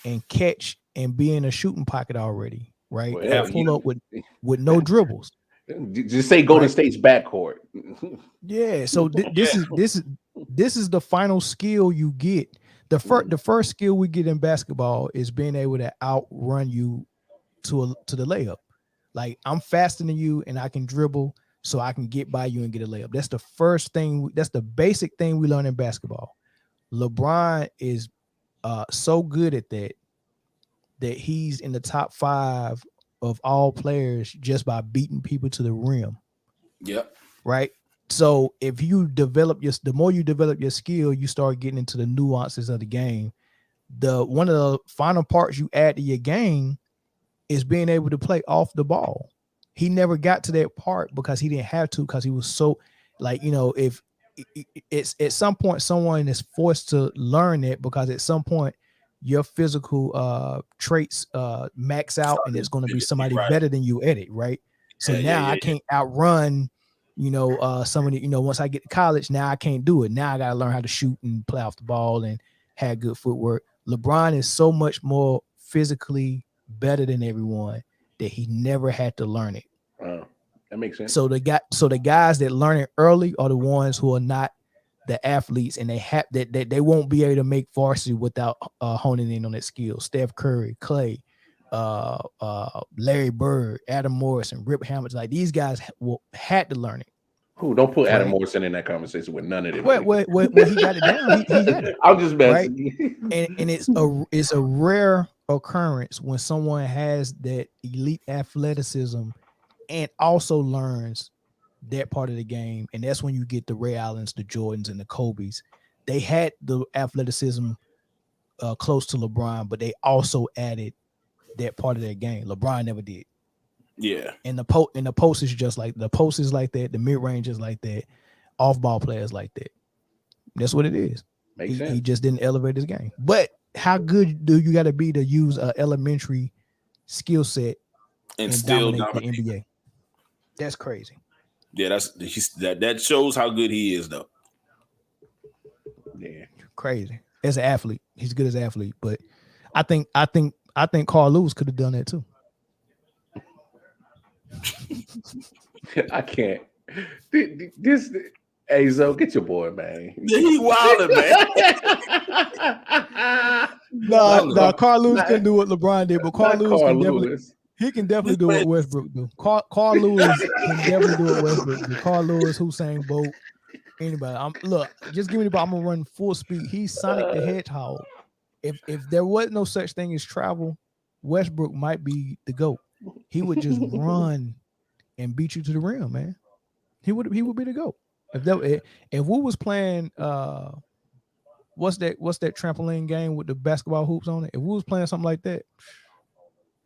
and catch and be in a shooting pocket already, right? Well, and pull up with no dribbles. Just say Golden State's backcourt. Yeah. So this is the final skill you get. The first skill we get in basketball is being able to outrun you to the layup. Like, I'm faster than you and I can dribble, so I can get by you and get a layup. That's the first thing. That's the basic thing we learn in basketball. LeBron is so good at that he's in the top 5 of all players just by beating people to the rim. Yep. Right. So if you develop the more you develop your skill, you start getting into the nuances of the game. One of the final parts you add to your game is being able to play off the ball. He never got to that part because he didn't have to, because he was so, like, if it's at some point someone is forced to learn it, because at some point your physical traits max out and it's going to be somebody better than you at it, right? So now I can't outrun some of the, once I get to college, now I can't do it. Now I got to learn how to shoot and play off the ball and have good footwork. LeBron is so much more physically better than everyone that he never had to learn it. That makes sense. So the guys that learn it early are the ones who are not the athletes, and they won't be able to make varsity without honing in on that skill. Steph Curry, Clay, Larry Bird, Adam Morrison, Rip Hamilton, like these guys had to learn it. Who don't put Adam Morrison in that conversation with none of them? Well, he got it down. He had it. I'm just messing. Right? And it's a rare occurrence when someone has that elite athleticism and also learns that part of the game, and that's when you get the Ray Allens, the Jordans, and the Kobes. They had the athleticism close to LeBron, but they also added that part of their game. LeBron never did. Yeah. And the post is just like the post is like that. The mid range is like that. Off ball players like that. That's what it is. Makes sense. He just didn't elevate his game. But how good do you got to be to use an elementary skill set and still dominate the NBA? That's crazy. Yeah, that shows how good he is, though. Yeah, crazy. As an athlete, he's good as an athlete. But I think Carl Lewis could have done that too. I can't. This Azo, get your boy, man. He wilding, man. No, Carl Lewis couldn't do what LeBron did, but Carl Lewis can definitely do what Westbrook do. Carl Lewis can definitely do what Westbrook do. Carl Lewis, Usain Bolt, anybody. Look, just give me the ball. I'm gonna run full speed. He's Sonic the Hedgehog. If there was no such thing as travel, Westbrook might be the GOAT. He would just run and beat you to the rim, man. He would be the GOAT. If we was playing what's that trampoline game with the basketball hoops on it? If we was playing something like that,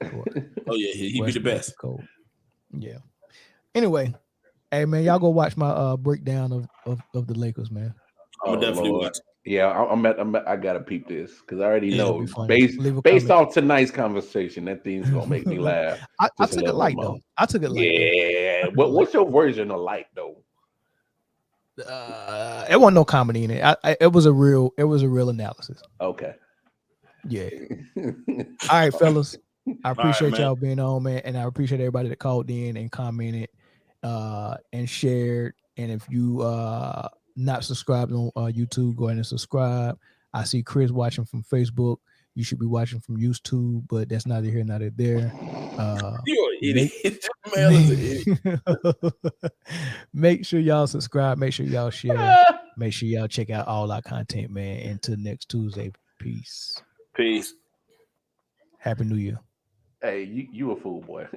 oh yeah, he'd be the best. Cold. Yeah. Anyway, hey man, y'all go watch my breakdown of the Lakers, man. I'm definitely watch. Yeah, I gotta peep this because I already know based off tonight's conversation, that thing's gonna make me laugh. I took it light though. Yeah. What's your version of light though? It wasn't no comedy in it. It was a real analysis. Okay. Yeah. All right, fellas. I appreciate y'all being on, man, and I appreciate everybody that called in and commented and shared. And if you not subscribed on YouTube, go ahead and subscribe. I see Chris watching from Facebook. You should be watching from YouTube, but that's neither here nor there. You're an idiot. Make sure y'all subscribe. Make sure y'all share. Make sure y'all check out all our content, man. Until next Tuesday. Peace. Peace. Happy New Year. Hey, you a fool, boy.